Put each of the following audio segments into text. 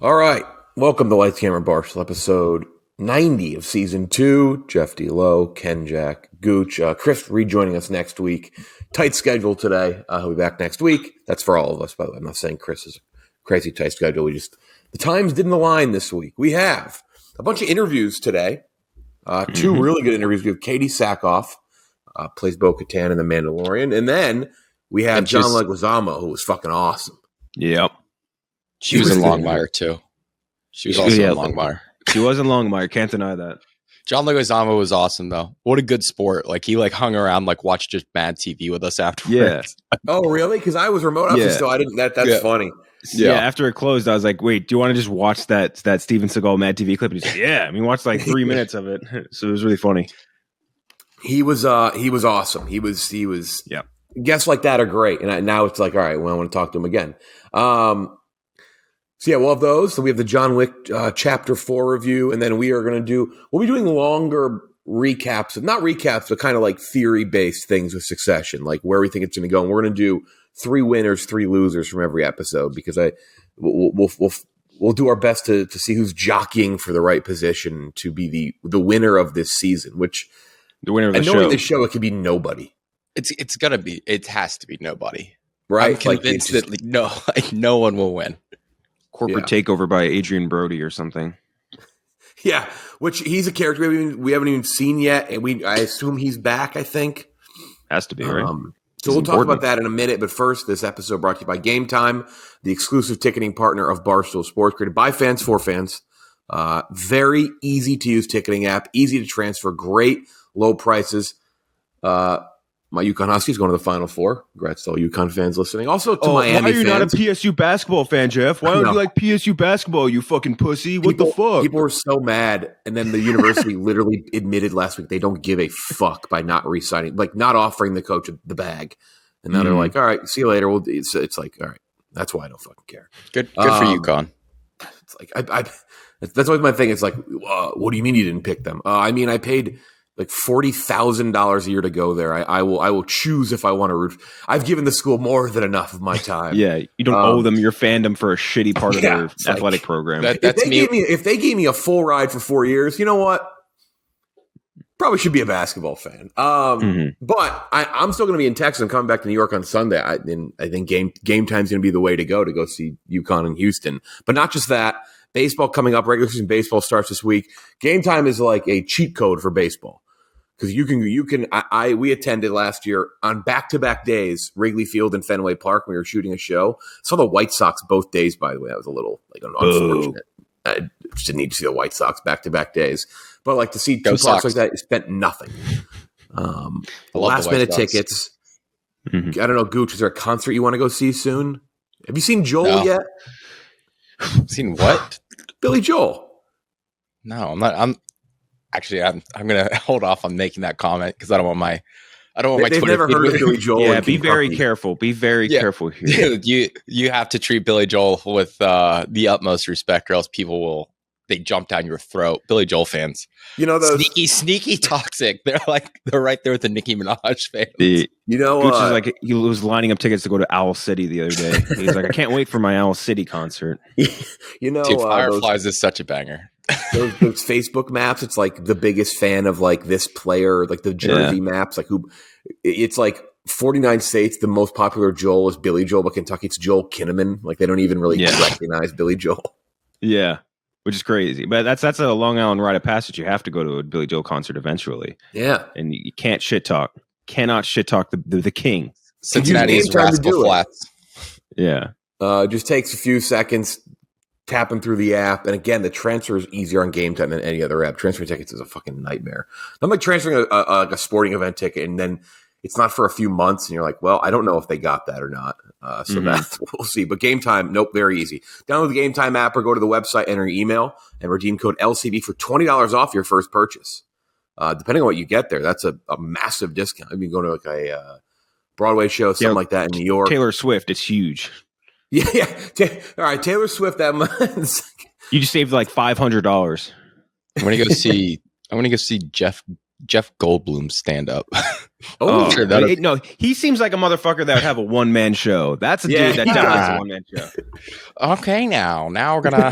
All right. Welcome to Lights Camera Barstool, episode 90 of season 2. Jeff D. Lowe, Ken Jack, Gooch. Chris rejoining us next week. Tight schedule today. He'll be back next week. That's for all of us, by the way. I'm not saying Chris is a crazy tight schedule. The times didn't align this week. We have a bunch of interviews today. Two really good interviews. We have Katee Sackoff, plays Bo-Katan in The Mandalorian. And then we have John Leguizamo, who was fucking awesome. Yep. She was in Longmire, too. She was also in Longmire. She was in Longmire. Can't deny that. John Leguizamo was awesome, though. What a good sport. Like, he, hung around, watched just Mad TV with us afterwards. Yeah. Oh, really? Because I was remote office, so I didn't. That's funny. Yeah. After it closed, I was like, wait, do you want to just watch that Steven Seagal Mad TV clip? And he's like, yeah. We watched 3 minutes of it. So it was really funny. He was awesome. He was yeah. Guests like that are great. And now it's like, all right, well, I want to talk to him again. So yeah, we'll have those. So we have the John Wick chapter 4 review, and then we'll be doing longer recaps, not recaps, but kind of theory-based things with Succession, like where we think it's going to go. And we're going to do 3 winners, 3 losers from every episode, because we'll do our best to see who's jockeying for the right position to be the winner of this season, which the winner of the show. Knowing the show, it could be nobody. It has to be nobody. Right? I'm convinced that no one will win. Corporate takeover by Adrian Brody or something. Yeah, which he's a character we haven't even seen yet, and I assume he's back. I think has to be right. So we'll talk about that in a minute. But first, this episode brought to you by Game Time, the exclusive ticketing partner of Barstool Sports, created by fans for fans. Very easy to use ticketing app, easy to transfer, great low prices. My UConn Huskies going to the Final Four. Congrats to all UConn fans listening. Also to Miami fans. Why are you not a PSU basketball fan, Jeff? Why don't you like PSU basketball, you fucking pussy? What the fuck? People were so mad. And then the university literally admitted last week they don't give a fuck by not re-signing, not offering the coach the bag. And now they're like, all right, see you later. It's like, all right, that's why I don't fucking care. Good for UConn. It's like, that's always my thing. It's like, what do you mean you didn't pick them? I paid $40,000 a year to go there. I will choose if I want to root. I've given the school more than enough of my time. Yeah, you don't owe them your fandom for a shitty part of their athletic program. If they gave me a full ride for 4 years, you know what? Probably should be a basketball fan. But I'm still going to be in Texas. I'm coming back to New York on Sunday. I think game time's going to be the way to go see UConn in Houston. But not just that. Baseball coming up. Regular season baseball starts this week. Game time is like a cheat code for baseball. Because we attended last year on back-to-back days, Wrigley Field and Fenway Park, when we were shooting a show. Saw the White Sox both days, by the way. That was a little unfortunate. I just didn't need to see the White Sox back-to-back days. But to see two parks like that, you spent nothing. Last-minute tickets. I don't know, Gooch, is there a concert you want to go see soon? Have you seen Joel yet? Seen what? Billy Joel. No, I'm not. I'm going to hold off on making that comment because I don't want my They've Twitter never heard of Billy Joel. Yeah, be very careful. Be very careful here. You have to treat Billy Joel with the utmost respect, or else they jump down your throat. Billy Joel fans, those sneaky toxic. They're right there with the Nicki Minaj fans. Gooch is he was lining up tickets to go to Owl City the other day. He's like, I can't wait for my Owl City concert. Dude, Fireflies is such a banger. those Facebook maps, it's the biggest fan of this player, the jersey maps, it's 49 states. The most popular Joel is Billy Joel, but Kentucky it's Joel Kinnaman. They don't even really recognize Billy Joel. Yeah, which is crazy. But that's a Long Island rite of passage. You have to go to a Billy Joel concert eventually. Yeah, and you can't shit talk. Cannot shit talk the king. Cincinnati's Rascal Flats. Yeah, just takes a few seconds. Tapping through the app, and again, the transfer is easier on Game Time than any other app. Transferring tickets is a fucking nightmare. I'm transferring a sporting event ticket, and then it's not for a few months, and you're like, well, I don't know if they got that or not. So we'll see. But Game Time, nope, very easy. Download the Game Time app or go to the website, enter your email, and redeem code LCB for $20 off your first purchase. Depending on what you get there, that's a massive discount. I mean, go to a Broadway show, something like that in New York. Taylor Swift, it's huge. Yeah. All right, Taylor Swift that month. You just saved $500. I'm gonna go see Jeff Goldblum stand up. Oh, sure. No, he seems like a motherfucker that would have a one-man show. That's a dude that definitely has a one-man show. Okay, now we're gonna.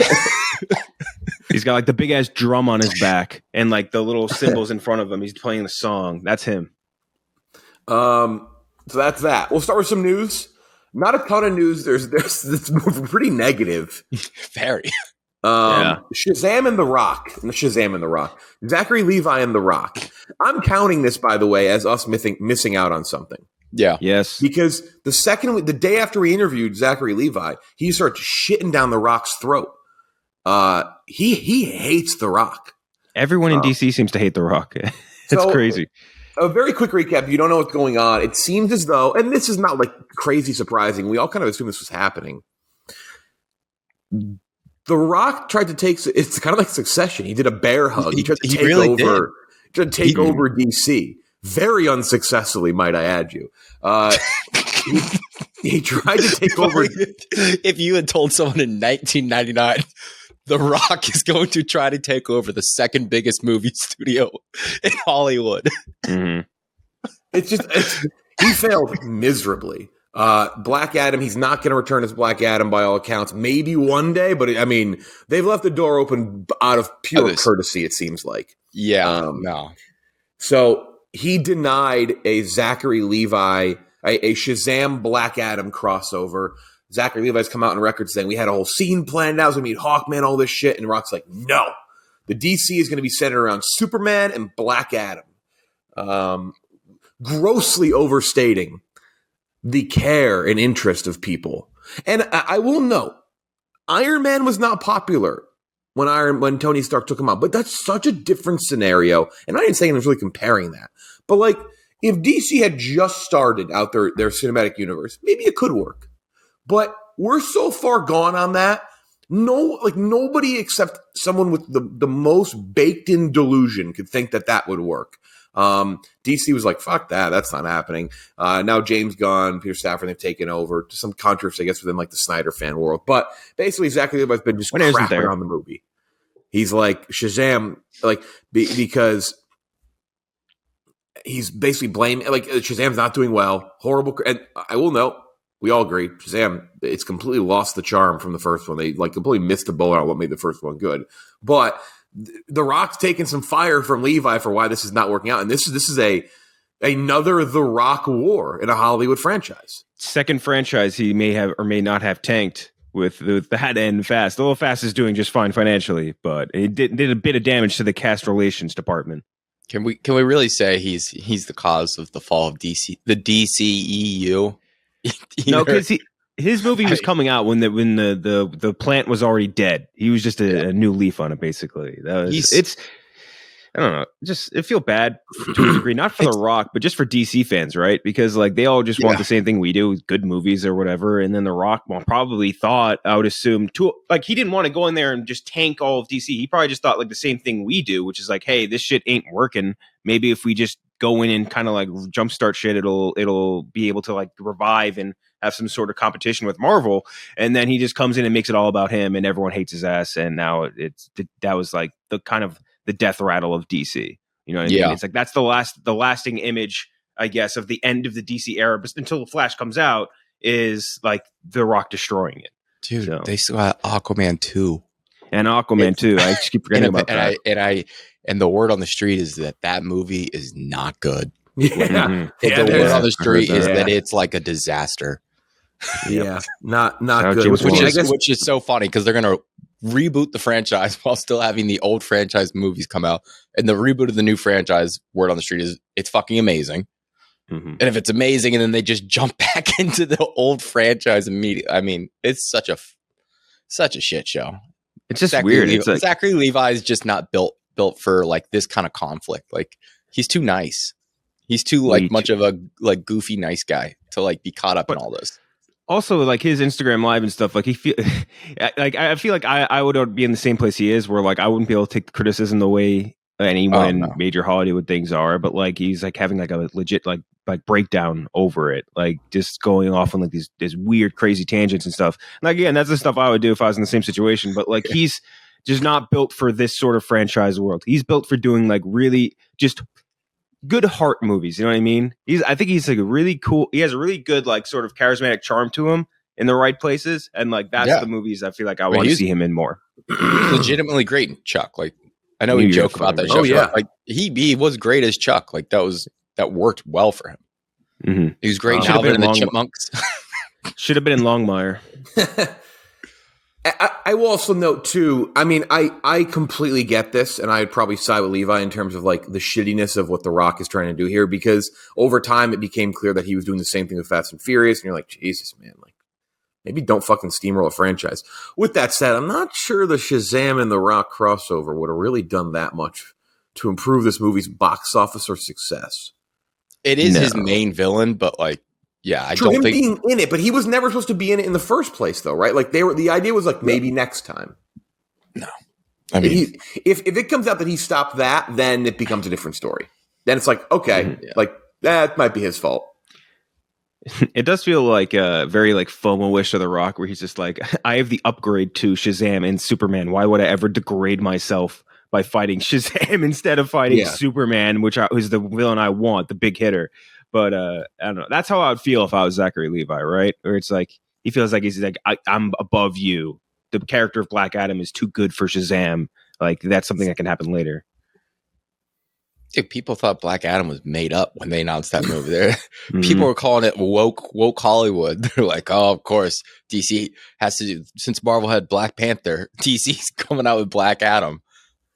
He's got like the big ass drum on his back and like the little cymbals in front of him. He's playing the song. That's him. So that's that. We'll start with some news. Not a ton of news. There's it's pretty negative. Very. Shazam and The Rock. Zachary Levi and The Rock. I'm counting this, by the way, as us missing out on something. Yeah. Yes. Because the day after we interviewed Zachary Levi, he started shitting down The Rock's throat. He hates The Rock. Everyone in DC seems to hate The Rock. It's crazy. A very quick recap. If you don't know what's going on, it seems as though, and this is not like crazy surprising, we all kind of assumed this was happening. The Rock tried to take, it's kind of like Succession. He did a bear hug. He tried to take over DC. Very unsuccessfully, might I add you. He tried to take over. If you had told someone in 1999, The Rock is going to try to take over the second biggest movie studio in Hollywood. Mm-hmm. He failed miserably. Black Adam, he's not going to return as Black Adam by all accounts. Maybe one day, but they've left the door open out of pure courtesy, it seems like. Yeah, no. So he denied a Zachary Levi, a Shazam Black Adam crossover. Zachary Levi's come out in records saying we had a whole scene planned out. It was going to meet Hawkman, all this shit. And Rock's like, no. The DC is going to be centered around Superman and Black Adam. Grossly overstating the care and interest of people. And I will note, Iron Man was not popular when Tony Stark took him out. But that's such a different scenario. And I ain't saying I was really comparing that. But like, if DC had just started out their cinematic universe, maybe it could work. But we're so far gone on that. Nobody except someone with the most baked in delusion could think that would work. DC was like, fuck that. That's not happening. Now James Gunn, Peter Safran, they've taken over. Some controversy, I guess, within like the Snyder fan world. But basically, Zachary Levi's been just crapping on the movie. He's like, Shazam, because he's basically blaming, like, Shazam's not doing well. Horrible. And I will note, we all agree, Shazam, it's completely lost the charm from the first one. They like completely missed the boat on what made the first one good. But The Rock's taking some fire from Levi for why this is not working out. And this is another The Rock war in a Hollywood franchise. Second franchise he may have or may not have tanked with that and Fast. Although Fast is doing just fine financially, but it did a bit of damage to the cast relations department. Can we really say he's the cause of the fall of DC, the DCEU? No, because his movie was coming out when the plant was already dead. He was just a new leaf on it, basically. I don't know. I feel bad to a degree, not for The Rock, but just for DC fans, right? Because like they all just want the same thing we do, good movies or whatever. And then The Rock probably thought, I would assume, he didn't want to go in there and just tank all of DC. He probably just thought like the same thing we do, which is like, hey, this shit ain't working. Maybe if we just go in and kind of like jumpstart shit, it'll be able to like revive and have some sort of competition with Marvel. And then he just comes in and makes it all about him, and everyone hates his ass. And now that was like the kind of the death rattle of DC. You know what I mean? It's like that's the lasting image, I guess, of the end of the DC era. But until the Flash comes out, is like The Rock destroying it. Dude, they still got Aquaman 2. And Aquaman 2. I just keep forgetting about that. And the word on the street is that movie is not good. Yeah. Mm-hmm. The word on the street is that it's like a disaster. Yeah, not good. Which is so funny because they're gonna reboot the franchise while still having the old franchise movies come out. And the reboot of the new franchise, word on the street is it's fucking amazing. Mm-hmm. And if it's amazing, and then they just jump back into the old franchise immediately, I mean, it's such a shit show. It's just weird. Zachary Levi is just not built for like this kind of conflict. Like he's too nice. He's too much of a like goofy nice guy to like be caught up in all this. Also, like his Instagram live and stuff, like I feel like I would be in the same place he is, where like I wouldn't be able to take the criticism the way anyone in major Hollywood things are, but like he's like having like a legit like breakdown over it, like just going off on like these weird crazy tangents and stuff. And again, that's the stuff I would do if I was in the same situation. But like he's just not built for this sort of franchise world. He's built for doing like really just good heart movies. You know what I mean? I think he's like a really cool. He has a really good like sort of charismatic charm to him in the right places, and like that's the movies I feel like I want to see him in more. He's legitimately great in Chuck. Like I know we joke about that show. But, like he was great as Chuck. Like that worked well for him. Mm-hmm. He was great in Alvin and the Chipmunks. Should have been in Longmire. I will also note too, I mean, I completely get this, and I'd probably side with Levi in terms of like the shittiness of what The Rock is trying to do here, because over time it became clear that he was doing the same thing with Fast and Furious, and you're like, Jesus, man, like maybe don't fucking steamroll a franchise. With that said, I'm not sure the Shazam and The Rock crossover would have really done that much to improve this movie's box office or success. It is his main villain, but like, yeah, I don't think being in it, but he was never supposed to be in it in the first place, though, right? Like the idea was like maybe next time. No, I mean, if it comes out that he stopped that, then it becomes a different story. Then it's like, okay, like that might be his fault. It does feel like very like FOMO-ish of The Rock, where he's just like, I have the upgrade to Shazam and Superman. Why would I ever degrade myself by fighting Shazam instead of fighting Superman, which is the villain I want, the big hitter? But I don't know. That's how I would feel if I was Zachary Levi, right? Or it's like he feels like he's like I'm above you. The character of Black Adam is too good for Shazam. Like that's something that can happen later. Dude, people thought Black Adam was made up when they announced that movie. There, people were calling it woke Hollywood. They're like, oh, of course, DC has to do, since Marvel had Black Panther, DC's coming out with Black Adam.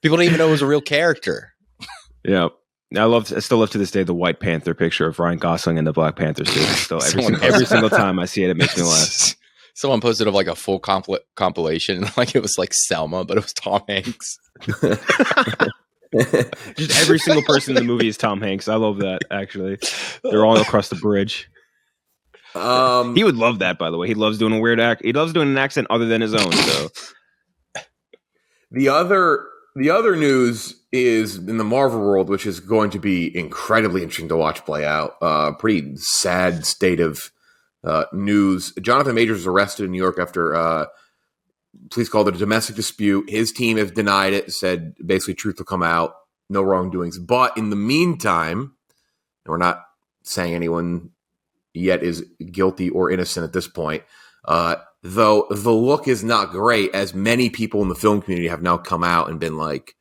People don't even know it was a real character. Yeah. I still love to this day the White Panther picture of Ryan Gosling in the Black Panther suit. Still every single time I see it, it makes me laugh. Someone posted of like a full compilation, like it was like Selma, but it was Tom Hanks. Just every single person in the movie is Tom Hanks. I love that. Actually, they're all across the bridge. He would love that. By the way, he loves doing a weird act. He loves doing an accent other than his own. So the other news is in the Marvel world, which is going to be incredibly interesting to watch play out. Pretty sad state of news. Jonathan Majors was arrested in New York after police called it a domestic dispute. His team has denied it, said basically truth will come out, no wrongdoings. But in the meantime, and we're not saying anyone yet is guilty or innocent at this point, though the look is not great, as many people in the film community have now come out and been like,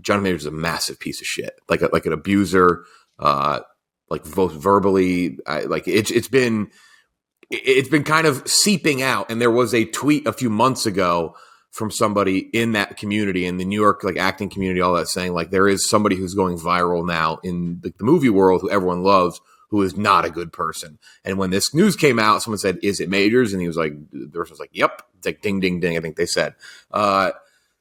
John Majors is a massive piece of shit, like an abuser, like both verbally, it's been kind of seeping out. And there was a tweet a few months ago from somebody in that community, in the New York like acting community, all that, saying like there is somebody who's going viral now in the movie world who everyone loves, who is not a good person. And when this news came out, someone said, "Is it Majors?" And he was like, the person was like, "Yep." It's like ding, ding, ding. I think they said.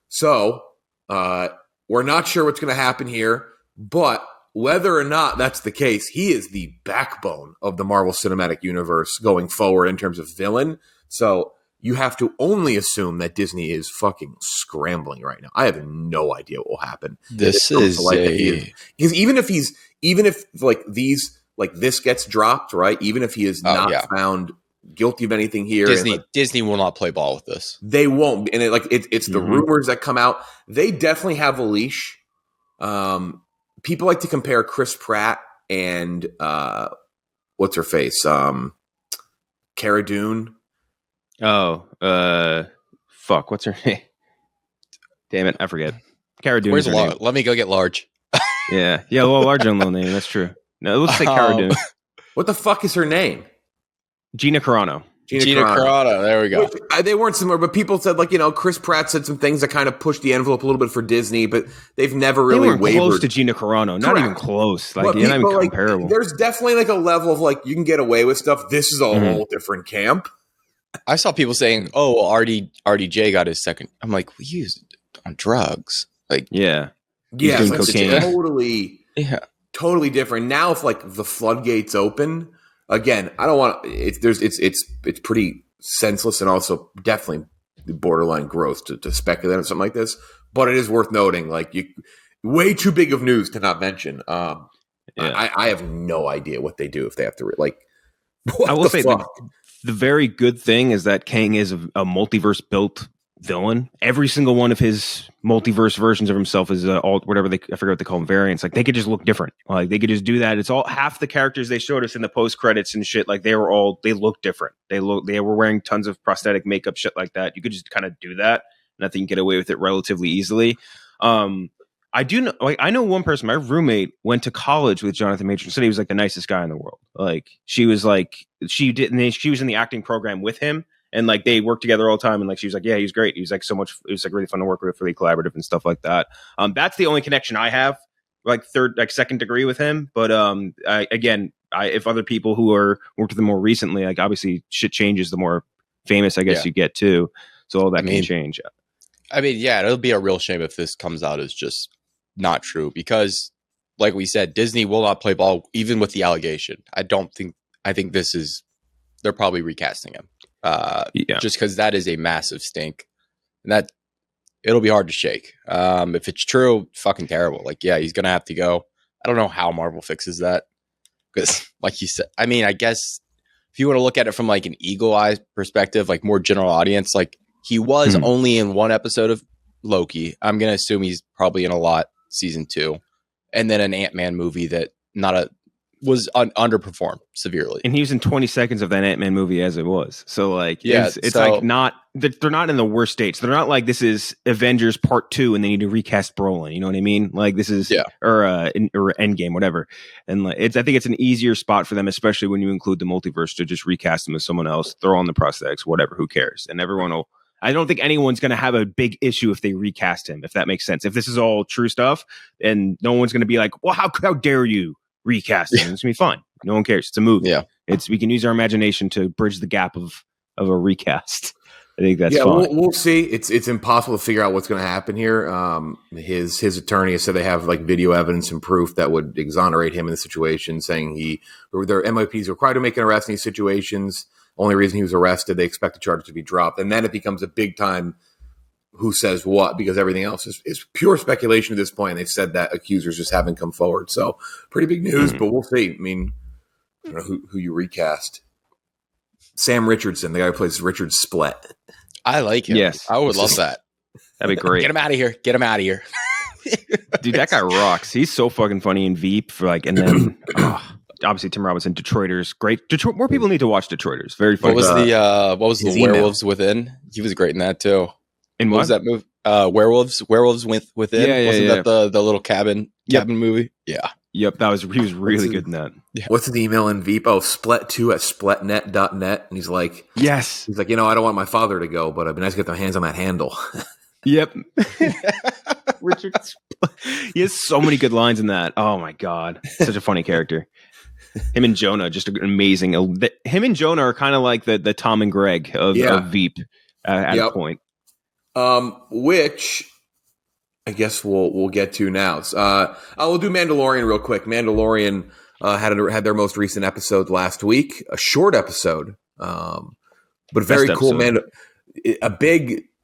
So we're not sure what's going to happen here, but whether or not that's the case, he is the backbone of the Marvel Cinematic Universe going forward in terms of villain. So you have to only assume that Disney is fucking scrambling right now. I have no idea what will happen. This is because even if like this gets dropped, right? Even if he is not found guilty of anything here, Disney will not play ball with this. They won't, and it's the rumors that come out. They definitely have a leash. People like to compare Chris Pratt and what's her face, Cara Dune. Oh, fuck, what's her name? Damn it, I forget. Cara Dune. Where's Large? Let me go get Large. Yeah, well, Large on low name. That's true. No, let's say Cara Dune. What the fuck is her name? Gina Carano. Gina Carano. There we go. Which, they weren't similar, but people said, like, Chris Pratt said some things that kind of pushed the envelope a little bit for Disney, but they've never really wavered. Close to Gina Carano. Not even close. Like, not even comparable. Like, there's definitely like a level of like, you can get away with stuff. This is a whole different camp. I saw people saying, "Oh, well, RDJ got his second." I'm like, "We used on drugs." Like, yeah, doing cocaine. Totally different. Now, if like the floodgates open again, I don't want it's pretty senseless and also definitely borderline gross to speculate on something like this. But it is worth noting, like, way too big of news to not mention. I have no idea what they do if they have to like. I will say the very good thing is that Kang is a multiverse built villain. Every single one of his multiverse versions of himself is all whatever I forget what they call them, variants. Like they could just look different. Like they could just do that. It's all half the characters they showed us in the post credits and shit. Like they look different. They were wearing tons of prosthetic makeup, shit like that. You could just kind of do that, and I think you can get away with it relatively easily. I do know, like I know one person. My roommate went to college with Jonathan Majors. Said he was like the nicest guy in the world. Like she was in the acting program with him. And like they work together all the time, and like she was like, yeah, he's great. He was like so much. It was like really fun to work with, really collaborative and stuff like that. That's the only connection I have, like second degree with him. But if other people who are worked with him more recently, like obviously shit changes the more famous I guess you get too. So all that can change. I mean, yeah, it'll be a real shame if this comes out as just not true because, like we said, Disney will not play ball even with the allegation. I think this is they're probably recasting him. Just because that is a massive stink, and that it'll be hard to shake. If it's true, fucking terrible. Like, yeah, he's gonna have to go. I don't know how Marvel fixes that because, like you said, I mean, I guess if you want to look at it from like an eagle eye perspective, like more general audience, like he was only in one episode of Loki. I'm gonna assume he's probably in a lot season 2, and then an Ant-Man movie that was underperformed severely, and he was in 20 seconds of that Ant-Man movie as it was. So like, it's like not they're not in the worst states. They're not like this is Avengers Part 2 and they need to recast Brolin. You know what I mean? Like this is or Endgame, whatever. And like I think it's an easier spot for them, especially when you include the multiverse, to just recast him as someone else, throw on the prosthetics, whatever. Who cares? And everyone will. I don't think anyone's going to have a big issue if they recast him, if that makes sense. If this is all true stuff, and no one's going to be like, well, how dare you recast him? It's gonna be fun. No one cares. It's a movie. Yeah, we can use our imagination to bridge the gap of a recast. I think that's fun. We'll see. It's impossible to figure out what's going to happen here. His attorney has said they have like video evidence and proof that would exonerate him in the situation, saying their MIP is required to make an arrest in these situations. Only reason he was arrested, they expect the charges to be dropped, and then it becomes a big time who says what, because everything else is pure speculation at this point. They've said that accusers just haven't come forward. So pretty big news, but we'll see. I mean, I don't know who you recast. Sam Richardson, the guy who plays Richard Splett. I like him. Yes. I would love that. That'd be great. Get him out of here. Get him out of here. Dude, that guy rocks. He's so fucking funny in Veep. And then obviously Tim Robinson, Detroiters. Great. Detroit. More people need to watch Detroiters. Very funny. What was the Werewolves Within? He was great in that too. In what was that movie? Werewolves Within. Yeah, Wasn't that the little cabin movie? Yeah. Yep. He was really good in that. Yeah. What's the email in Veep? Oh, splet2@spletnet.net. And he's like, yes. He's like, I don't want my father to go, but it'd be nice to get their hands on that handle. Yep. Richard. He has so many good lines in that. Oh my God. Such a funny character. Him and Jonah, just an amazing. Him and Jonah are kind of like the Tom and Greg of Veep at a point. Which I guess we'll get to now. We'll do Mandalorian real quick. Mandalorian had their most recent episode last week, a short episode, but very cool.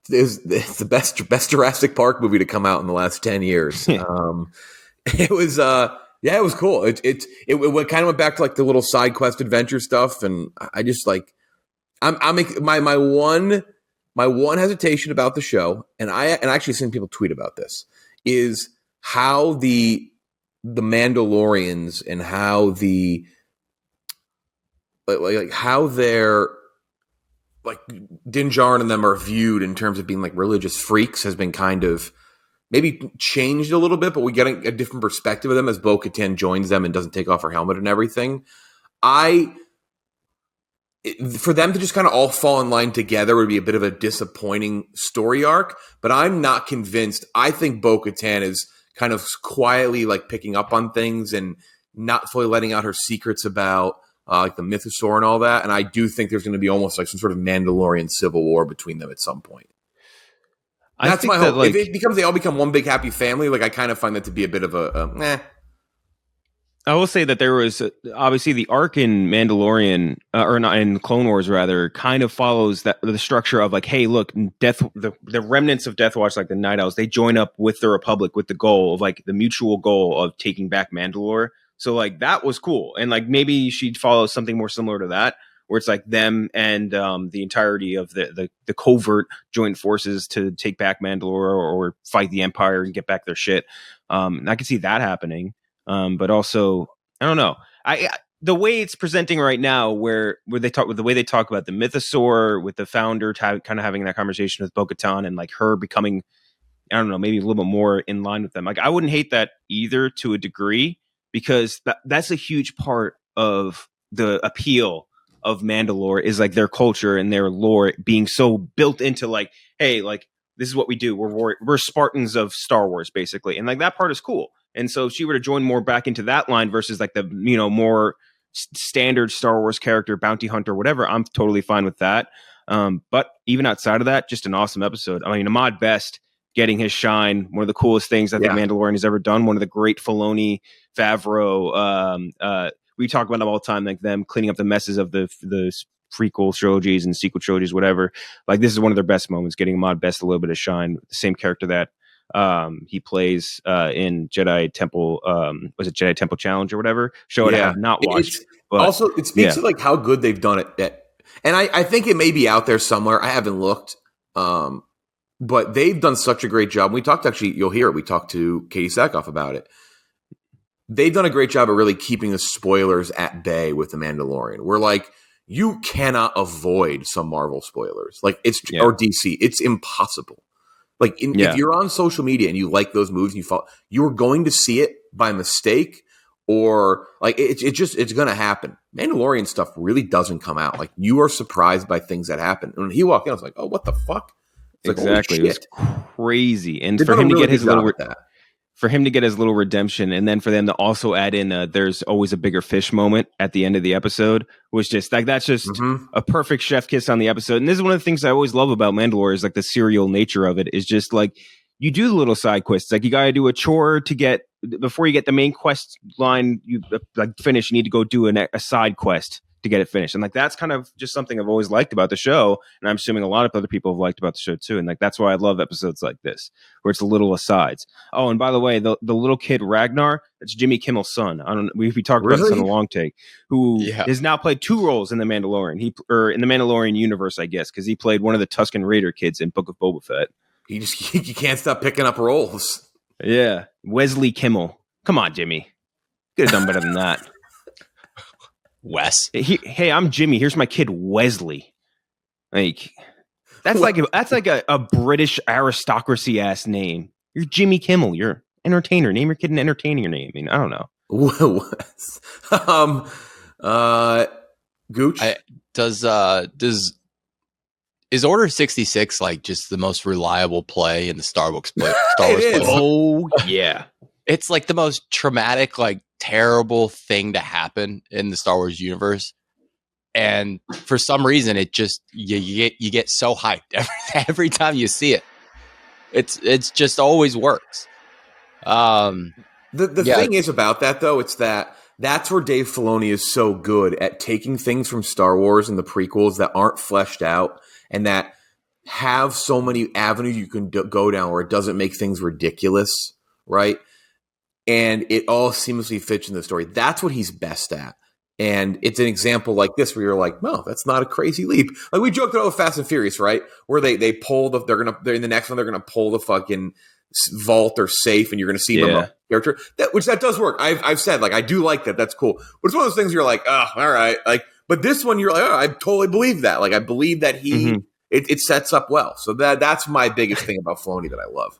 It's the best Jurassic Park movie to come out in the last 10 years. It was it was cool. It kind of went back to like the little side quest adventure stuff, and I just like my one hesitation about the show, and I actually seen people tweet about this, is how the Mandalorians and how how they're like Din Djarin and them are viewed in terms of being like religious freaks has been kind of maybe changed a little bit, but we get a different perspective of them as Bo-Katan joins them and doesn't take off her helmet and everything. For them to just kind of all fall in line together would be a bit of a disappointing story arc, but I'm not convinced. I think Bo-Katan is kind of quietly like picking up on things and not fully letting out her secrets about like the mythosaur and all that. And I do think there's going to be almost like some sort of Mandalorian civil war between them at some point. That's my hope. If they all become one big happy family, like I kind of find that to be a bit of a I will say that there was obviously the arc in Mandalorian, or not in Clone Wars rather, kind of follows the structure of like, hey, look, the remnants of Death Watch, like the Night Owls, they join up with the Republic with the goal of like the mutual goal of taking back Mandalore. So like that was cool, and like maybe she'd follow something more similar to that. where it's like them and the entirety of the covert joint forces to take back Mandalore or fight the Empire and get back their shit. And I can see that happening. But also, I don't know. The way it's presenting right now, where they talk with the way they talk about the mythosaur, with the founder kind of having that conversation with Bo-Katan and like her becoming, I don't know, maybe a little bit more in line with them. Like I wouldn't hate that either to a degree, because that's a huge part of the appeal of Mandalore is like their culture and their lore being so built into like, hey, like this is what we do. We're Spartans of Star Wars basically, and like that part is cool. And so if she were to join more back into that line versus like the more standard Star Wars character, bounty hunter, whatever, I'm totally fine with that. But even outside of that, just an awesome episode. I mean, Ahmad Best getting his shine, one of the coolest things I think Mandalorian has ever done. One of the great Filoni, Favreau. We talk about them all the time, like them cleaning up the messes of the prequel trilogies and sequel trilogies, whatever. Like this is one of their best moments, getting Ahmad Best a little bit of shine. The same character that he plays in Jedi Temple, was it Jedi Temple Challenge or whatever show I have not watched. But also, it speaks to like how good they've done it. And I think it may be out there somewhere. I haven't looked, but they've done such a great job. We talked, actually, you'll hear it. We talked to Katee Sackoff about it. They've done a great job of really keeping the spoilers at bay with The Mandalorian. We're like, you cannot avoid some Marvel spoilers, like or DC. It's impossible. Like if you're on social media and you like those moves and you follow, you're going to see it by mistake, or like it's going to happen. Mandalorian stuff really doesn't come out. Like you are surprised by things that happen. And when he walked in, I was like, oh, what the fuck? It's exactly. Like, it was crazy. And for him to get his little redemption, and then for them to also add in there's always a bigger fish moment at the end of the episode, was just like, that's just a perfect chef kiss on the episode. And this is one of the things I always love about Mandalore, is like the serial nature of it is just like, you do the little side quests. Like you got to do a chore to get, before you get the main quest line, you like finish, you need to go do a side quest to get it finished. And like, that's kind of just something I've always liked about the show. And I'm assuming a lot of other people have liked about the show too. And like, that's why I love episodes like this, where it's a little asides. Oh, and by the way, the little kid Ragnar, that's Jimmy Kimmel's son. I don't know. We talked about this on the long take, who has now played 2 roles in The Mandalorian. Or in the Mandalorian universe, I guess, because he played one of the Tusken Raider kids in Book of Boba Fett. You can't stop picking up roles. Yeah. Wesley Kimmel. Come on, Jimmy. Could have done better than that. Wes. Hey, I'm Jimmy. Here's my kid Wesley. Like that's like a British aristocracy ass name. You're Jimmy Kimmel. You're entertainer. Name your kid an entertainer name. I mean, I don't know. Gooch. Is Order 66 like just the most reliable play in the Star Wars play? Oh yeah. It's like the most traumatic, like terrible thing to happen in the Star Wars universe. And for some reason, it just you get so hyped every time you see it. It's just always works. The thing is about that though, it's that's where Dave Filoni is so good at taking things from Star Wars and the prequels that aren't fleshed out and that have so many avenues you can go down where it doesn't make things ridiculous, right? And it all seamlessly fits in the story. That's what he's best at. And it's an example like this where you're like, no, that's not a crazy leap. Like we joked about Fast and Furious, right? Where they pull they're in the next one, they're going to pull the fucking vault or safe and you're going to see them character. That does work. I've said, like, I do like that. That's cool. But it's one of those things where you're like, oh, all right. Like, but this one, you're like, oh, I totally believe that. Like, I believe that it sets up well. So that's my biggest thing about Filoni that I love.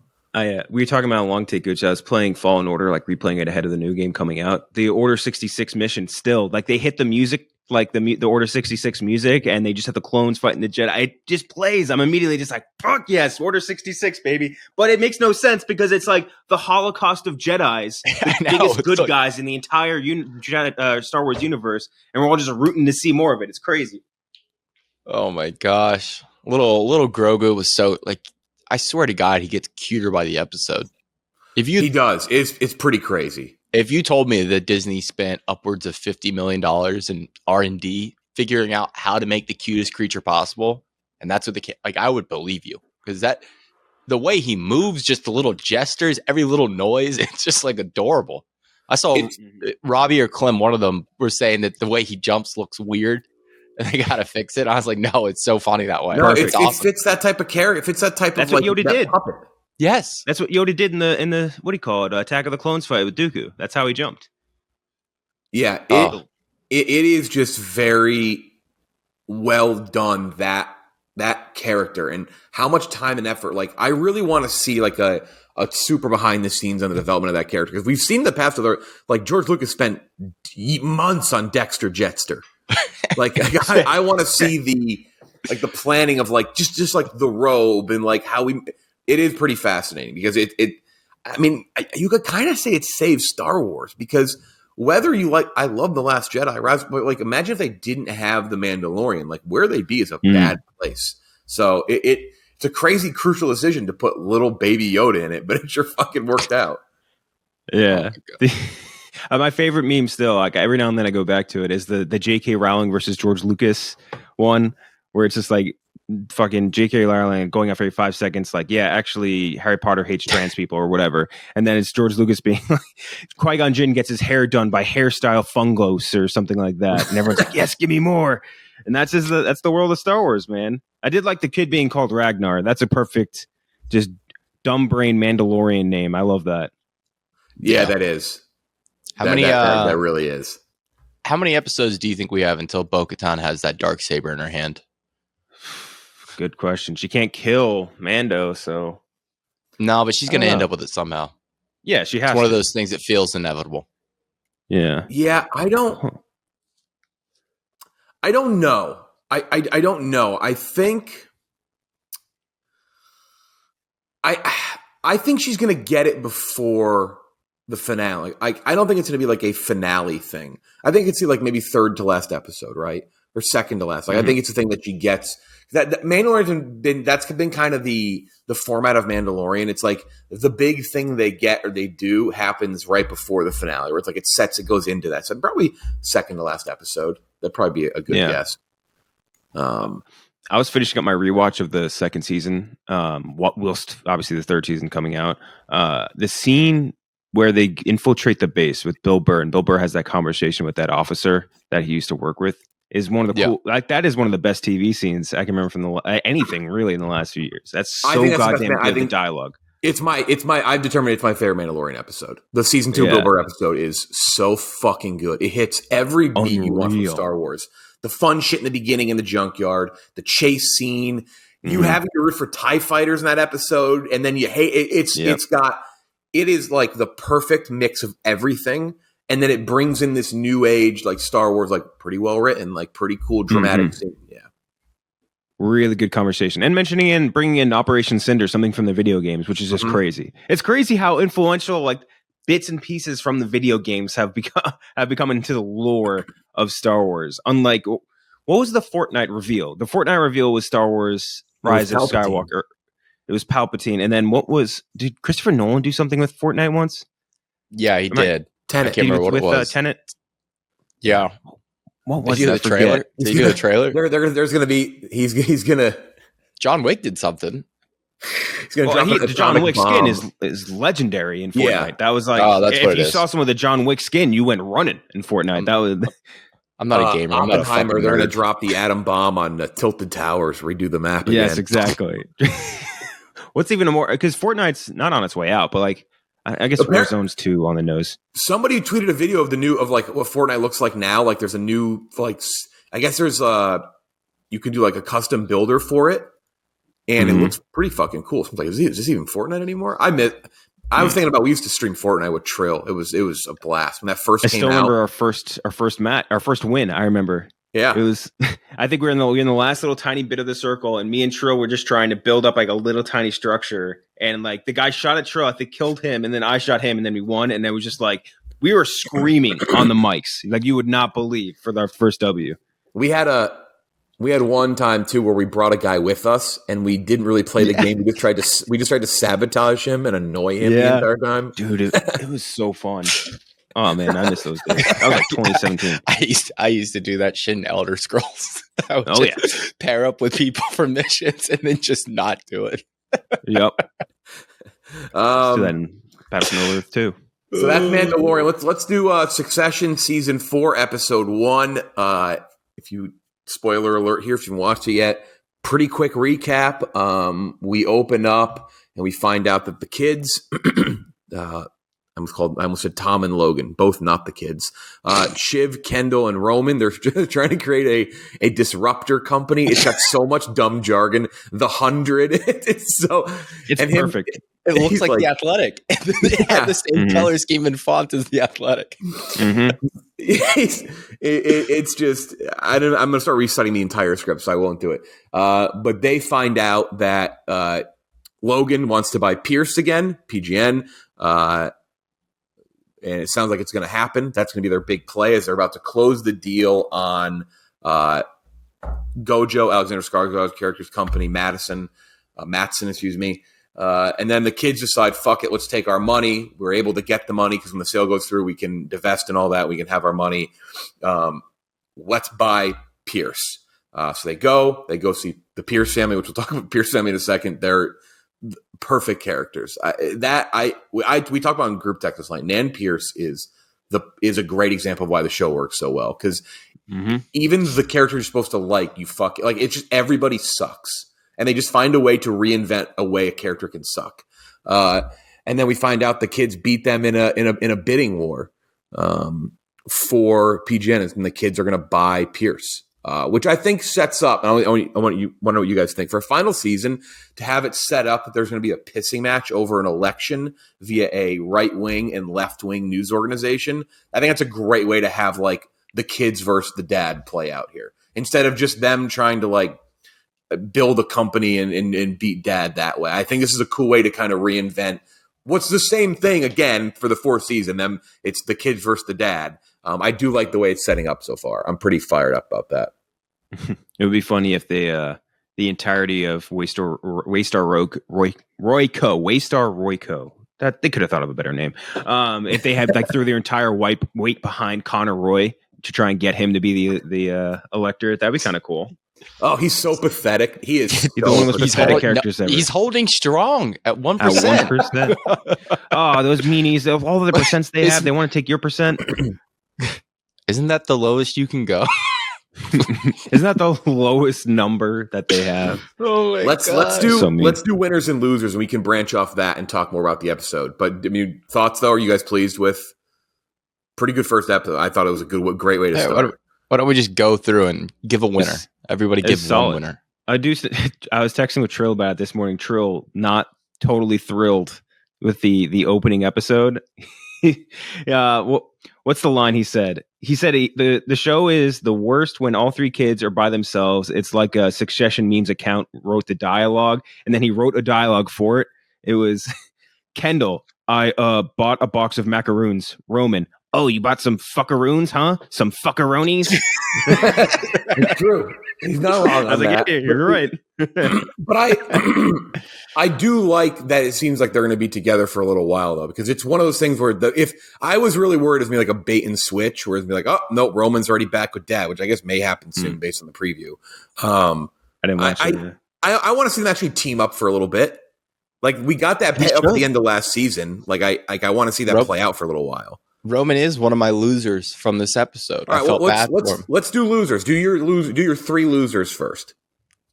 We were talking about a long take, Gooch. I was playing Fallen Order, like replaying it ahead of the new game coming out. The Order 66 mission still, like they hit the music, like the Order 66 music, and they just have the clones fighting the Jedi. It just plays. I'm immediately just like, fuck yes, Order 66, baby. But it makes no sense because it's like the Holocaust of Jedis, the biggest good guys in the entire Star Wars universe, and we're all just rooting to see more of it. It's crazy. Oh my gosh. Little Grogu was so like, I swear to God, he gets cuter by the episode. He does. It's pretty crazy. If you told me that Disney spent upwards of $50 million in R&D figuring out how to make the cutest creature possible, and that's what I would believe you, because the way he moves, just the little gestures, every little noise, it's just like adorable. I saw Robbie or Clem, one of them, were saying that the way he jumps looks weird. and they gotta fix it. I was like, no, it's so funny that way. No, it's awesome. It fits that type of character. It fits that type That's of what Yoda did. Puppet. Yes, that's what Yoda did in the what do you call it? Attack of the Clones fight with Dooku. That's how he jumped. Yeah, it is just very well done, that character, and how much time and effort. Like, I really want to see like a super behind the scenes on the development of that character, because we've seen the past of like George Lucas spent months on Dexter Jetster. Like, I want to see the planning of like just like the robe and like how it is pretty fascinating, because I mean, you could kind of say it saves Star Wars, because whether you like, I love The Last Jedi, but like, imagine if they didn't have The Mandalorian, like where they'd be is a bad place. So it's a crazy, crucial decision to put little baby Yoda in it, but it sure fucking worked out. Yeah. My favorite meme still, like every now and then I go back to it, is the J.K. Rowling versus George Lucas one, where it's just like fucking J.K. Rowling going after 5 seconds, like, yeah, actually Harry Potter hates trans people or whatever, and then it's George Lucas being like, Qui-Gon Jinn gets his hair done by hairstyle fungos or something like that, and everyone's like, yes, give me more. And that's the world of Star Wars, man. I did like the kid being called Ragnar. That's a perfect, just dumb brain Mandalorian name. I love that. Yeah, that is. That really is. How many episodes do you think we have until Bo-Katan has that Darksaber in her hand? Good question. She can't kill Mando, so no, but she's going to end up with it somehow. Yeah, she has. It's one of those things that feels inevitable. Yeah. Yeah, I don't know. I don't know. I think she's going to get it before the finale. I don't think it's going to be like a finale thing. I think it's like maybe third to last episode, right? Or second to last. Like, I think it's the thing that she gets. That Mandalorian that's been kind of the format of Mandalorian. It's like the big thing they get or they do happens right before the finale, where it's like it goes into that. So probably second to last episode. That'd probably be a good guess. I was finishing up my rewatch of the second season. Whilst obviously the third season coming out. The scene where they infiltrate the base with Bill Burr, and Bill Burr has that conversation with that officer that he used to work with, is one of the cool, like, that is one of the best TV scenes I can remember from anything really in the last few years. That's so goddamn good. The dialogue. I've determined it's my favorite Mandalorian episode. The season 2 Bill Burr episode is so fucking good. It hits every beat you want from Star Wars. The fun shit in the beginning in the junkyard, the chase scene, you having to root for TIE fighters in that episode, and then you hate it. It is like the perfect mix of everything. And then it brings in this new age, like Star Wars, like pretty well written, like pretty cool, dramatic scene. Yeah. Really good conversation. And bringing in Operation Cinder, something from the video games, which is just crazy. It's crazy how influential, like, bits and pieces from the video games have become into the lore of Star Wars. Unlike, what was the Fortnite reveal? The Fortnite reveal was Star Wars Rise of Skywalker. It was Palpatine. And then did Christopher Nolan do something with Fortnite once? Yeah, he did. Tenet. I can't remember what it was. Tenet? Yeah. What was that? The trailer? Did you do the trailer? There's going to be, he's going to. John Wick did something. He's going to drop the John Wick skin is legendary in Fortnite. Yeah. That was like, if you saw someone with a John Wick skin, you went running in Fortnite. That was. I'm not a gamer. I'm not a fucking nerd. They're going to drop the atom bomb on the Tilted Towers, redo the map again. Yes, exactly. What's even more, because Fortnite's not on its way out, but like, I guess Warzone's too on the nose. Somebody tweeted a video of like what Fortnite looks like now. Like, there's a new, like, I guess there's you can do like a custom builder for it, and it looks pretty fucking cool. So I'm like, is this even Fortnite anymore? I was thinking about, we used to stream Fortnite with Trill. It was a blast when that first came out. I still remember our first win. I remember. Yeah, it was. I think we're in the last little tiny bit of the circle, and me and Trill were just trying to build up like a little tiny structure. And like the guy shot at Trill, I think killed him, and then I shot him, and then we won. And it was just like we were screaming on the mics, like you would not believe, for our first W. We had one time too where we brought a guy with us, and we didn't really play the game. We just tried to sabotage him and annoy him the entire time. Dude, it was so fun. Oh man, I miss those days. That was like 2017. I used to do that shit in Elder Scrolls. I would pair up with people for missions and then just not do it. Yep. Do that in Battlefront Earth too. So that's Mandalorian. Let's do Succession season 4 episode 1. If you spoiler alert here if you haven't watched it yet. Pretty quick recap. We open up and we find out that the kids, I almost said Tom and Logan, both not the kids. Shiv, Kendall, and Roman, they're trying to create a disruptor company. It's got so much dumb jargon. The 100. It's perfect. It looks like The Athletic. It had the same color scheme and font as The Athletic. It's just, I'm going to start restudying the entire script, so I won't do it. But they find out that Logan wants to buy Pierce again, PGN, and it sounds like it's going to happen. That's going to be their big play as they're about to close the deal on Gojo, Alexander Skarsgård's character's company, Matson, excuse me. And then the kids decide, fuck it, let's take our money. We're able to get the money because when the sale goes through, we can divest and all that. We can have our money. Let's buy Pierce. So they go see the Pierce family, which we'll talk about Pierce family in a second. They're perfect characters. We talked about in group text this night. Nan Pierce is a great example of why the show works so well. Because even the characters you're supposed to like, it's just everybody sucks. And they just find a way to reinvent a way a character can suck. And then we find out the kids beat them in a bidding war for PGN, and the kids are going to buy Pierce, which I think sets up. And I want to know what you guys think for a final season to have it set up that there's going to be a pissing match over an election via a right wing and left wing news organization. I think that's a great way to have like the kids versus the dad play out here instead of just them trying to build a company and beat dad that way. I think this is a cool way to kind of reinvent what's the same thing again for the fourth season. It's the kids versus the dad. I do like the way it's setting up so far. I'm pretty fired up about that. It would be funny if they the entirety of Waystar Royco. That they could have thought of a better name. If they had threw their entire weight behind Connor Roy to try and get him to be the elector, that'd be kind of cool. Oh, he's so pathetic. He is the one with pathetic characters ever. He's holding strong at 1%. At 1%. Oh, those meanies, of all of the percents they have, they want to take your percent. Isn't that the lowest you can go? Isn't that the lowest number that they have? Oh my let's do winners and losers, and we can branch off that and talk more about the episode. But I mean, thoughts though? Are you guys pleased with? Pretty good first episode. I thought it was a great way to start. Why don't we just go through and give a winner? Everybody give one winner. I was texting with Trill about it this morning. Trill not totally thrilled with the opening episode. What's the line he said? He said the show is the worst when all three kids are by themselves. It's like a Succession memes account wrote the dialogue, and then he wrote a dialogue for it. It was Kendall, I bought a box of macaroons. Roman, oh, you bought some fuckaroons, huh? Some fuckaroonies? It's true. He's not wrong. I was like, yeah, you're right. But I do like that it seems like they're going to be together for a little while, though, because it's one of those things where if I was really worried it's going to be like a bait and switch, where it's going to be like, oh, no, Roman's already back with dad, which I guess may happen soon based on the preview. I didn't watch it. I want to see them actually team up for a little bit. Like, we got that payoff at the end of last season. Like, I want to see that play out for a little while. Roman is one of my losers from this episode. All right, I felt bad for him. Let's do losers. Do your three losers first.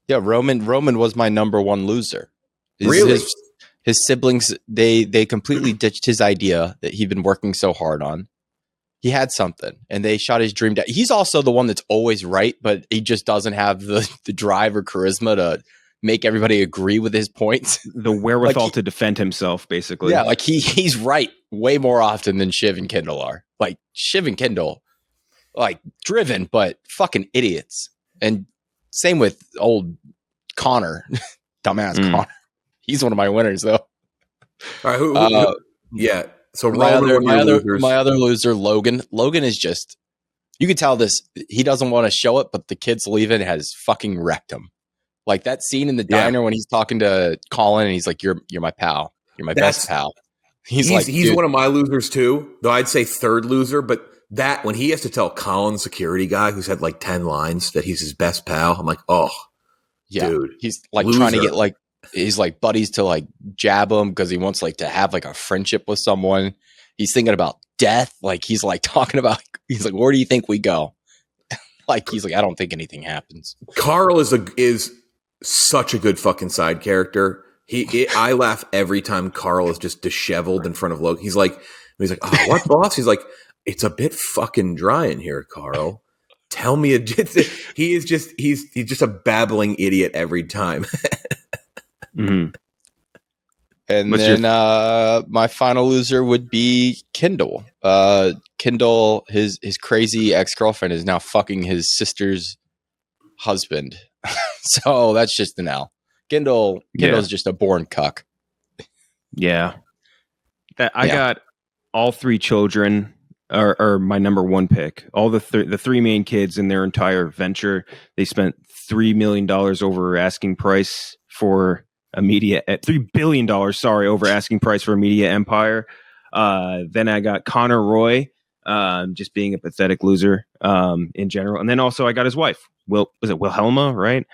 Yeah, Roman was my number one loser. Really? His siblings, they completely ditched his idea that he'd been working so hard on. He had something, and they shot his dream down. He's also the one that's always right, but he just doesn't have the drive or charisma to make everybody agree with his points. The wherewithal to defend himself, basically. Yeah, like he's right way more often than Shiv and Kendall are. Like, Shiv and Kendall, like, driven, but fucking idiots. And same with old Connor, dumbass Connor. He's one of my winners, though. All right, who yeah. So my other loser, Logan. Logan is just, you could tell this. He doesn't want to show it, but the kids leaving has fucking wrecked him. Like that scene in the diner when he's talking to Colin and he's like, "You're my pal. You're my best pal." He's one of my losers too, though I'd say third loser. But that when he has to tell Colin, security guy, who's had like 10 lines, that he's his best pal, I'm like, oh, yeah, dude. He's like trying to get like he's like buddies to like jab him because he wants like to have like a friendship with someone. He's thinking about death. Like he's like talking about. He's like, "Where do you think we go?" Like he's like, I don't think anything happens. Carl is such a good fucking side character. I laugh every time Carl is just disheveled in front of Logan. He's like, oh, what boss? He's like, it's a bit fucking dry in here, Carl. Tell me he's just a babbling idiot every time. Mm-hmm. And then my final loser would be Kendall. Kendall, his crazy ex-girlfriend is now fucking his sister's husband. So that's just an L. Kendall's just a born cuck. Yeah. I got all three children are my number one pick. All the three main kids in their entire venture, they spent $3 million over asking price for a media $3 billion, over asking price for a media empire. Then I got Connor Roy, just being a pathetic loser in general. And then also I got his wife. Was it Wilhelma, right?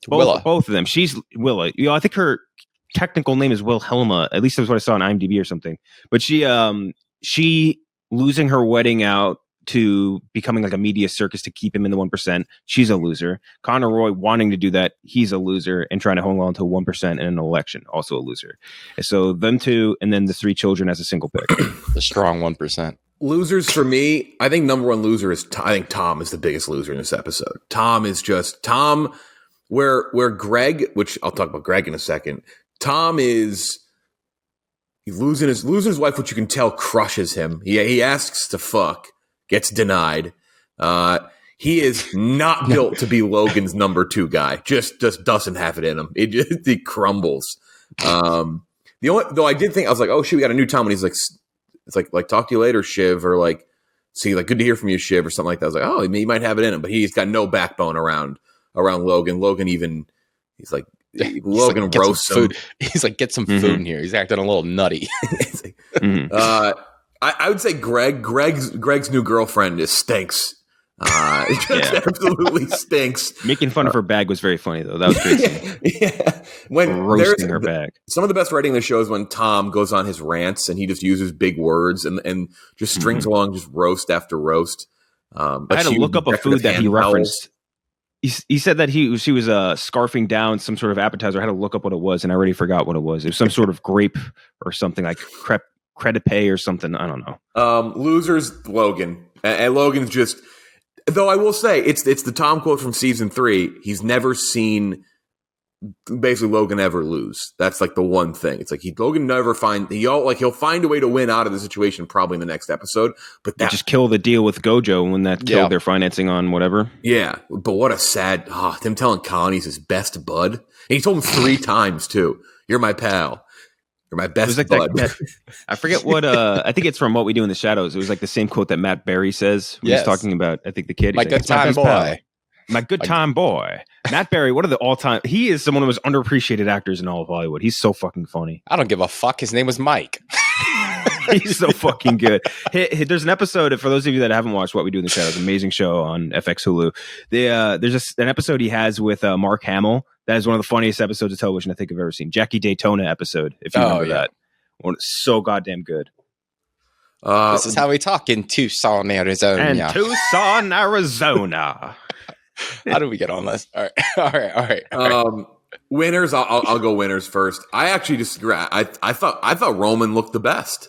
Both of them. She's Willa. I think her technical name is Wilhelma. At least that's what I saw on IMDb or something. But she losing her wedding out to becoming like a media circus to keep him in the 1%. She's a loser. Connor Roy wanting to do that. He's a loser and trying to hold on to 1% in an election. Also a loser. And so them two, and then the three children as a single pick. The strong 1%. Losers for me, I think number one loser is I think Tom is the biggest loser in this episode. Tom is just Tom. Where Greg, which I'll talk about Greg in a second. Tom is losing his wife, which you can tell crushes him. He asks to fuck, gets denied. He is not built to be Logan's number 2 guy. Just doesn't have it in him. He crumbles. Though I did think I was like, oh shit, we got a new Tom, and he's like, it's like talk to you later, Shiv, or like, see, like good to hear from you, Shiv, or something like that. I was like, oh, he might have it in him, but he's got no backbone around Logan. He's like Logan roasts him. He's like, get some food in here. He's acting a little nutty. I would say Greg's new girlfriend stinks. Absolutely stinks. Making fun of her bag was very funny though. That was crazy. Yeah. When roasting her bag. Some of the best writing in the show is when Tom goes on his rants and he just uses big words and just strings along just roast after roast. I had to look up a food that he referenced. He said that she was scarfing down some sort of appetizer. I had to look up what it was, and I already forgot what it was. It was some sort of grape or something like crepe or something. I don't know. Losers, Logan. And Logan's just... Though I will say, it's the Tom quote from season 3. He's never seen basically Logan ever lose. That's like the one thing. It's like Logan never he'll find a way to win out of the situation probably in the next episode. But that just kill the deal with Gojo when that killed their financing on whatever. Yeah, but what a sad him telling Colin he's his best bud. And he told him 3 times too. You're my pal. You're my best bud. I forget what. I think it's from What We Do in the Shadows. It was like the same quote that Matt Berry says when he's talking about. I think the kid. My good time boy. My good time boy. Matt Berry. What are the all-time? He is one of the most underappreciated actors in all of Hollywood. He's so fucking funny. I don't give a fuck. His name was Mike. He's so fucking good. There's an episode, for those of you that haven't watched What We Do in the Shadows, amazing show on FX Hulu. There's an episode he has with Mark Hamill. That is one of the funniest episodes of television I think I've ever seen. Jackie Daytona episode, if you remember that. So goddamn good. This is how we talk in Tucson, Arizona. Tucson, Arizona. How do we get on this? All right. Winners. I'll go winners first. I actually disagree. I thought Roman looked the best.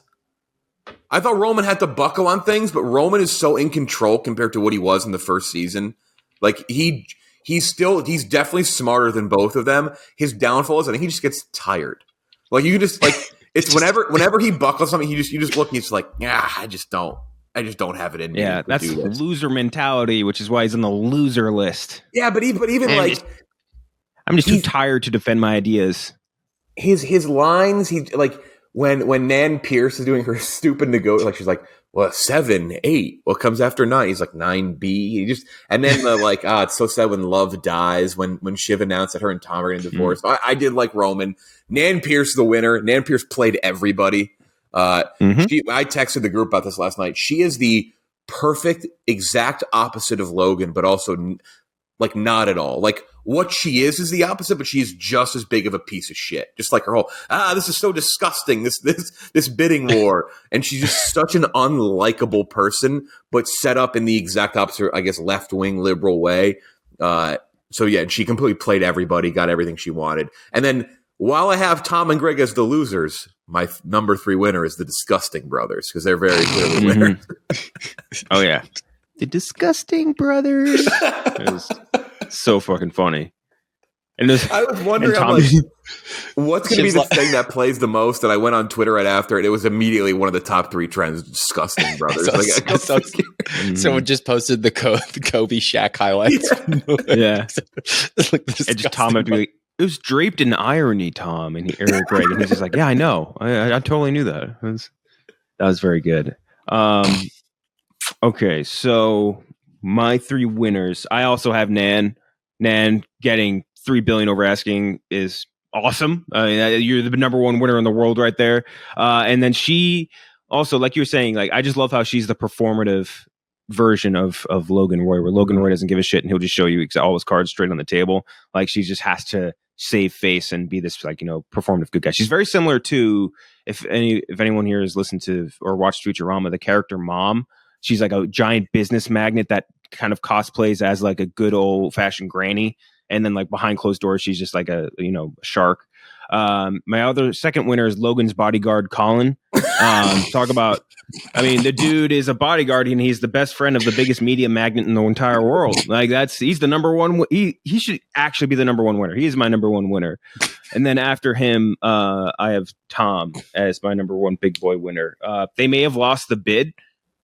I thought Roman had to buckle on things, but Roman is so in control compared to what he was in the first season. Like he's definitely smarter than both of them. His downfall is I think he just gets tired. Like you just like it's whenever he buckles something, you just look and he's like, I just don't have it in me. Yeah, that's loser mentality, which is why he's on the loser list. Yeah, but even I'm just too tired to defend my ideas. His lines, he like when Nan Pierce is doing her stupid like she's like, well, 7, 8. What comes after 9? He's like 9B. And then it's so sad when love dies. When Shiv announced that her and Tom are getting divorced. I did like Roman. Nan Pierce the winner. Nan Pierce played everybody. I texted the group about this last night. She is the perfect, exact opposite of Logan, but also Like, not at all. Like, what she is the opposite, but she's just as big of a piece of shit. Just like her whole, this is so disgusting, this bidding war. And she's just such an unlikable person, but set up in the exact opposite, I guess, left-wing liberal way. So, yeah, she completely played everybody, got everything she wanted. And then, while I have Tom and Greg as the losers, my number 3 winner is the Disgusting Brothers, because they're very clearly winners. Oh, yeah. The Disgusting Brothers. It was so fucking funny. And I was wondering, I'm like, what's going to be the thing that plays the most? And I went on Twitter right after, and it was immediately one of the top 3 trends, Disgusting Brothers. Someone just posted the Kobe Shaq highlights. Yeah. Like, and just Tom would be like, it was draped in irony, Tom, and Eric Greg, and he's just like, yeah, I know. I totally knew that. That was very good. Okay, so my 3 winners. I also have Nan. Nan getting $3 billion over asking is awesome. You're the number 1 winner in the world right there. And then she also, like you were saying, like, I just love how she's the performative version of Logan Roy, where Logan Roy doesn't give a shit and he'll just show you all his cards straight on the table. Like, she just has to save face and be this, like, performative good guy. She's very similar to, if anyone here has listened to or watched Futurama, the character Mom. She's like a giant business magnate that kind of cosplays as like a good old fashioned granny, and then like behind closed doors, she's just like a shark. My other second winner is Logan's bodyguard, Colin. Talk about, the dude is a bodyguard and he's the best friend of the biggest media magnate in the entire world. Like, he's the number 1. He should actually be the number 1 winner. He is my number 1 winner. And then after him, I have Tom as my number 1 big boy winner. They may have lost the bid,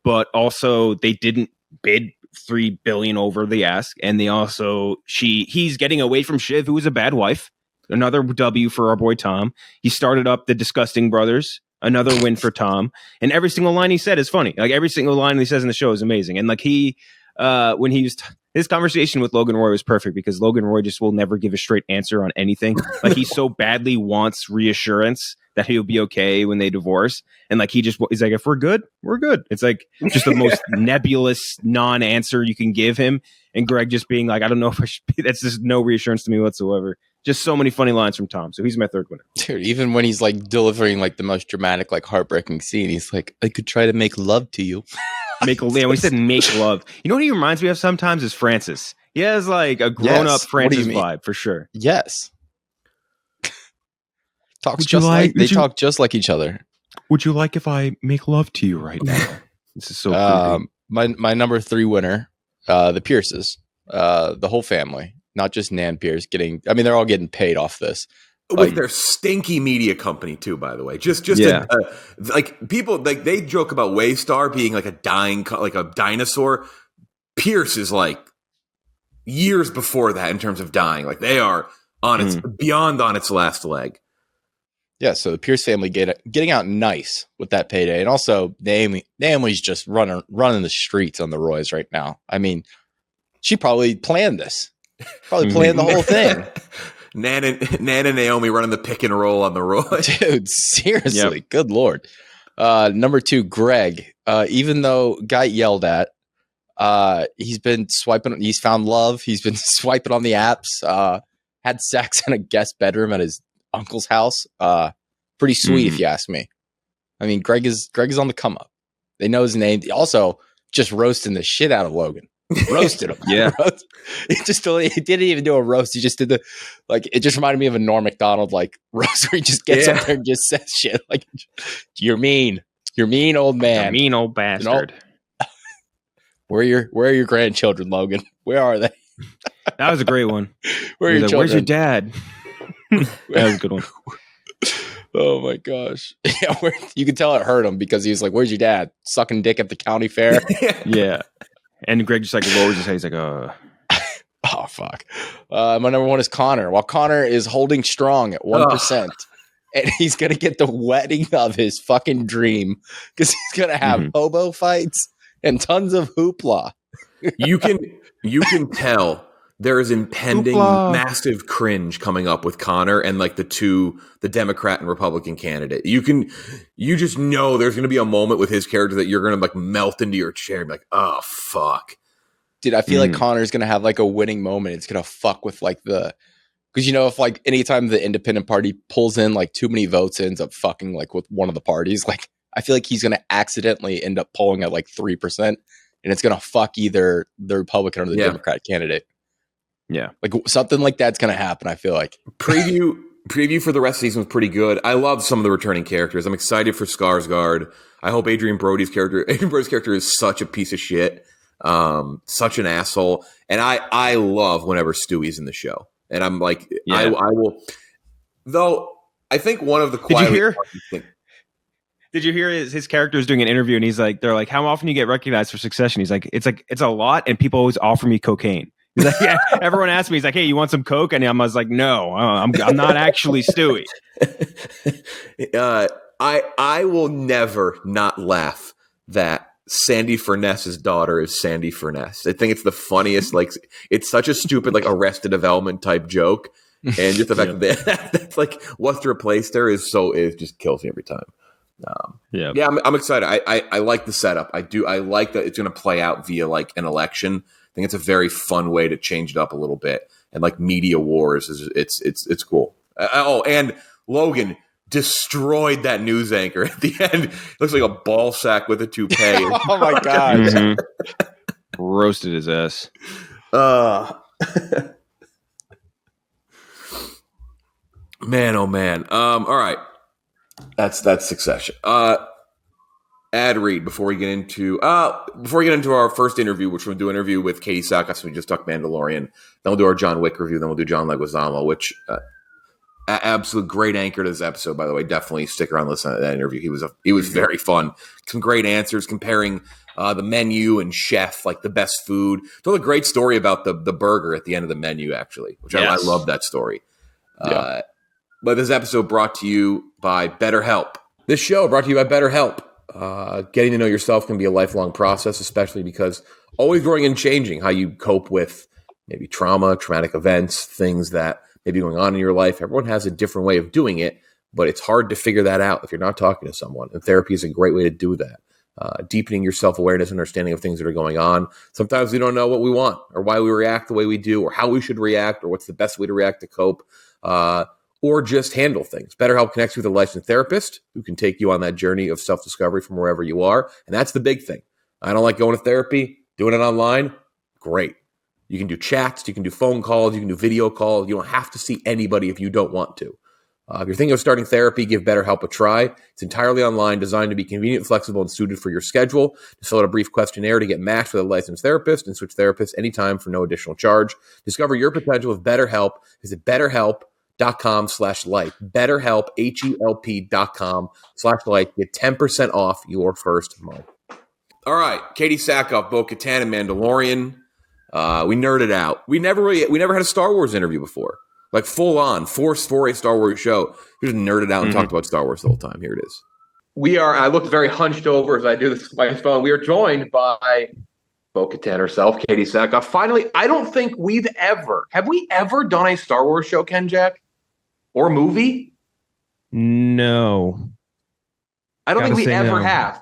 but also they didn't bid $3 billion over the ask. And they also, he's getting away from Shiv, who was a bad wife. Another W for our boy Tom. He started up the Disgusting Brothers. Another win for Tom. And every single line he said is funny. Like, every single line he says in the show is amazing. And like, when he was his conversation with Logan Roy was perfect, because Logan Roy just will never give a straight answer on anything. Like, he so badly wants reassurance that he'll be okay when they divorce. And like, he's like, if we're good, we're good. It's like just the most nebulous non-answer you can give him. And Greg just being like, I don't know if I should be, that's just no reassurance to me whatsoever. Just so many funny lines from Tom. So he's my 3rd winner. Dude, even when he's like delivering like the most dramatic, like heartbreaking scene, he's like, I could try to make love to you. When he said make love, you know what he reminds me of sometimes is Francis. He has like a grown-up Francis vibe for sure. Yes. They talk just like each other. Would you like if I make love to you right now? This is so creepy. My number 3 winner, the Pierces, the whole family, not just Nan Pierce they're all getting paid off this. With their stinky media company too, by the way. Just like, people, like, they joke about Waystar being like a dying, like a dinosaur. Pierce is like years before that in terms of dying. Like, they are beyond on its last leg. Yeah, so the Pierce family getting out nice with that payday. And also, Naomi's just running the streets on the Roys right now. I mean, she probably planned this. Probably planned the whole thing. Nan and Naomi running the pick and roll on the Roys. Dude, seriously, Good Lord. Number 2, Greg. Even though got yelled at, he's been swiping. He's found love. He's been swiping on the apps. Had sex in a guest bedroom at his uncle's house. Pretty sweet, if you ask me. I mean, Greg is on the come up. They know his name. Also, just roasting the shit out of Logan. Roasted him. Yeah. He didn't even do a roast. He just did it just reminded me of a Norm Macdonald like roast where he just gets up there and just says shit like, you're mean, old man. You're mean old bastard. Where are your grandchildren, Logan? Where are they? That was a great one. Where's your dad? That was a good one. Oh my gosh. Yeah, you can tell it hurt him because he was like, where's your dad? Sucking dick at the county fair? Yeah. And Greg just like lowers his head. He's like, oh, fuck. My number 1 is Connor. While Connor is holding strong at 1%, and he's going to get the wedding of his fucking dream because he's going to have hobo fights and tons of hoopla. You can tell there is impending massive cringe coming up with Connor and like the Democrat and Republican candidate. You just know there's going to be a moment with his character that you're going to like melt into your chair and be like, oh, fuck. Dude, I feel like Connor's gonna have like a winning moment. It's gonna fuck with like because if like anytime the independent party pulls in like too many votes, it ends up fucking like with one of the parties. Like I feel like he's gonna accidentally end up polling at like 3%, and it's gonna fuck either the Republican or the Democrat candidate. Yeah, like something like that's gonna happen. I feel like preview for the rest of the season was pretty good. I love some of the returning characters. I'm excited for Skarsgård. I hope Adrian Brody's character is such a piece of shit, such an asshole, and I love whenever Stewie's in the show. And I'm like, I will. Though I think one of the Did you hear his character is doing an interview and he's like, they're like, how often do you get recognized for Succession? He's like, it's a lot, and people always offer me cocaine. He's like, yeah, everyone asks me, he's like, hey, you want some coke? And I was like, no, I'm not actually Stewie. I will never not laugh that Sandy Furness's daughter is Sandy Furness. I think it's the funniest. Like, it's such a stupid, like, Arrested Development type joke, and just the fact that that's like what's replaced her is just kills me every time. I'm excited. I like the setup. I like that it's going to play out via like an election. I think it's a very fun way to change it up a little bit, and like media wars it's cool. And Logan destroyed that news anchor at the end. Looks like a ball sack with a toupee. Oh my god! Roasted his ass. Man, oh man. All right, that's Succession. Ad read before we get into our first interview, which we'll do an interview with Katee Sackoff. So we just talked Mandalorian. Then we'll do our John Wick review. Then we'll do John Leguizamo, which absolute great anchor to this episode. By the way, definitely stick around and listen to that interview. He was very fun. Some great answers comparing the menu and chef, like the best food. Told a great story about the burger at the end of the menu, actually, which I love that story. But this episode brought to you by BetterHelp. This show brought to you by BetterHelp. Getting to know yourself can be a lifelong process, especially because always growing and changing how you cope with maybe trauma, traumatic events, things that may be going on in your life. Everyone has a different way of doing it, but it's hard to figure that out if you're not talking to someone. And therapy is a great way to do that. Deepening your self-awareness, understanding of things that are going on. Sometimes we don't know what we want or why we react the way we do or how we should react or what's the best way to react to cope. Or just handle things. BetterHelp connects you with a licensed therapist who can take you on that journey of self-discovery from wherever you are. And that's the big thing. I don't like going to therapy. Doing it online, great. You can do chats. You can do phone calls. You can do video calls. You don't have to see anybody if you don't want to. If you're thinking of starting therapy, give BetterHelp a try. It's entirely online, designed to be convenient, flexible, and suited for your schedule. Just fill out a brief questionnaire to get matched with a licensed therapist and switch therapists anytime for no additional charge. Discover your potential with BetterHelp. Visit BetterHelp.com/life. BetterHelp, HELP.com/life. Get 10% off your first month. All right, Katee Sackoff, Bo-Katan, and Mandalorian. We nerded out. We never had a Star Wars interview before, like full on forced for a Star Wars show. We just nerded out and talked about Star Wars the whole time. Here it is. I looked very hunched over as I do this with my phone. We are joined by Bo-Katan herself, Katee Sackoff. Finally, I don't think have we ever done a Star Wars show, Ken Jack? Or movie? No. I don't think we ever have.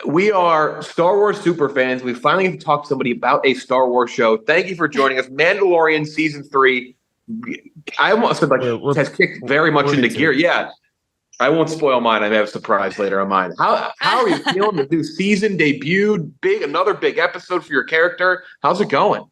We are Star Wars super fans. We finally get to talk to somebody about a Star Wars show. Thank you for joining us. Mandalorian Season 3. I almost said has kicked very much into gear. Yeah. I won't spoil mine. I may have a surprise later on mine. How are you feeling? The new season debuted. Another big episode for your character. How's it going?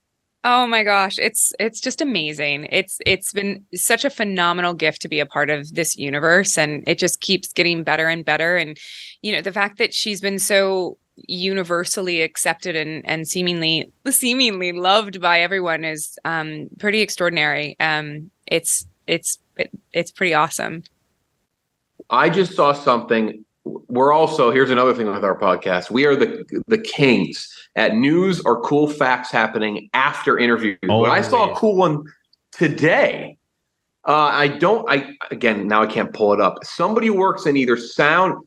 Oh my gosh, it's just amazing. It's been such a phenomenal gift to be a part of this universe, and it just keeps getting better and better. And the fact that she's been so universally accepted and seemingly loved by everyone is pretty extraordinary. It's pretty awesome. I just saw something. We're also, here's another thing with our podcast. We are the kings at news or cool facts happening after interviews. But I saw a cool one today. Now I can't pull it up. Somebody works in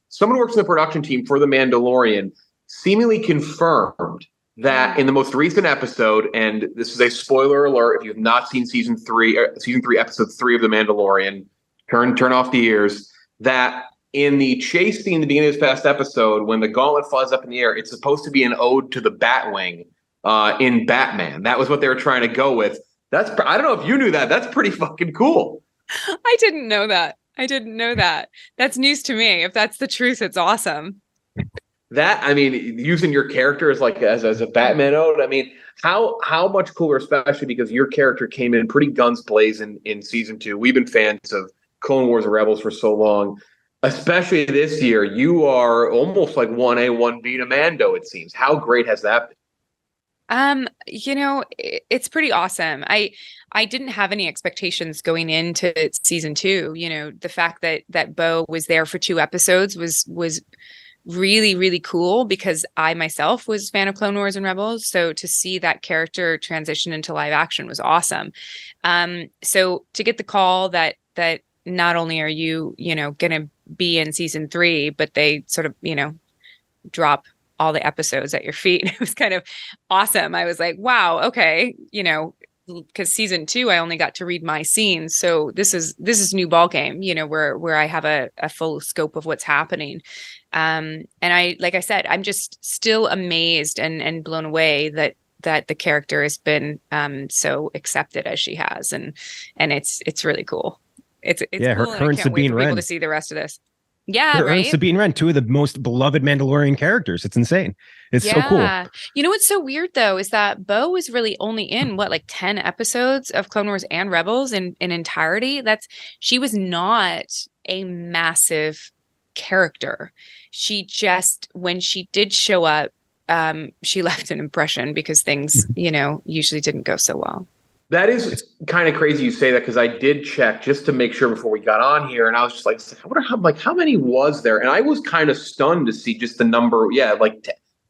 someone works in the production team for The Mandalorian, seemingly confirmed that in the most recent episode, and this is a spoiler alert if you have not seen season 3, episode 3 of The Mandalorian, turn off the ears, that in the chase scene at the beginning of this past episode, when the gauntlet flies up in the air, it's supposed to be an ode to the Batwing in Batman. That was what they were trying to go with. I don't know if you knew that. That's pretty fucking cool. I didn't know that. That's news to me. If that's the truth, it's awesome. Using your character as as a Batman ode. I mean, how much cooler, especially because your character came in pretty guns blazing in season 2. We've been fans of Clone Wars and Rebels for so long. Especially this year, you are almost like 1A, 1B to Mando, it seems. How great has that been? It's pretty awesome. I didn't have any expectations going into season 2. The fact that Bo was there for 2 episodes was really, really cool because I myself was a fan of Clone Wars and Rebels. So to see that character transition into live action was awesome. So to get the call that not only are you, going to be in season 3, but they sort of, drop all the episodes at your feet. It was kind of awesome. I was like, wow, okay, because season 2, I only got to read my scenes. So this is new ball game, where I have a full scope of what's happening. And like I said, I'm just still amazed and blown away that the character has been so accepted as she has. And it's really cool. It's yeah, cool, her and Sabine Wren. Able to see the rest of this. Yeah, her right. And Sabine Wren, 2 of the most beloved Mandalorian characters. It's insane. It's so cool. What's so weird though is that Bo was really only in 10 episodes of Clone Wars and Rebels in entirety. She was not a massive character. She just, when she did show up, she left an impression because things, usually didn't go so well. That is kind of crazy you say that because I did check just to make sure before we got on here, and I was just like, I wonder how many was there? And I was kind of stunned to see just the number. Yeah, I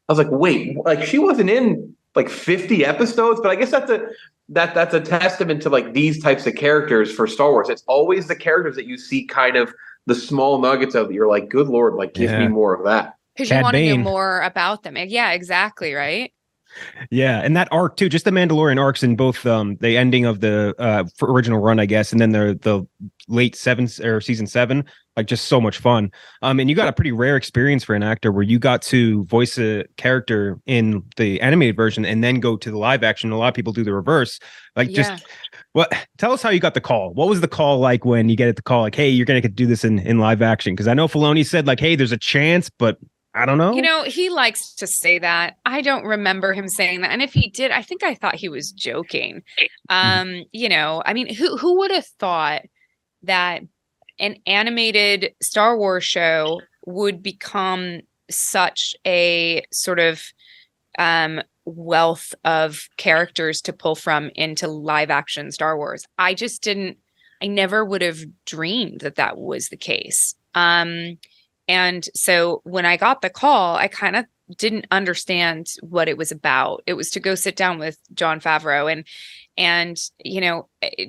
was like, wait, she wasn't in 50 episodes, but I guess that's a testament to these types of characters for Star Wars. It's always the characters that you see kind of the small nuggets of that you're like, good Lord, give me more of that. Because you want to know more about them. Yeah, exactly, right? Yeah, and that arc too, just the Mandalorian arcs in both the ending of the original run, I guess, and then the late season 7, just so much fun. And you got a pretty rare experience for an actor where you got to voice a character in the animated version and then go to the live action. A lot of people do the reverse. Tell us how you got the call. What was the call like when you get the call? Hey, you're gonna get to do this in live action? Because I know Filoni said hey, there's a chance, but I don't know. He likes to say that. I don't remember him saying that. And if he did, I thought he was joking. Who would have thought that an animated Star Wars show would become such a sort of wealth of characters to pull from into live action Star Wars? I never would have dreamed that was the case. And so when I got the call, I kind of didn't understand what it was about. It was to go sit down with Jon Favreau and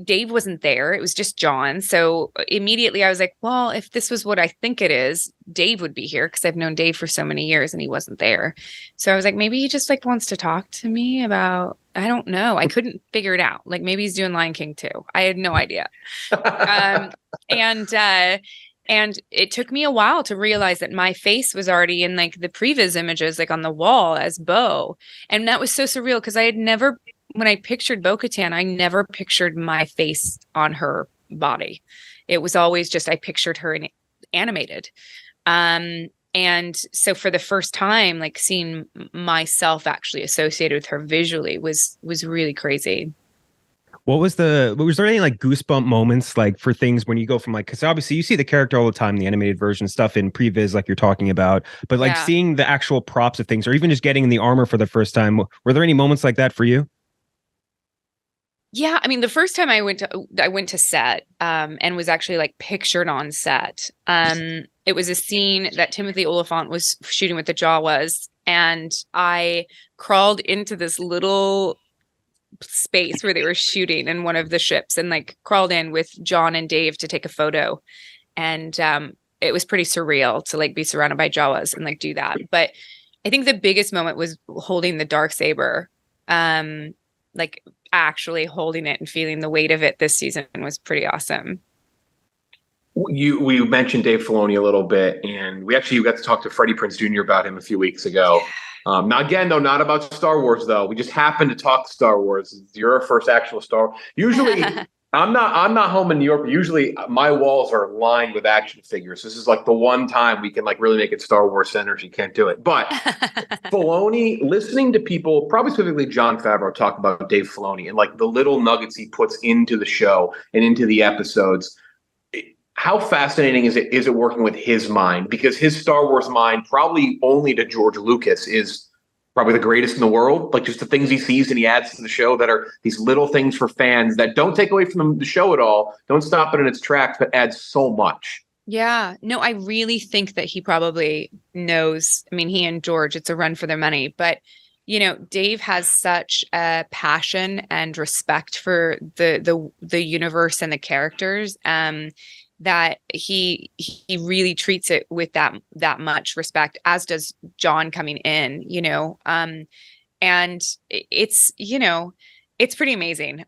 Dave wasn't there. It was just Jon. So immediately I was like, well, if this was what I think it is, Dave would be here because I've known Dave for so many years and he wasn't there. So I was like, maybe he just wants to talk to me about, I don't know. I couldn't figure it out. Maybe he's doing Lion King too. I had no idea. And it took me a while to realize that my face was already in the previs images, on the wall as Bo. And that was so surreal because I had never, when I pictured Bo-Katan, I never pictured my face on her body. It was always just, I pictured her in animated. And so for the first time, seeing myself actually associated with her visually was really crazy. Was there any goosebump moments for things when you go from because obviously you see the character all the time, the animated version stuff in previs you're talking about, but seeing the actual props of things or even just getting in the armor for the first time, were there any moments like that for you? Yeah, the first time I went to set and was actually pictured on set. It was a scene that Timothy Oliphant was shooting with the Jawas, and I crawled into this little space where they were shooting in one of the ships and crawled in with John and Dave to take a photo. And it was pretty surreal to be surrounded by Jawas and do that. But I think the biggest moment was holding the Darksaber, actually holding it and feeling the weight of it this season was pretty awesome. We mentioned Dave Filoni a little bit, and we got to talk to Freddie Prinze Jr. about him a few weeks ago. Now, again, though, not about Star Wars, though. We just happened to talk Star Wars. You're our first actual Star Wars. Usually, I'm not home in New York, but usually my walls are lined with action figures. This is like the one time we can like really make it Star Wars energy. Can't do it. But Filoni, listening to people, probably specifically Jon Favreau, talk about Dave Filoni and like the little nuggets he puts into the show and into the episodes. How fascinating is it working with his mind? Because his Star Wars mind, probably only to George Lucas, is probably the greatest in the world. Like just the things he sees and he adds to the show that are these little things for fans that don't take away from the show at all, don't stop it in its tracks, but add so much. Yeah, no, I really think that he probably knows. I mean, he and George, it's a run for their money, but Dave has such a passion and respect for the universe and the characters. That he really treats it with that much respect, as does John coming in, and it's, it's pretty amazing.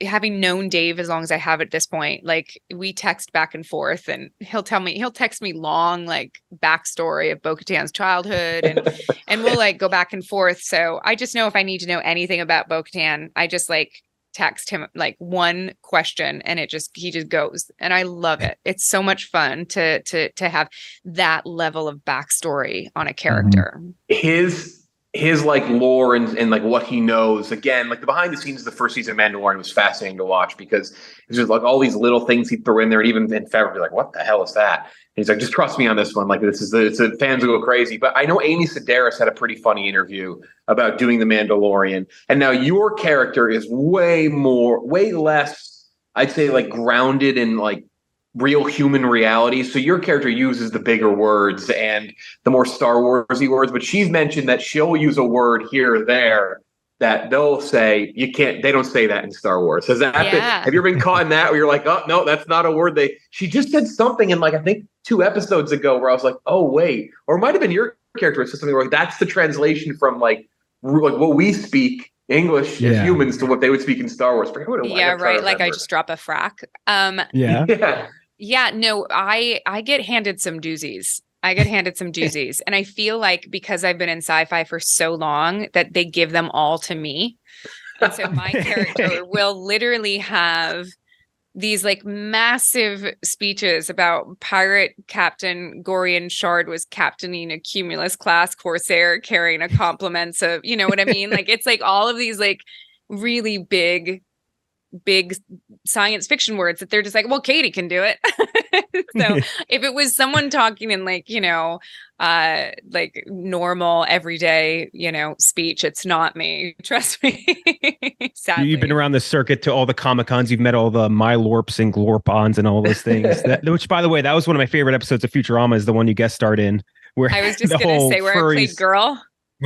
Having known Dave as long as I have at this point, like we text back and forth and he'll text me long, like backstory of Bo-Katan's childhood and we'll like go back and forth. So I just know if I need to know anything about Bo-Katan, I just like text him like one question and he just goes, and I love it. It's so much fun to have that level of backstory on a character. His like lore and like what he knows, again, like the behind the scenes of the first season of Mandalorian was fascinating to watch because it's just like all these little things he threw in there, and even in Favreau be like, what the hell is that? And he's like, just trust me on this one. Like fans will go crazy. But I know Amy Sedaris had a pretty funny interview about doing the Mandalorian. And now your character is way less, I'd say, like grounded in like real human reality. So your character uses the bigger words and the more Star Wars-y words, but she's mentioned that she'll use a word here or there that they'll say they don't say that in Star Wars. Has that happened? Have you ever been caught in that where you're like, oh no, that's not a word she just said something in like I think 2 episodes ago where I was like, oh wait, or it might have been your character said something like that's the translation from like what we speak English as humans to what they would speak in Star Wars. Yeah, right. Like I just drop a frack. Yeah, no, I get handed some doozies. And I feel like because I've been in sci-fi for so long that they give them all to me. And so my character will literally have these like massive speeches about pirate captain Gorian Shard was captaining a Cumulus class Corsair carrying a compliments of, you know what I mean? Like it's like all of these like really big science fiction words that they're just like, well, Katie can do it. So if it was someone talking in like, like normal everyday, speech, it's not me. Trust me. Sadly. You've been around the circuit to all the Comic-Cons. You've met all the Mylorps and Glorpons and all those things. Which, by the way, that was one of my favorite episodes of Futurama, is the one you guest starred in. Where I was just going to say where I played Girl.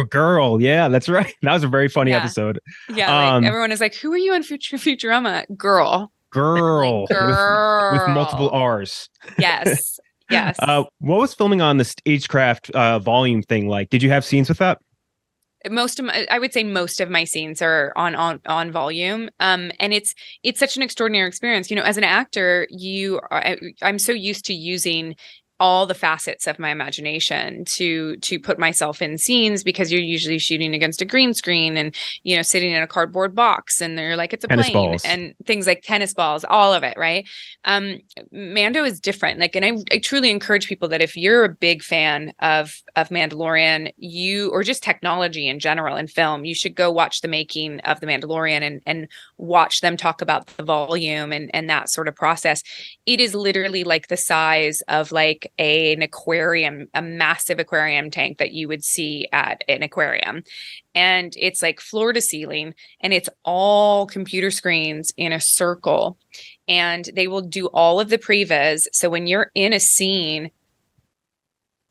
Girl, yeah, that's right. That was a very funny episode. Yeah, like everyone is like, "Who are you in Futurama?" Girl. Like, with multiple R's. Yes, yes. What was filming on the Stagecraft volume thing like? Did you have scenes with that? I would say most of my scenes are on volume. And it's such an extraordinary experience. As an actor, I'm so used to using all the facets of my imagination to put myself in scenes, because you're usually shooting against a green screen and, sitting in a cardboard box and they're like, it's a tennis plane balls. And things like tennis balls, all of it. Right. Mando is different. Like, and I truly encourage people that if you're a big fan of Mandalorian, or just technology in general in film, you should go watch the making of the Mandalorian and watch them talk about the volume and that sort of process. It is literally like the size of like an aquarium, a massive aquarium tank that you would see at an aquarium. And it's like floor to ceiling, and it's all computer screens in a circle. And they will do all of the previs. So when you're in a scene,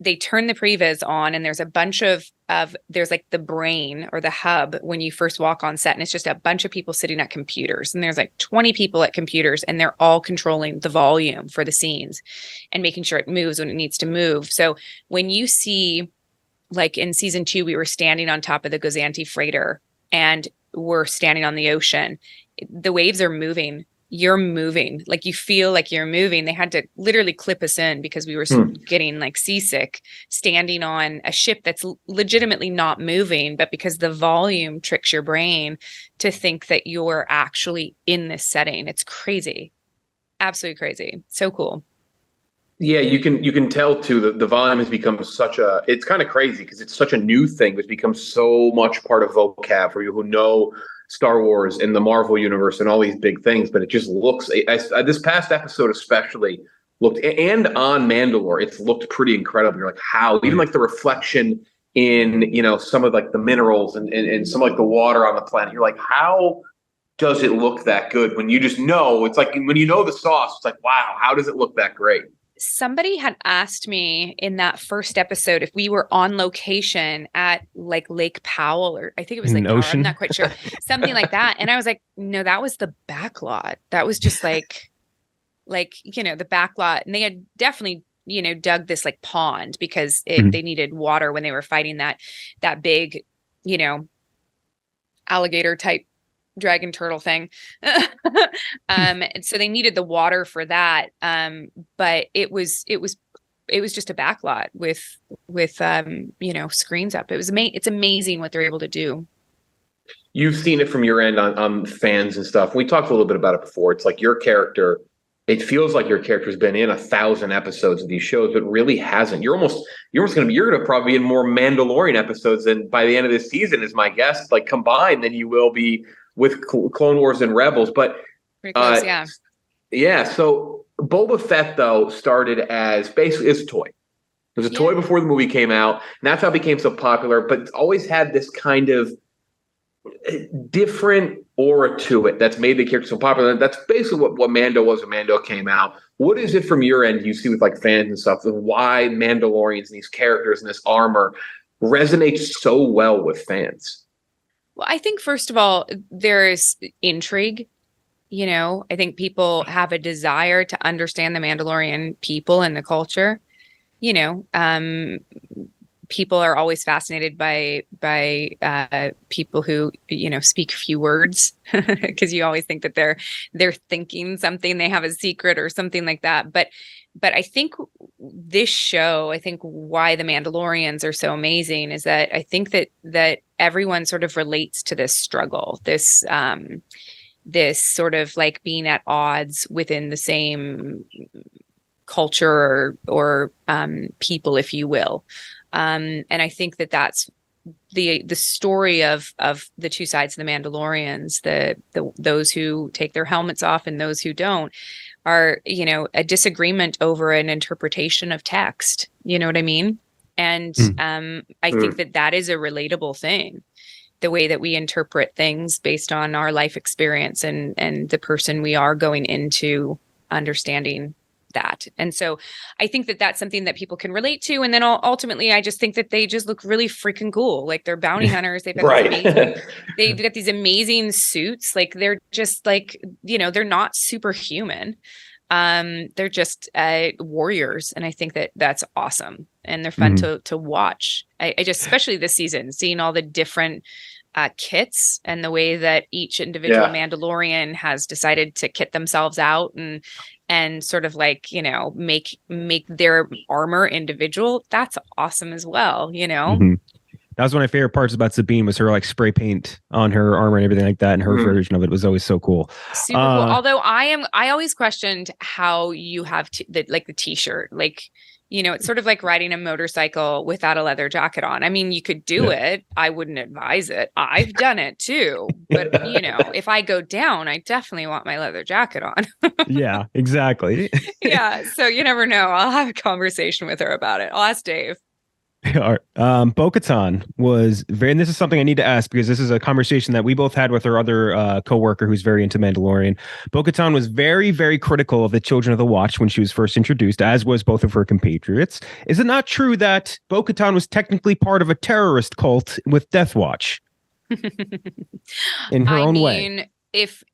they turn the previs on, and there's a bunch of there's like the brain or the hub when you first walk on set, and it's just a bunch of people sitting at computers, and there's like 20 people at computers, and they're all controlling the volume for the scenes and making sure it moves when it needs to move. So when you see, like in season 2, we were standing on top of the Gozanti freighter and we're standing on the ocean, the waves are moving you're moving, like you feel like you're moving. They had to literally clip us in because we were getting like seasick standing on a ship that's legitimately not moving, but because the volume tricks your brain to think that you're actually in this setting. It's crazy. Absolutely crazy. So cool. Yeah, you can tell too the volume has become it's kind of crazy because it's such a new thing. It's become so much part of vocab for you who know Star Wars and the Marvel universe and all these big things, but it just looks this past episode especially looked, and on Mandalore, it's looked pretty incredible. You're like, how even like the reflection in some of like the minerals and some like the water on the planet. You're like, how does it look that good when you just know? It's like when you know the sauce, it's like, wow, how does it look that great? Somebody had asked me in that first episode if we were on location at like Lake Powell, or I think it was like ocean. I'm not quite sure, something like that. And I was like, no, that was the back lot. That was just like the back lot. And they had definitely, dug this like pond because they needed water when they were fighting that big, alligator type dragon turtle thing. So they needed the water for that. But it was just a backlot with screens up. It's amazing what they're able to do. You've seen it from your end on fans and stuff. We talked a little bit about it before. It's like your character, it feels like your character's been in 1,000 episodes of these shows, but really hasn't. You're going to probably be in more Mandalorian episodes than by the end of this season, is my guess, like combined, than you will be with Clone Wars and Rebels. But close, yeah. Yeah. So Boba Fett, though, started as basically as a toy. It was a toy before the movie came out, and that's how it became so popular. But it's always had this kind of different aura to it that's made the character so popular. That's basically what Mando was when Mando came out. What is it from your end you see with like fans and stuff, and why Mandalorians and these characters and this armor resonates so well with fans? Well, I think first of all, there is intrigue. I think people have a desire to understand the Mandalorian people and the culture. People are always fascinated by people who speak few words, because you always think that they're thinking something, they have a secret or something like that. But I think this show, I think why the Mandalorians are so amazing is that I think that everyone sort of relates to this struggle, this sort of like being at odds within the same culture or people, if you will. And I think that that's the story of the two sides of the Mandalorians, those who take their helmets off and those who don't, are, a disagreement over an interpretation of text. You know what I mean? And I think that is a relatable thing, the way that we interpret things based on our life experience and the person we are going into understanding that. And so I think that that's something that people can relate to. And then ultimately, I just think that they just look really freaking cool. Like they're bounty hunters. They've got they've got these amazing suits. Like they're just like, they're not superhuman. They're just warriors. And I think that that's awesome. And they're fun to watch. I just, especially this season, seeing all the different kits and the way that each individual Mandalorian has decided to kit themselves out and sort of like, make their armor individual. That's awesome as well, That was one of my favorite parts about Sabine, was her like spray paint on her armor and everything like that. And her version of it was always so cool. Super cool. Although I always questioned how you have the t-shirt, like, it's sort of like riding a motorcycle without a leather jacket on. I mean, you could do it. I wouldn't advise it. I've done it too. But, if I go down, I definitely want my leather jacket on. Yeah, exactly. Yeah. So you never know. I'll have a conversation with her about it. I'll ask Dave. Bo-Katan was very, and this is something I need to ask because this is a conversation that we both had with our other co-worker who's very into Mandalorian. Bo-Katan was very, very critical of the Children of the Watch when she was first introduced, as was both of her compatriots. Is it not true that Bo-Katan was technically part of a terrorist cult with Death Watch? In her own way. If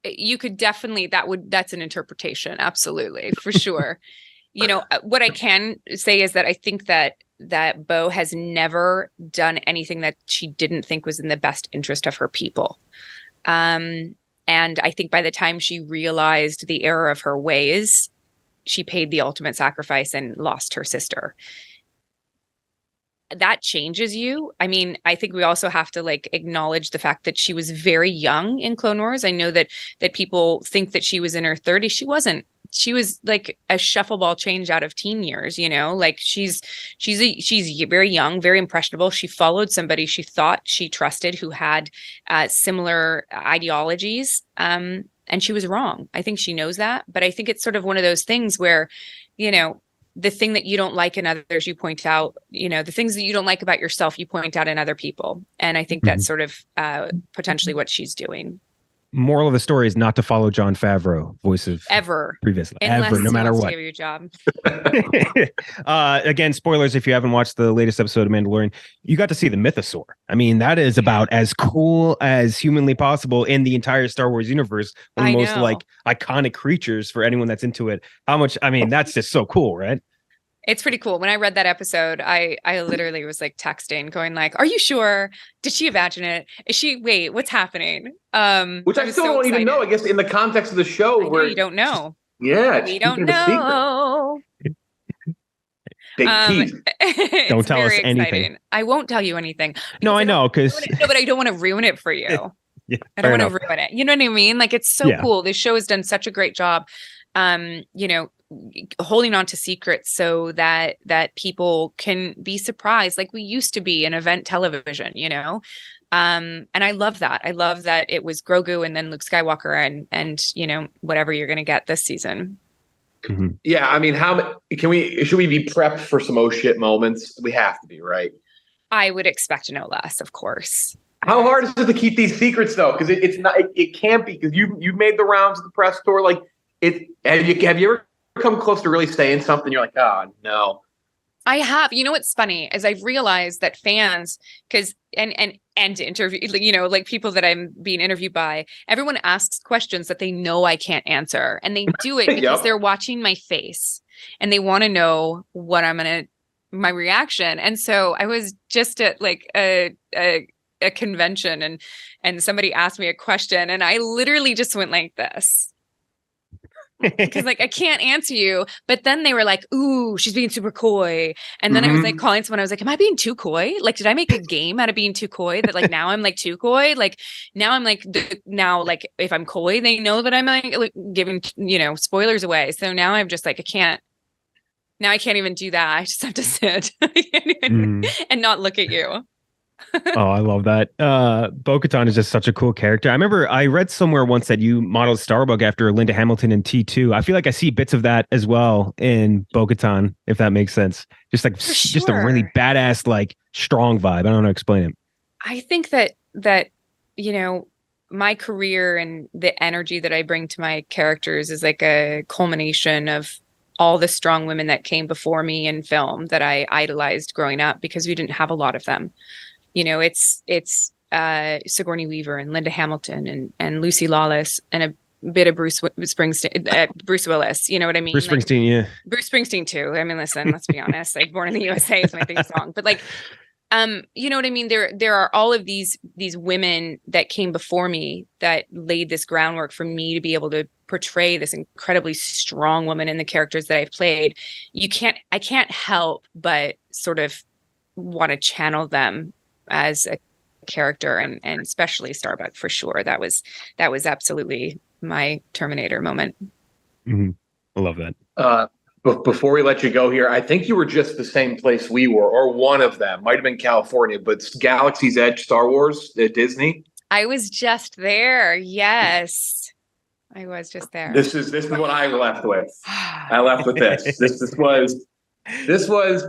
you could definitely, that's an interpretation. Absolutely. For sure. What I can say is that I think that Bo has never done anything that she didn't think was in the best interest of her people. And I think by the time she realized the error of her ways, she paid the ultimate sacrifice and lost her sister. That changes you. I mean, I think we also have to like acknowledge the fact that she was very young in Clone Wars. I know that people think that she was in her 30s. She wasn't. She was like a shuffleball change out of teen years, you know, like she's very young, very impressionable. She followed somebody she thought she trusted who had similar ideologies. And she was wrong. I think she knows that. But I think it's sort of one of those things where, you know, the thing that you don't like in others, you point out, you know, the things that you don't like about yourself, you point out in other people. And I think that's sort of potentially what she's doing. Moral of the story is not to follow Jon Favreau, voice of previously. Ever, no matter what. Give you your job. Again, spoilers if you haven't watched the latest episode of Mandalorian, you got to see the Mythosaur. I mean, that is about as cool as humanly possible in the entire Star Wars universe. One of the most like iconic creatures for anyone that's into it. That's just so cool, right? It's pretty cool. When I read that episode, I literally was like texting, going like, "Are you sure? Did she imagine it? Wait, what's happening?" Which I still don't even know. I guess in the context of the show, where you don't know. Yeah, we don't know. Big teeth. Don't tell us anything. I won't tell you anything. No, I know because but I don't want to ruin it for you. Yeah, I don't want to ruin it. You know what I mean? Like it's so cool. This show has done such a great job. You know, holding on to secrets so that people can be surprised like we used to be in event television, you know? And I love that. I love that it was Grogu and then Luke Skywalker and you know, whatever you're going to get this season. Mm-hmm. Yeah. I mean, should we be prepped for some oh shit moments? We have to be, right? I would expect no less, of course. How hard is it to keep these secrets though? Because it can't be, because you've made the rounds of the press tour. Like have you ever come close to really saying something you're like, oh no? I have. You know what's funny is I've realized that fans, because and interview, you know, like people that I'm being interviewed by, everyone asks questions that they know I can't answer, and they do it because they're watching my face and they want to know what my reaction. And so I was just at like a convention and somebody asked me a question and I literally just went like this. Because like I can't answer you, but then they were like, "Ooh, she's being super coy," and then I was like calling someone. I was like, "Am I being too coy? Like, did I make a game out of being too coy? That like now I'm like too coy? Like now I'm like like if I'm coy, they know that I'm like giving spoilers away. So now I'm just like I can't even do that. I just have to sit and not look at you." Oh, I love that. Bo-Katan is just such a cool character. I remember I read somewhere once that you modeled Starbuck after Linda Hamilton in T2. I feel like I see bits of that as well in Bo-Katan, if that makes sense. Just like just a really badass, like strong vibe. I don't know how to explain it. I think that you know, my career and the energy that I bring to my characters is like a culmination of all the strong women that came before me in film that I idolized growing up, because we didn't have a lot of them. You know, it's Sigourney Weaver and Linda Hamilton and Lucy Lawless and a bit of Bruce Willis. You know what I mean? Bruce Springsteen, yeah. Bruce Springsteen too. I mean, listen, let's be honest. Like Born in the USA is my theme song. But like, you know what I mean? There are all of these women that came before me that laid this groundwork for me to be able to portray this incredibly strong woman in the characters that I've played. I can't help but sort of want to channel them as a character, and especially Starbuck for sure. That was absolutely my Terminator moment. Mm-hmm. I love that. But before we let you go here, I think you were just the same place we were, or one of them. Might have been California, but Galaxy's Edge Star Wars at Disney. I was just there. Yes. I was just there. This is what I left with. I left with this. This was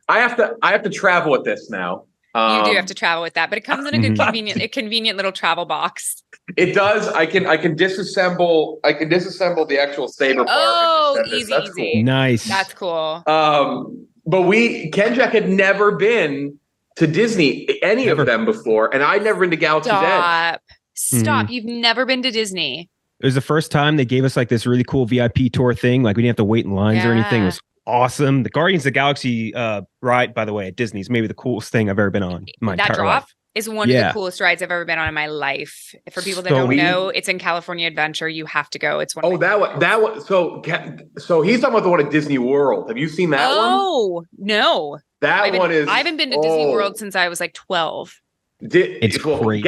I have to travel with this now. You do have to travel with that, but it comes in a good convenient little travel box. It does. I can disassemble the actual saber part. Oh, easy. Cool. Nice. That's cool. But Kenjack had never been to Disney, any of them before, and I'd never been to Galaxy's Edge. Stop. You've never been to Disney. It was the first time they gave us like this really cool VIP tour thing. Like we didn't have to wait in lines or anything. It was awesome. The Guardians of the Galaxy ride, by the way, at Disney is maybe the coolest thing I've ever been on in my entire life. is one of the coolest rides I've ever been on in my life. For people that don't know, it's in California Adventure. You have to go. It's one. Oh, that one. So he's talking about the one at Disney World. Have you seen that one? Oh no, I haven't been to Disney World since I was like 12. It's crazy.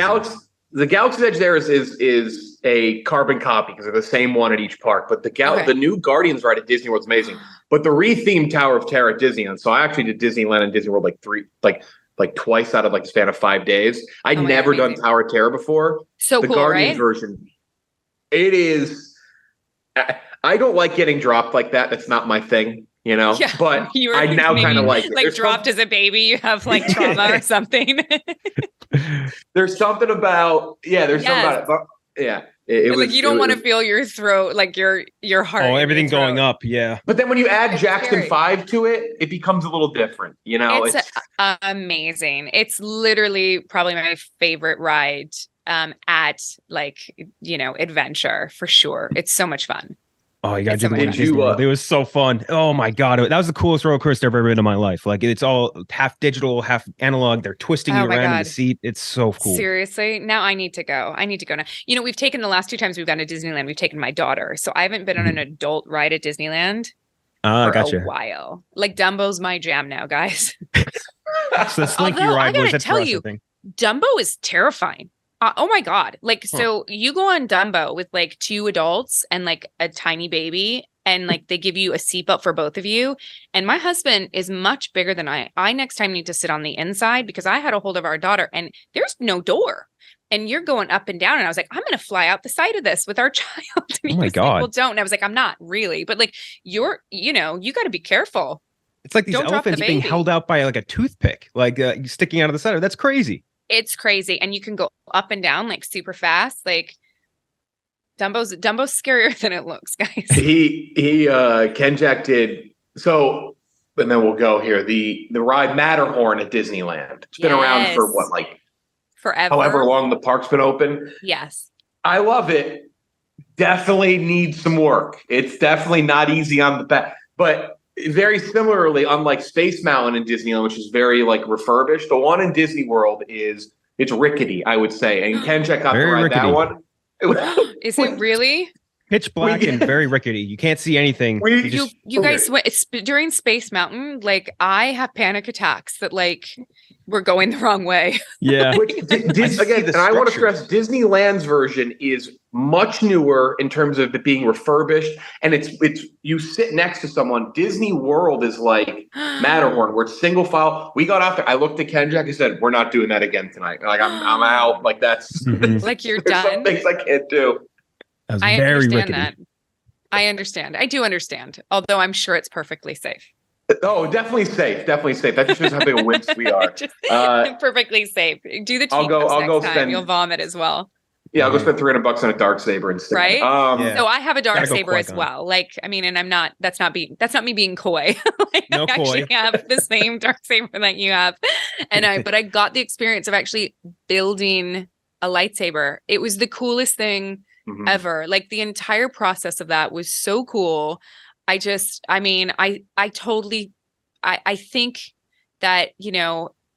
The Galaxy's Edge there is a carbon copy because they're the same one at each park. But the new Guardians ride at Disney World is amazing. But the rethemed Tower of Terror at Disneyland. So I actually did Disneyland and Disney World like twice out of like the span of 5 days. I'd never done Tower of Terror before. So the cool, Guardians right? version. It is. I don't like getting dropped like that. That's not my thing. But I now kind of like it. Like dropped as a baby, you have like trauma or something. There's something about something about it. But, it was like you don't want to feel your throat, like your heart. Oh, everything going up, yeah. But then when you add Jackson 5 to it, it becomes a little different. It's amazing. It's literally probably my favorite ride at adventure for sure. It's so much fun. Oh, you got to do it. It was so fun. Oh my God. That was the coolest roller coaster I've ever been in my life. Like it's all half digital, half analog. They're twisting you around in the seat. It's so cool. Seriously. Now I need to go. now. We've taken the last 2 times we've gone to Disneyland. We've taken my daughter. So I haven't been on an adult ride at Disneyland for a while. Like Dumbo's my jam now, guys. So the Slinky ride was a thing. Dumbo is terrifying. Oh my God. So you go on Dumbo with like 2 adults and like a tiny baby and like they give you a seatbelt for both of you. And my husband is much bigger than I next time need to sit on the inside because I had a hold of our daughter and there's no door and you're going up and down. And I was like, I'm going to fly out the side of this with our child. And oh my God. Like, well, don't. And I was like, I'm not really, but like you got to be careful. It's like these elephants being held out by like a toothpick, like sticking out of the center. That's crazy. It's crazy. And you can go up and down like super fast. Like Dumbo's scarier than it looks, guys. Ken Jack did. So, and then we'll go here. The ride Matterhorn at Disneyland. It's been around for what, like forever, however long the park's been open. Yes. I love it. Definitely needs some work. It's definitely not easy on the back, but very similarly, unlike Space Mountain in Disneyland, which is very like refurbished, the one in Disney World it's rickety, I would say. And Ken check out to ride rickety. That one. Is it really? Pitch black and very rickety. You can't see anything. You guys went during Space Mountain. Like I have panic attacks that like we're going the wrong way. Yeah. Again, and I want to stress Disneyland's version is much newer in terms of it being refurbished, and it's you sit next to someone. Disney World is like Matterhorn, where it's single file. We got out there. I looked at Ken Jack and said, "We're not doing that again tonight. Like I'm out. Like that's like you're done. Some things I can't do." I understand that. I understand. I do understand. Although I'm sure it's perfectly safe. Oh, definitely safe. Definitely safe. That just shows how big a wince we are. Perfectly safe. Do the I'll go spend. You'll vomit as well. Yeah, I'll go spend $300 on a dark saber instead. Right. So I have a dark saber as well. Like, I mean, and I'm not. That's not me being coy. Like, no I coy. actually have the same dark saber that you have, but I got the experience of actually building a lightsaber. It was the coolest thing ever. Like the entire process of that was so cool. I totally think that,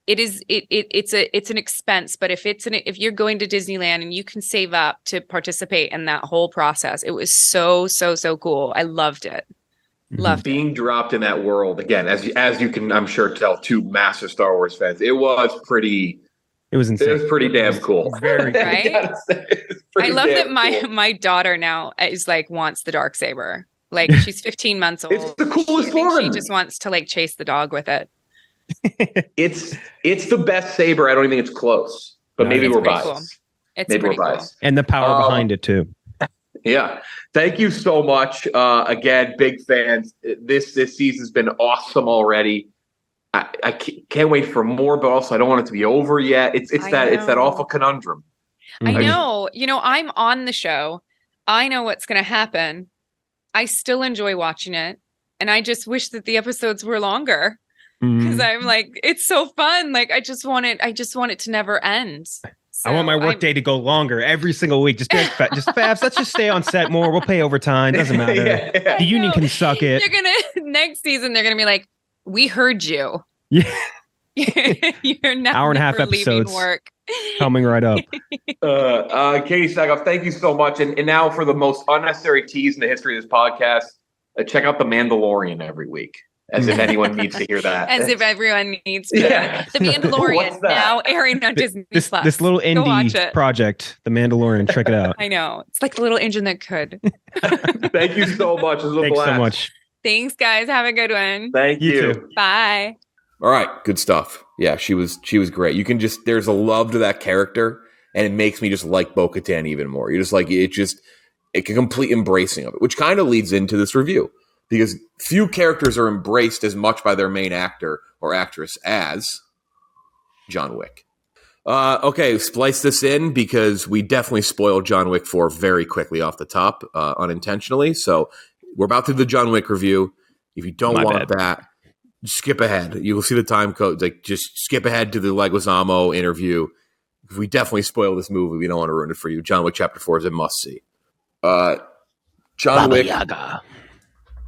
it's an expense, but if you're going to Disneyland and you can save up to participate in that whole process, it was so cool. I loved it. Being dropped in that world again, as you can, I'm sure, tell, 2 massive Star Wars fans. It was insane. It was pretty damn cool. Very cool. Right? I love that my daughter now is like wants the dark saber. Like she's 15 months old. It's the coolest one. She just wants to like chase the dog with it. It's the best saber. I don't even think it's close. But maybe we're biased. Cool. Maybe we're biased. And the power behind it too. Yeah. Thank you so much. Again, big fans. This season's been awesome already. I can't wait for more, but also I don't want it to be over yet. It's that awful conundrum. I know. I'm on the show. I know what's going to happen. I still enjoy watching it, and I just wish that the episodes were longer because I'm like, it's so fun. Like I just want it to never end. So I want my work day to go longer every single week. Just Fabs, let's just stay on set more. We'll pay overtime. Doesn't matter. The union can suck it. Next season they're gonna be like, we heard you. Yeah. You're not hour and a half leaving episodes. work. Coming right up. Katee Sackoff, thank you so much. And now for the most unnecessary tease in the history of this podcast, check out The Mandalorian every week. As if anyone needs to hear that. As if everyone needs to. Yeah. The Mandalorian now airing on Disney Plus. This little indie project, The Mandalorian. Check it out. I know. It's like the little engine that could. Thank you so much. It was a blast. Thanks so much. Thanks, guys. Have a good one. Thank you. Too. Bye. All right. Good stuff. Yeah, she was great. You can just, there's a love to that character, and it makes me just like Bo-Katan even more. You're just like, it's a complete embracing of it, which kind of leads into this review. Because few characters are embraced as much by their main actor or actress as John Wick. Okay, splice this in because we definitely spoiled John Wick 4 very quickly off the top, unintentionally. So we're about to do the John Wick review. If you don't want that, skip ahead. You will see the time codes. Like, just skip ahead to the Leguizamo interview. If we definitely spoil this movie, we don't want to ruin it for you. John Wick Chapter 4 is a must-see. John Baba Wick... Yaga.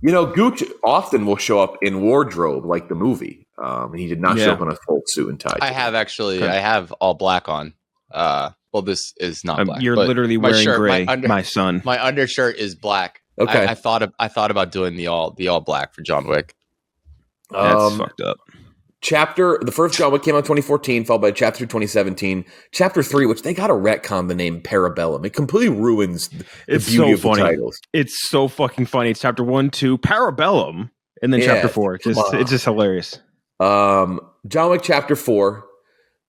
You know, Gooch often will show up in wardrobe like the movie. He did not show up in a full suit and tie. I have actually. I have all black on. Well, this is not black. You're literally wearing gray, my son. My undershirt is black. Okay. I thought about doing the all black for John Wick. That's fucked up. The first John Wick came out in 2014, followed by Chapter 2017. Chapter 3, which they got to retcon the name Parabellum. It completely ruins the beauty of the titles. It's so fucking funny. It's Chapter 1, 2, Parabellum, and then Chapter 4. It's just hilarious. John Wick Chapter 4,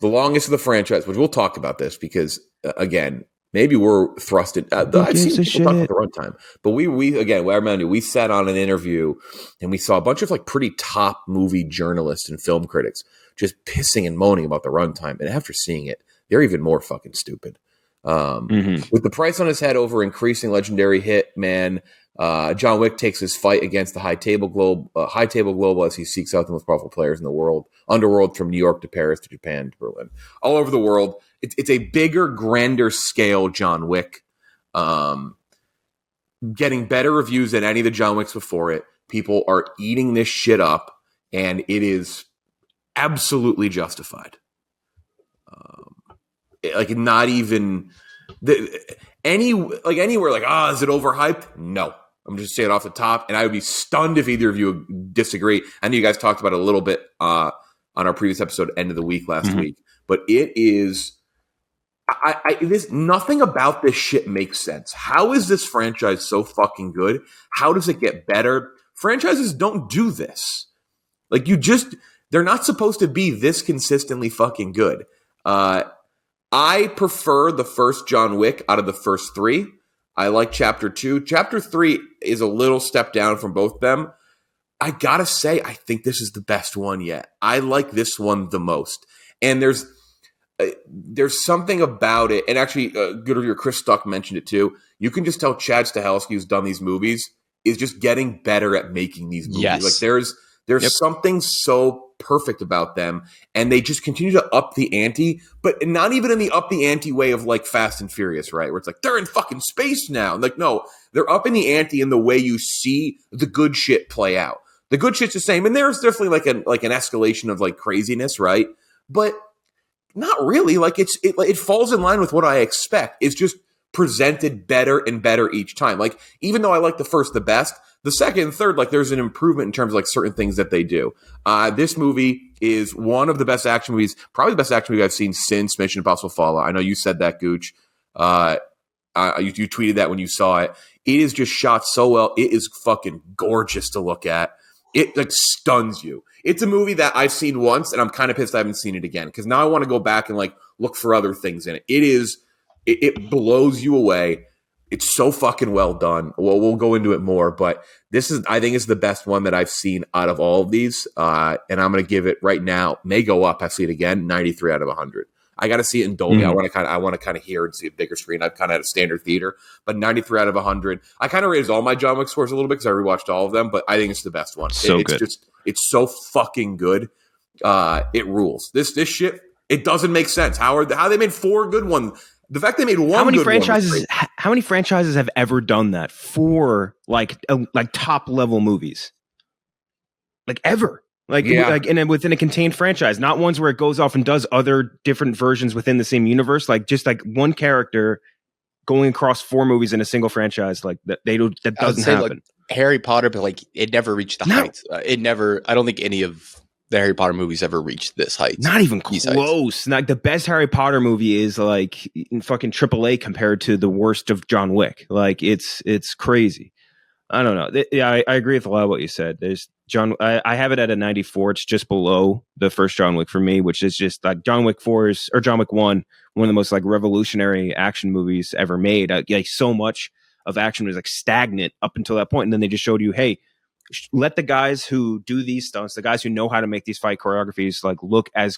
the longest of the franchise, which we'll talk about this because, again, maybe we're thrusted. I've seen people talk about the runtime, but we again, I remember we sat on an interview and we saw a bunch of like pretty top movie journalists and film critics just pissing and moaning about the runtime. And after seeing it, they're even more fucking stupid. With the price on his head over increasing legendary hit, man, John Wick takes his fight against the high table global as he seeks out the most powerful players in the world, underworld, from New York to Paris to Japan to Berlin, all over the world. It's a bigger, grander scale John Wick, getting better reviews than any of the John Wicks before it. People are eating this shit up, and it is absolutely justified. Not even anywhere like, is it overhyped? No. I'm just saying it off the top, and I would be stunned if either of you disagree. I know you guys talked about it a little bit on our previous episode, end of the week last week, but it is. Nothing about this shit makes sense. How is this franchise so fucking good? How does it get better? Franchises don't do this. They're not supposed to be this consistently fucking good. I prefer the first John Wick out of the first three. I like Chapter 2. Chapter 3 is a little step down from both of them. I gotta say, I think this is the best one yet. I like this one the most. And there's something about it, and actually, good reviewer Chris Stuck mentioned it too. You can just tell Chad Stahelski, who's done these movies, is just getting better at making these movies. Yes. Like there's something so perfect about them, and they just continue to up the ante, but not even in the up the ante way of like Fast and Furious, right? Where it's like they're in fucking space now. Like, no, they're up in the ante in the way you see the good shit play out. The good shit's the same, and there's definitely like an escalation of like craziness, right? But not really. Like it falls in line with what I expect. It's just presented better and better each time. Like, even though I like the first the best, the second and third, like, there's an improvement in terms of like certain things that they do. This movie is one of the best action movies, probably the best action movie I've seen since Mission Impossible Fallout. I know you said that, Gooch. You tweeted that when you saw it. It is just shot so well. It is fucking gorgeous to look at. It like stuns you. It's a movie that I've seen once, and I'm kind of pissed I haven't seen it again because now I want to go back and like look for other things in it. It blows you away. It's so fucking well done. Well, we'll go into it more, but I think it's the best one that I've seen out of all of these. And I'm going to give it right now. May go up. I see it again. 93 out of 100. I got to see it in Dolby. I want to kind of hear and see a bigger screen. I've kind of had a standard theater, but 93 out of 100. I kind of raised all my John Wick scores a little bit because I rewatched all of them, but I think it's the best one. It's so fucking good. It rules. This shit. It doesn't make sense. How they made 4 good ones. The fact they made one. How many franchises have ever done that for like top level movies? Like ever? Like and then within a contained franchise, not ones where it goes off and does other different versions within the same universe. Like just like one character going across 4 movies in a single franchise, like that doesn't happen. Like Harry Potter, but like it never reached the heights. It never. I don't think any of the Harry Potter movies ever reached this height. Not even close. Like the best Harry Potter movie is like in fucking AAA compared to the worst of John Wick. Like it's crazy. I don't know. Yeah, I agree with a lot of what you said. There's I have it at a 94. It's just below the first John Wick for me, which is just like John Wick 1, one of the most like revolutionary action movies ever made. Like so much of action was like stagnant up until that point, and then they just showed you, hey, let the guys who do these stunts, the guys who know how to make these fight choreographies, like look as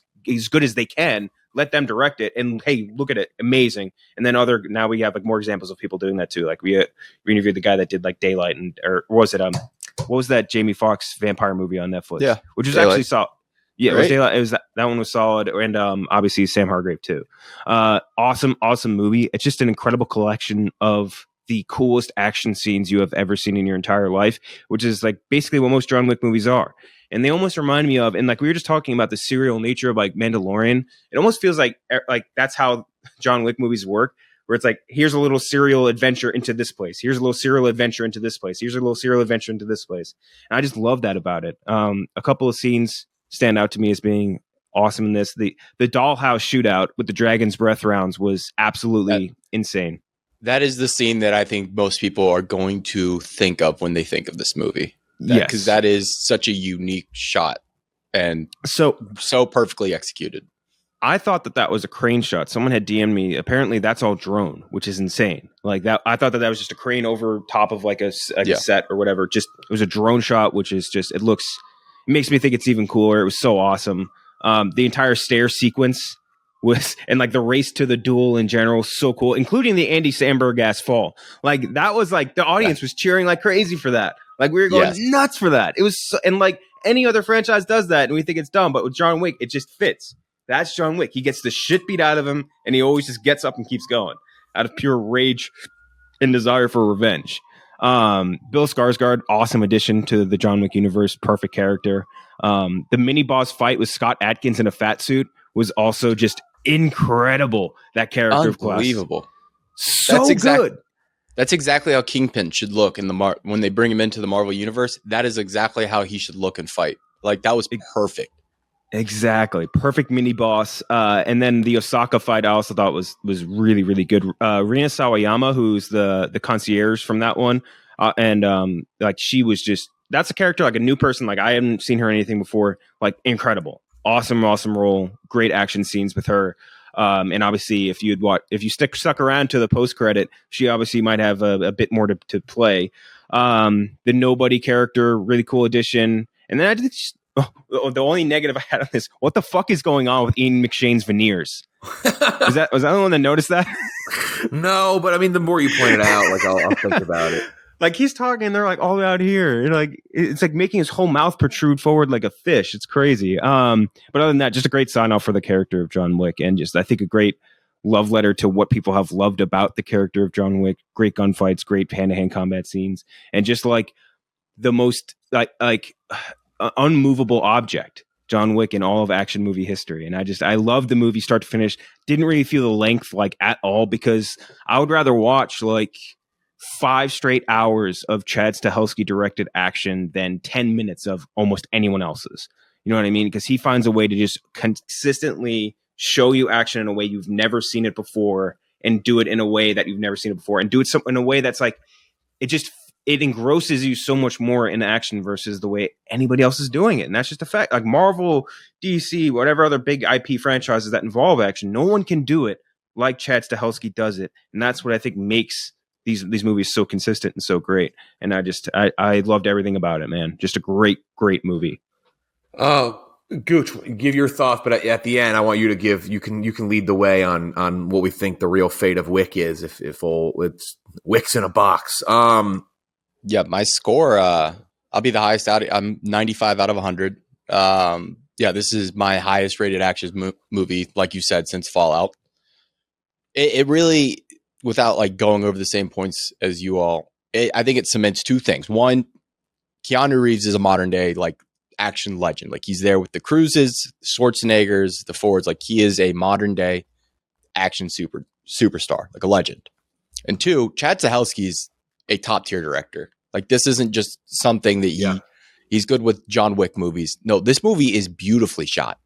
good as they can. Let them direct it, and hey, look at it, amazing. And then now we have like more examples of people doing that too. Like we interviewed the guy that did like Daylight, or was it what was that Jamie Foxx vampire movie on Netflix? Yeah, which was Daylight. Actually solid. Yeah, right? It was Daylight. It was that one was solid, and obviously Sam Hargrave too. Awesome movie. It's just an incredible collection of the coolest action scenes you have ever seen in your entire life, which is like basically what most John Wick movies are. And they almost remind me of, and like we were just talking about the serial nature of like Mandalorian. It almost feels like that's how John Wick movies work, where it's like, here's a little serial adventure into this place. Here's a little serial adventure into this place. Here's a little serial adventure into this place. And I just love that about it. A couple of scenes stand out to me as being awesome in this. The dollhouse shootout with the dragon's breath rounds was absolutely insane. That is the scene that I think most people are going to think of when they think of this movie. Because that is such a unique shot and so perfectly executed. I thought that was a crane shot. Someone had DM'd me. Apparently, that's all drone, which is insane. Like that, I thought that was just a crane over top of like a set or whatever. Just it was a drone shot, which is just it makes me think it's even cooler. It was so awesome. The entire stair sequence was, and like the race to the duel in general, so cool, including the Andy Samberg ass fall. Like that was like the audience was cheering like crazy for that. Like we were going nuts for that. It was and like any other franchise does that, and we think it's dumb, but with John Wick, it just fits. That's John Wick. He gets the shit beat out of him, and he always just gets up and keeps going out of pure rage and desire for revenge. Bill Skarsgård, awesome addition to the John Wick universe, perfect character. The mini boss fight with Scott Adkins in a fat suit was also just incredible. That character, unbelievable, so good. That's exactly how Kingpin should look in when they bring him into the Marvel universe. That is exactly how he should look and fight. Like that was perfect. Exactly. Perfect mini boss. And then the Osaka fight I also thought was really, really good. Rina Sawayama, who's the concierge from that one. And like she was just, that's a character, like a new person. Like I haven't seen her in anything before. Like incredible. Awesome role. Great action scenes with her. And obviously if you stuck around to the post credit, she obviously might have a bit more to play. The Nobody character, really cool addition. And then I just, the only negative I had on this, what the fuck is going on with Ian McShane's veneers? was that the one that noticed that? No, but I mean, the more you point it out, like I'll think about it. Like he's talking, and they're like all out here, and like it's like making his whole mouth protrude forward like a fish. It's crazy. But other than that, just a great sign off for the character of John Wick, and just I think a great love letter to what people have loved about the character of John Wick. Great gunfights, great hand-to-hand combat scenes, and just like the most like unmovable object, John Wick, in all of action movie history. And I love the movie start to finish. Didn't really feel the length like at all, because I would rather watch like 5 straight hours of Chad Stahelski directed action than 10 minutes of almost anyone else's. You know what I mean? Because he finds a way to just consistently show you action in a way you've never seen it before, and do it in a way that you've never seen it before, and do it in a way that's like, it engrosses you so much more in action versus the way anybody else is doing it. And that's just a fact. Like Marvel, DC, whatever other big IP franchises that involve action, no one can do it like Chad Stahelski does it. And that's what I think makes these movies so consistent and so great. And I loved everything about it, man. Just a great movie. Oh, Gooch, give your thoughts, but at the end, I want you to give, you can lead the way on what we think the real fate of Wick is, if it's Wick's in a box. Yeah, my score, I'll be the highest out. I'm 95 out of 100. Yeah, this is my highest rated action movie, like you said, since Fallout. It really, without like going over the same points as you all, I think it cements 2 things. One, Keanu Reeves is a modern day like action legend. Like, he's there with the Cruises, Schwarzeneggers, the Fords. Like, he is a modern day action superstar, like a legend. And 2, Chad Stahelski's a top tier director. Like, this isn't just something that he's good with John Wick movies. No, this movie is beautifully shot.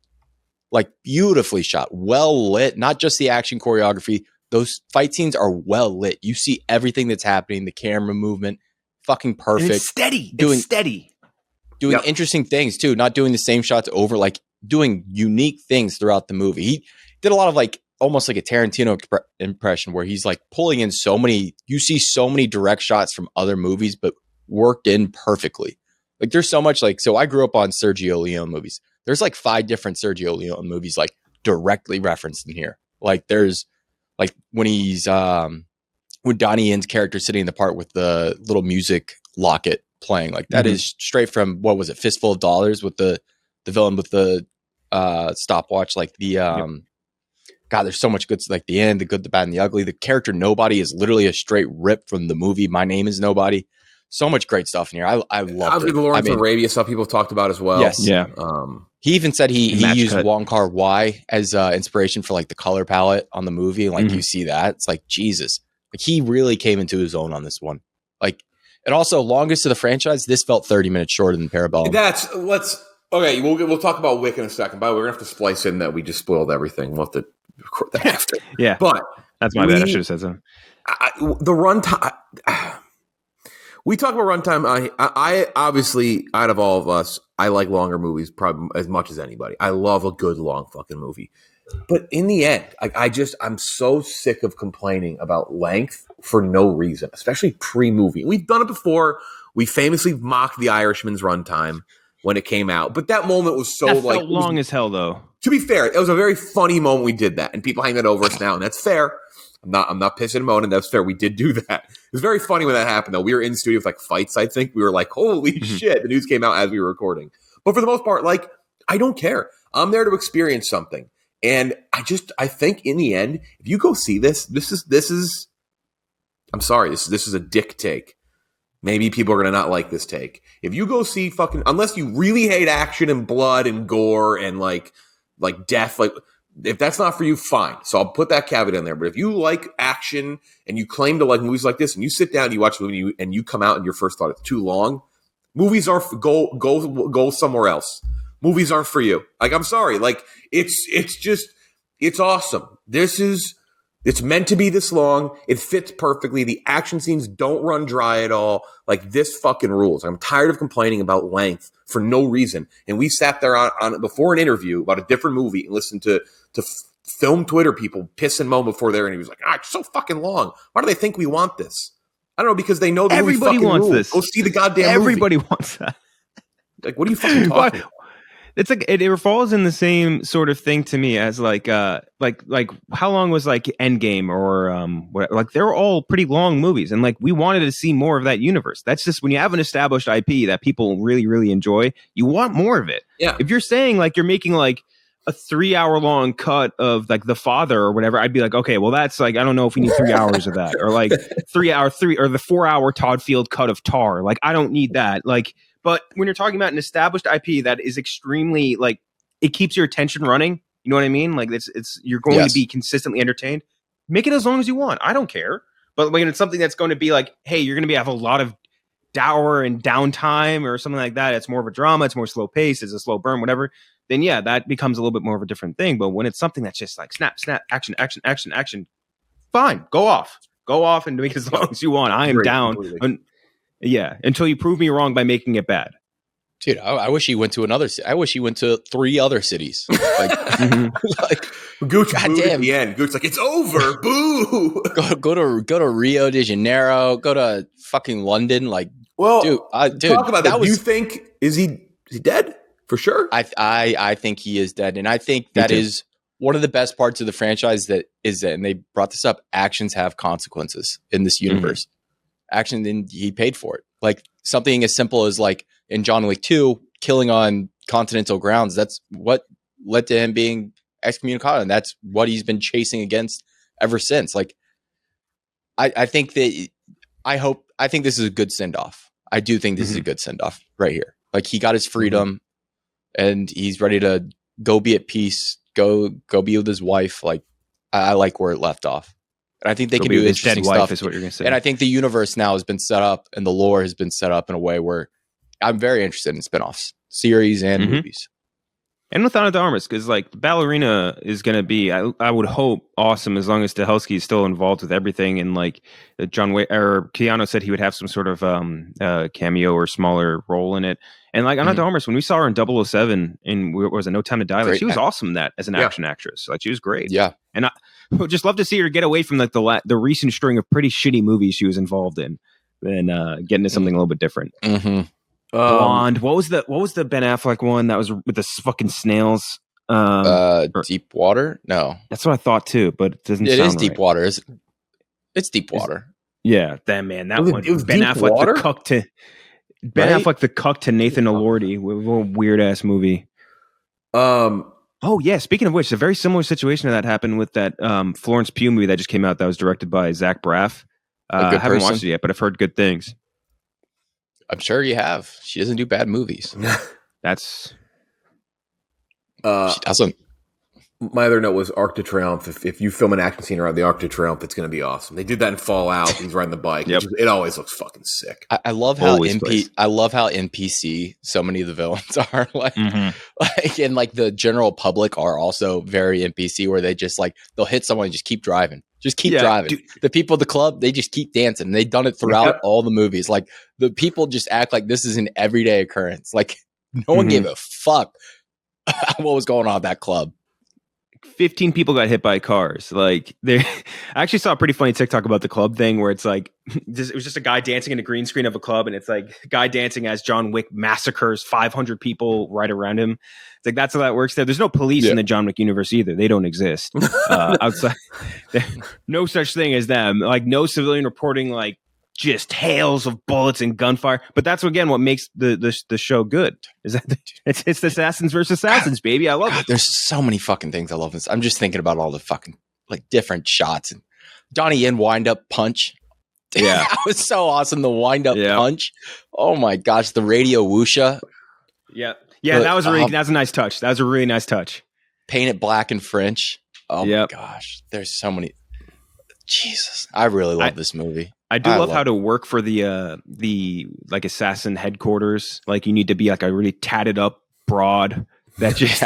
Like, beautifully shot, well lit, not just the action choreography. Those fight scenes are well lit. You see everything that's happening, the camera movement, fucking perfect. And it's steady. Doing interesting things too, not doing the same shots over, like doing unique things throughout the movie. He did a lot of like almost like a Tarantino impression where he's like pulling in you see so many direct shots from other movies, but worked in perfectly. Like, there's so much, like, so I grew up on Sergio Leone movies. There's like 5 different Sergio Leone movies like directly referenced in here. Like, there's like when he's when Donnie Yen's character sitting in the part with the little music locket playing, like that is straight from, what was it, Fistful of Dollars, with the villain with the stopwatch, like the God, there's so much good, like the end, the good, the bad, and the ugly. The character Nobody is literally a straight rip from the movie My Name is Nobody. So much great stuff in here. I love it. The Lawrence of Arabia stuff people have talked about as well. Yes. Yeah. He even said he used Wong Kar-wai as inspiration for like the color palette on the movie. And like, you see that, it's like, Jesus, like he really came into his own on this one. Like, and also longest of the franchise, this felt 30 minutes shorter than Parabellum. Okay, we'll talk about Wick in a second. By the way, we're gonna have to splice in that we just spoiled everything. We'll have to record that after. Yeah, but that's my bad. I should have said so. The runtime. We talk about runtime. I obviously, out of all of us, I like longer movies probably as much as anybody. I love a good long fucking movie. But in the end, I'm so sick of complaining about length for no reason, especially pre-movie. We've done it before. We famously mocked The Irishman's runtime when it came out, but that moment was so felt long as hell, though. To be fair, it was a very funny moment we did that, and people hang that over us now, and that's fair. I'm not pissing and moaning. That's fair. We did do that. It was very funny when that happened, though. We were in studio with like fights, I think. We were like, holy shit. The news came out as we were recording. But for the most part, like, I don't care. I'm there to experience something. And I think in the end, if you go see this is I'm sorry, this is a dick take. Maybe people are going to not like this take. If you go see unless you really hate action and blood and gore and like death, like, if that's not for you, fine. So I'll put that caveat in there. But if you like action and you claim to like movies like this, and you sit down and you watch a movie and you come out and your first thought it's too long, movies are go somewhere else. Movies aren't for you. Like, I'm sorry. Like, it's awesome. It's meant to be this long. It fits perfectly. The action scenes don't run dry at all. Like, this fucking rules. I'm tired of complaining about length for no reason. And we sat there on before an interview about a different movie and listened to film Twitter people piss and moan before their interviews. Like, it's so fucking long. Why do they think we want this? I don't know, because they know that everybody wants rules. this. Go see the goddamn Everybody movie. wants that. Like, what are you fucking talking about? It's like it falls in the same sort of thing to me as like how long was like Endgame or like they're all pretty long movies, and like we wanted to see more of that universe. That's just when you have an established IP that people really, really enjoy, you want more of it. Yeah. If you're saying like you're making like a 3-hour long cut of like The Father or whatever, I'd be like, okay, well that's like, I don't know if we need 3 hours of that, or like 3 or the 4-hour Todd Field cut of Tar. Like, I don't need that. Like. But when you're talking about an established IP that is extremely like, it keeps your attention running, you know what I mean? Like, it's you're going to be consistently entertained. Make it as long as you want. I don't care. But when it's something that's going to be like, hey, you're going to have a lot of dour and downtime or something like that. It's more of a drama. It's more slow pace. It's a slow burn, whatever. Then yeah, that becomes a little bit more of a different thing. But when it's something that's just like snap, snap, action, action, action, action, fine, go off and make it as long as you want. I am down. Yeah, until you prove me wrong by making it bad. Dude, I wish he went to another city. I wish he went to 3 other cities. Like, like Gooch booed at the end. Gooch like, it's over. Boo. go to Rio de Janeiro. Go to fucking London. Like, well, dude, talk about that. Do you think is he dead for sure? I think he is dead, and I think that is one of the best parts of the franchise. That is that, and they brought this up. Actions have consequences in this universe. Action, then he paid for it. Like something as simple as like in John Wick 2, killing on continental grounds. That's what led to him being excommunicado, and that's what he's been chasing against ever since. Like, I think this is a good send off. I do think this is a good send off right here. Like, he got his freedom. and he's ready to go be at peace, go be with his wife. Like I like where it left off. And I think they can do interesting stuff. Is what you're gonna say. And I think the universe now has been set up and the lore has been set up in a way where I'm very interested in spinoffs, series and movies. And with Ana de Armas, because like Ballerina is going to be, I would hope, awesome as long as Stahelski is still involved with everything. And like John Wick or Keanu said, he would have some sort of cameo or smaller role in it. And like Ana de Armas, when we saw her in 007 in what was it, No Time to Die, like, she was awesome in that as an action actress. Like she was great. Yeah, and I would just love to see her get away from like the recent string of pretty shitty movies she was involved in, and get into something a little bit different. Blonde. What was the Ben Affleck one that was with the fucking snails? Deep Water? No, that's what I thought too, but it doesn't. It is Deep right. Water. It's Deep Water. Yeah, that man. That one. It was Ben Affleck Water? The cuck to Affleck the cuck to Nathan Elordi. A weird ass movie. Oh yeah. Speaking of which, a very similar situation to that happened with that Florence Pugh movie that just came out. That was directed by Zach Braff. I haven't watched it yet, but I've heard good things. I'm sure you have. She doesn't do bad movies. That's she doesn't. My other note was Arc de Triomphe. If you film an action scene around the Arc de Triomphe, it's going to be awesome. They did that in Fallout. He's riding the bike. Yep. It always looks fucking sick. I love how I love how NPC so many of the villains are like, and like the general public are also very NPC, where they just like they'll hit someone and just keep driving. Just keep driving. Dude. The people at the club, they just keep dancing. They've done it throughout all the movies. Like the people just act like this is an everyday occurrence. Like no one gave a fuck what was going on at that club. 15 people got hit by cars. Like I actually saw a pretty funny TikTok about the club thing where it's like, it was just a guy dancing in a green screen of a club. And it's like guy dancing as John Wick massacres 500 people right around him. It's like, that's how that works there. There's no police in the John Wick universe either. They don't exist outside. No such thing as them. Like no civilian reporting like just hails of bullets and gunfire. But that's again what makes the show good. Is that it's assassins versus assassins, baby. I love it. There's so many fucking things I love this. I'm just thinking about all the fucking like different shots and Donnie Yen wind up punch. Yeah, that was so awesome. The wind up punch. Oh my gosh, the radio whoosha. Yeah, that was that's a nice touch. That was a really nice touch. Paint it black and French. Oh my gosh, there's so many. Jesus, I really love this movie. I love how to work for the like assassin headquarters. Like you need to be like a really tatted up broad that just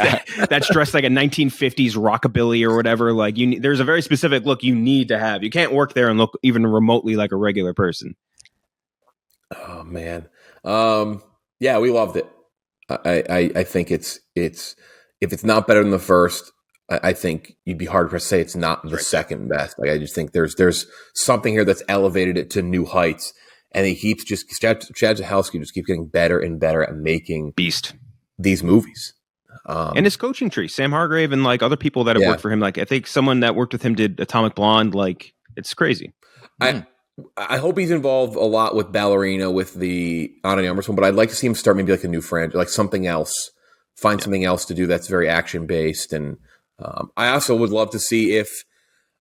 that's dressed like a 1950s rockabilly or whatever. Like there's a very specific look you need to have. You can't work there and look even remotely like a regular person. Oh man, yeah, we loved it. I think it's if it's not better than the first, I think you'd be hard pressed to say it's not the second best. Like I just think there's something here that's elevated it to new heights, and he keeps Chad Stahelski just keeps getting better and better at making these movies. And his coaching tree, Sam Hargrave, and like other people that have worked for him. Like I think someone that worked with him did Atomic Blonde. Like it's crazy. I hope he's involved a lot with Ballerina, with the Ana de Armas one, but I'd like to see him start maybe like a new franchise, like something else. Find something else to do that's very action based and. I also would love to see if,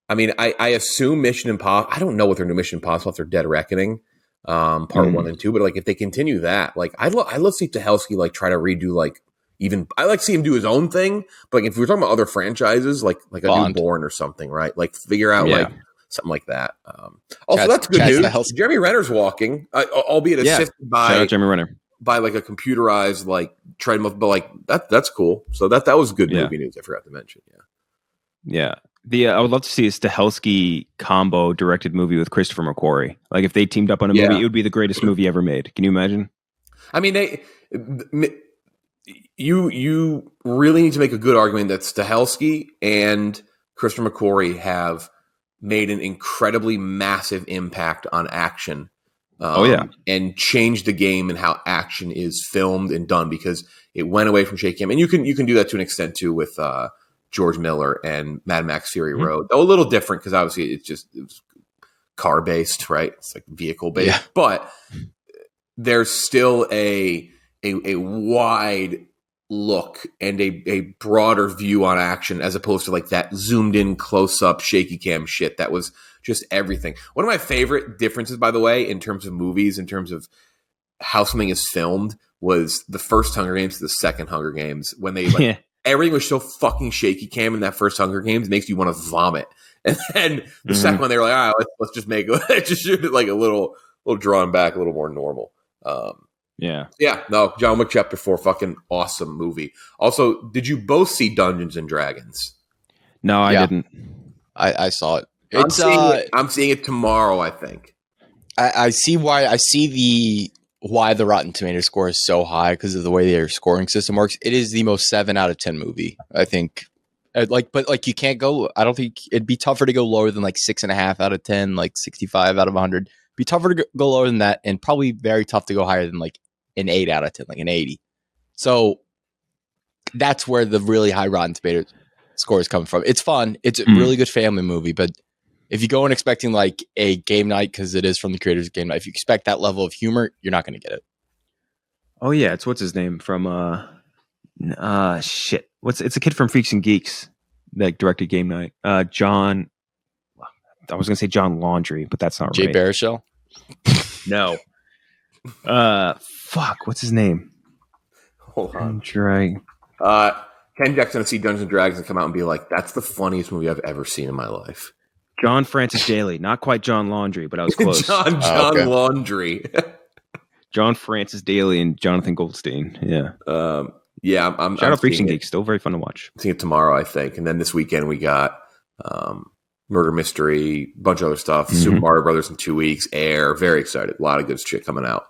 I assume Mission Impossible, I don't know what their new Mission Impossible, if they're Dead Reckoning, part 1 and 2, but like if they continue that, like I'd love to see Stahelski like try to redo like I like to see him do his own thing, but like if we're talking about other franchises, like a Bond. New Bourne or something, right? Like figure out like something like that. Also, that's good news. Jeremy Renner's walking, albeit assisted by shout out Jeremy Renner. By like a computerized like treadmill, but like that's cool. So that was good movie news. I forgot to mention. Yeah. I would love to see a Stahelski combo directed movie with Christopher McQuarrie. Like if they teamed up on a movie, it would be the greatest movie ever made. Can you imagine? I mean, you really need to make a good argument that Stahelski and Christopher McQuarrie have made an incredibly massive impact on action. And change the game and how action is filmed and done, because it went away from shaky cam. And you can do that to an extent too with George Miller and Mad Max Fury Road. Though a little different because obviously it was car based, right? It's like vehicle based, but there's still a wide look and a broader view on action as opposed to like that zoomed in close up shaky cam shit that was just everything. One of my favorite differences, by the way, in terms of movies, in terms of how something is filmed, was the first Hunger Games to the second Hunger Games when they everything was so fucking shaky cam in that first Hunger Games. It makes you want to vomit. And then the second one, they were like, all right, let's just make it, just shoot it like a little drawn back, a little more normal. No, John Wick Chapter 4, fucking awesome movie. Also, did you both see Dungeons and Dragons? No, I didn't. I saw it. I'm seeing it tomorrow, I think. I see why. I see why the Rotten Tomato score is so high because of the way their scoring system works. It is the most 7 out of 10 movie, I think. But you can't go. I don't think it'd be tougher to go lower than like 6.5 out of 10, like 65 out of 100. It'd be tougher to go lower than that, and probably very tough to go higher than like an 8 out of 10, like an 80. So that's where the really high Rotten Tomato score is coming from. It's fun. It's a really good family movie, but if you go in expecting like a game night, because it is from the creators of Game Night, if you expect that level of humor, you're not going to get it. Oh yeah, it's what's his name from shit. It's a kid from Freaks and Geeks that directed Game Night. John. I was going to say John Laundrie, but that's not Jay right. Baruchel? No. Fuck. What's his name? Hold on. Ken Jack's going to see Dungeons and Dragons and come out and be like, "That's the funniest movie I've ever seen in my life." John Francis Daly, not quite John Laundrie, but I was close. John Laundrie. John Francis Daly and Jonathan Goldstein. Yeah. I'm Shout out Freaks and Geeks. Still very fun to watch. Seeing it tomorrow, I think. And then this weekend we got Murder Mystery, a bunch of other stuff. Super Mario Brothers in 2 weeks. Air. Very excited. A lot of good shit coming out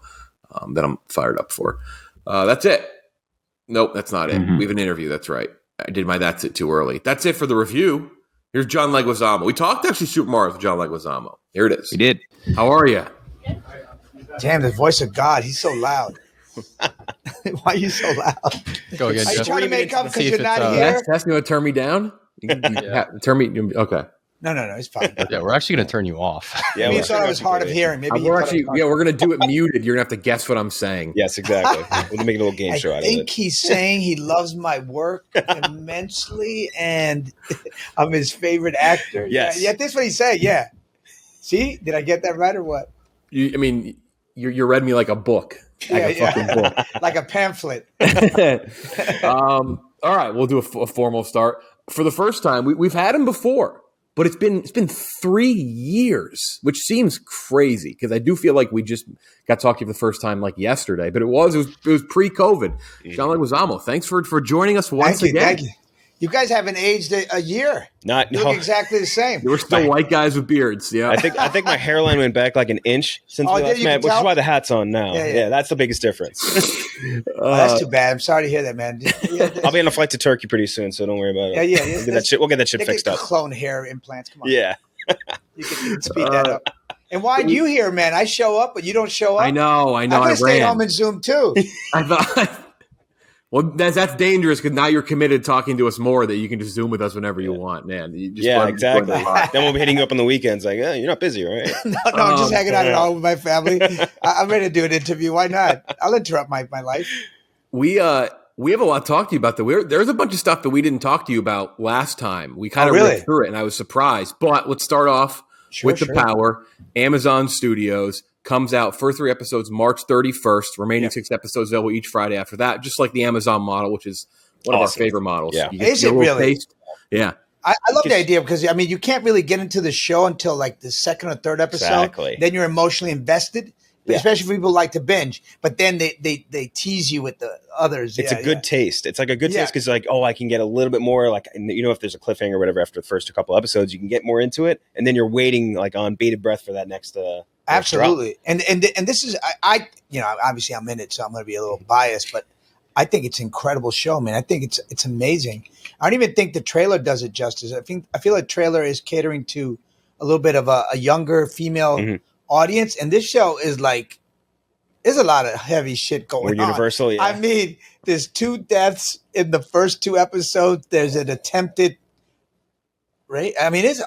that I'm fired up for. That's it. Nope, that's not it. We have an interview. That's right. I did my that's it too early. That's it for the review. Here's John Leguizamo. We talked actually Super Mario with John Leguizamo. Here it is. We did. How are you? Damn, the voice of God. He's so loud. Why are you so loud? Go again. Are you trying to make up because you're not here? Yes, that's going to turn me down? Turn me. Okay. No, it's fine. Yeah, we're actually going to turn you off. Yeah, we thought I was hard of hearing. Maybe we're going to do it muted. You're going to have to guess what I'm saying. Yes, exactly. We'll make a little game show out of it. I think he's saying he loves my work immensely and I'm his favorite actor. Yes. Yeah, that's what he said. Yeah. See? Did I get that right or what? You read me like a book. Like a fucking book. Like a pamphlet. All right, we'll do a formal start. For the first time, we've had him before. But it's been 3 years, which seems crazy because I do feel like we just got talking for the first time like yesterday. But it was pre-COVID. John Leguizamo, thanks for joining us once again. Thank you. You guys haven't aged a year. You look exactly the same. We're still white guys with beards. Yeah, I think my hairline went back like an inch since we last met, which is why the hat's on now. Yeah, that's the biggest difference. That's too bad. I'm sorry to hear that, man. I'll be on a flight to Turkey pretty soon, so don't worry about it. Yeah. We'll get that shit fixed up. Clone hair implants. Come on. Yeah. You can speed that up. And why do you here, man? I show up, but you don't show up. I know. I could have stayed home and Zoom too. I thought. Well, that's dangerous because now you're committed to talking to us more that you can just Zoom with us whenever you want, man. Exactly. Then we'll be hitting you up on the weekends like, you're not busy, right? No, I'm just hanging out at home with my family. I'm ready to do an interview. Why not? I'll interrupt my life. We have a lot to talk to you about. There's a bunch of stuff that we didn't talk to you about last time. We kind of went through it, and I was surprised. But let's start off with the power. Amazon Studios. Comes out first 3 episodes March 31st. Remaining 6 episodes available each Friday after that, just like the Amazon model, which is one of our favorite models. Yeah. Is it really? Taste. Yeah. I love the idea because, you can't really get into the show until like the 2nd or 3rd episode. Exactly. Then you're emotionally invested, especially if people like to binge. But then they tease you with the others. It's a good taste. It's like a good taste because I can get a little bit more like, if there's a cliffhanger or whatever after the first couple episodes, you can get more into it. And then you're waiting like on bated breath for that next Absolutely. And this is, I obviously I'm in it, so I'm going to be a little biased, but I think it's an incredible show, man. I think it's amazing. I don't even think the trailer does it justice. I feel like the trailer is catering to a little bit of a younger female audience. And this show is like, there's a lot of heavy shit going on. More universal, yeah. I mean, there's 2 deaths in the first 2 episodes. There's an attempted right? I mean, it's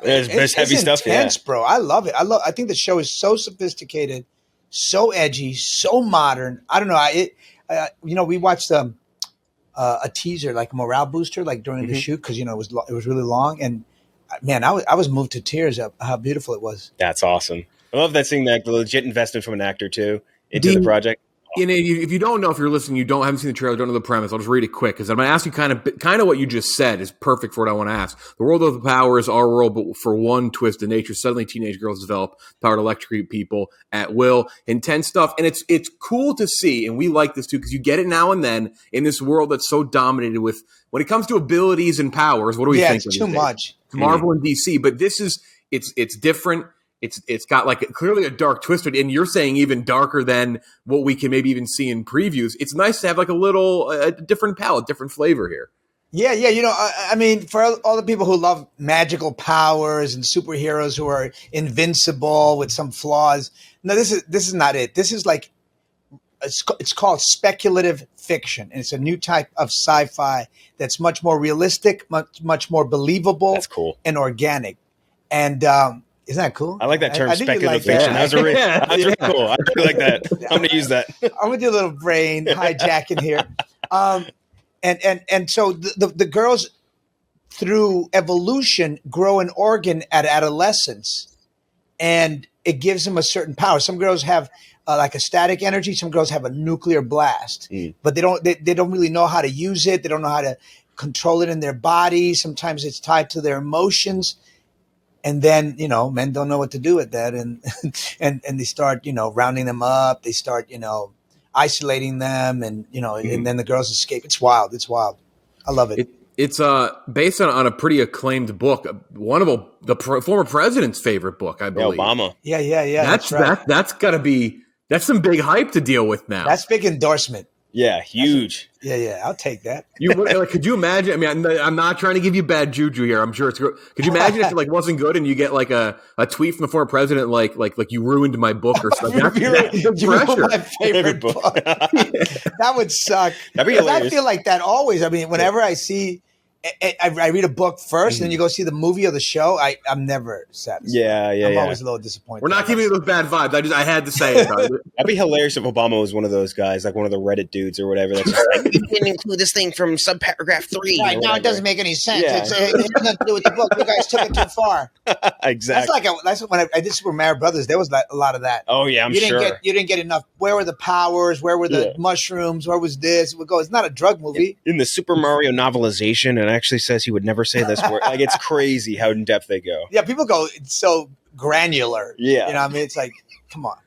heavy stuff, intense, bro. I love it. I think the show is so sophisticated, so edgy, so modern. I don't know. We watched a teaser, like morale booster, like during the shoot because it was really long, and man, I was moved to tears of how beautiful it was. That's awesome. I love that seeing that the legit investment from an actor too into the project. If you don't know, if you're listening, haven't seen the trailer, don't know the premise, I'll just read it quick because I'm going to ask you kind of what you just said is perfect for what I want to ask. The world of the power is our world, but for one twist of nature, suddenly teenage girls develop power to electrocute people at will. Intense stuff. And it's cool to see, and we like this too, because you get it now and then in this world that's so dominated with, when it comes to abilities and powers, what do we think? It's too much. It's Marvel and DC, but this is, it's different. It's got like clearly a dark twist, and you're saying even darker than what we can maybe even see in previews. It's nice to have like a different palette, different flavor here. Yeah. I mean, for all the people who love magical powers and superheroes who are invincible with some flaws, no, this is not it. This is like it's called speculative fiction, and it's a new type of sci-fi that's much more realistic, much more believable. That's cool and organic, and. Isn't that cool? I like that term, speculative fiction. That was really cool. I really like that. I'm going to use that. I'm going to do a little brain hijacking here. And so the girls, through evolution, grow an organ at adolescence, and it gives them a certain power. Some girls have like a static energy. Some girls have a nuclear blast, but they don't really know how to use it. They don't know how to control it in their body. Sometimes it's tied to their emotions. And then, men don't know what to do with that. And they start, rounding them up. They start, isolating them and, and then the girls escape. It's wild. I love it. It's based on a pretty acclaimed book. One of the former president's favorite book, I believe. Obama. Yeah. That's right. That's some big hype to deal with now. That's big endorsement. Yeah, huge. Yeah, I'll take that. Could you imagine? I mean, I'm not trying to give you bad juju here. I'm sure it's good. Could you imagine if it wasn't good and you get like a tweet from the former president like you ruined my book or something? That's pressure. My favorite book. That would suck. That'd be hilarious. I feel like that always. I mean, whenever I see. I read a book first, and then you go see the movie or the show. I'm never satisfied. Yeah. I'm always a little disappointed. We're not giving you those bad vibes. I had to say it. That'd be hilarious if Obama was one of those guys, like one of the Reddit dudes or whatever. That's just like, you didn't include this thing from subparagraph 3. Right now, it doesn't make any sense. Yeah. It has nothing to do with the book. You guys took it too far. Exactly. That's when I did Super Mario Brothers. There was a lot of that. Oh yeah, You didn't get enough. Where were the powers? Where were the mushrooms? Where was this? It's not a drug movie. In the Super Mario novelization, it actually says he would never say this word. Like, it's crazy how in depth they go. Yeah, people go, it's so granular. Yeah. You know what I mean? It's like, come on.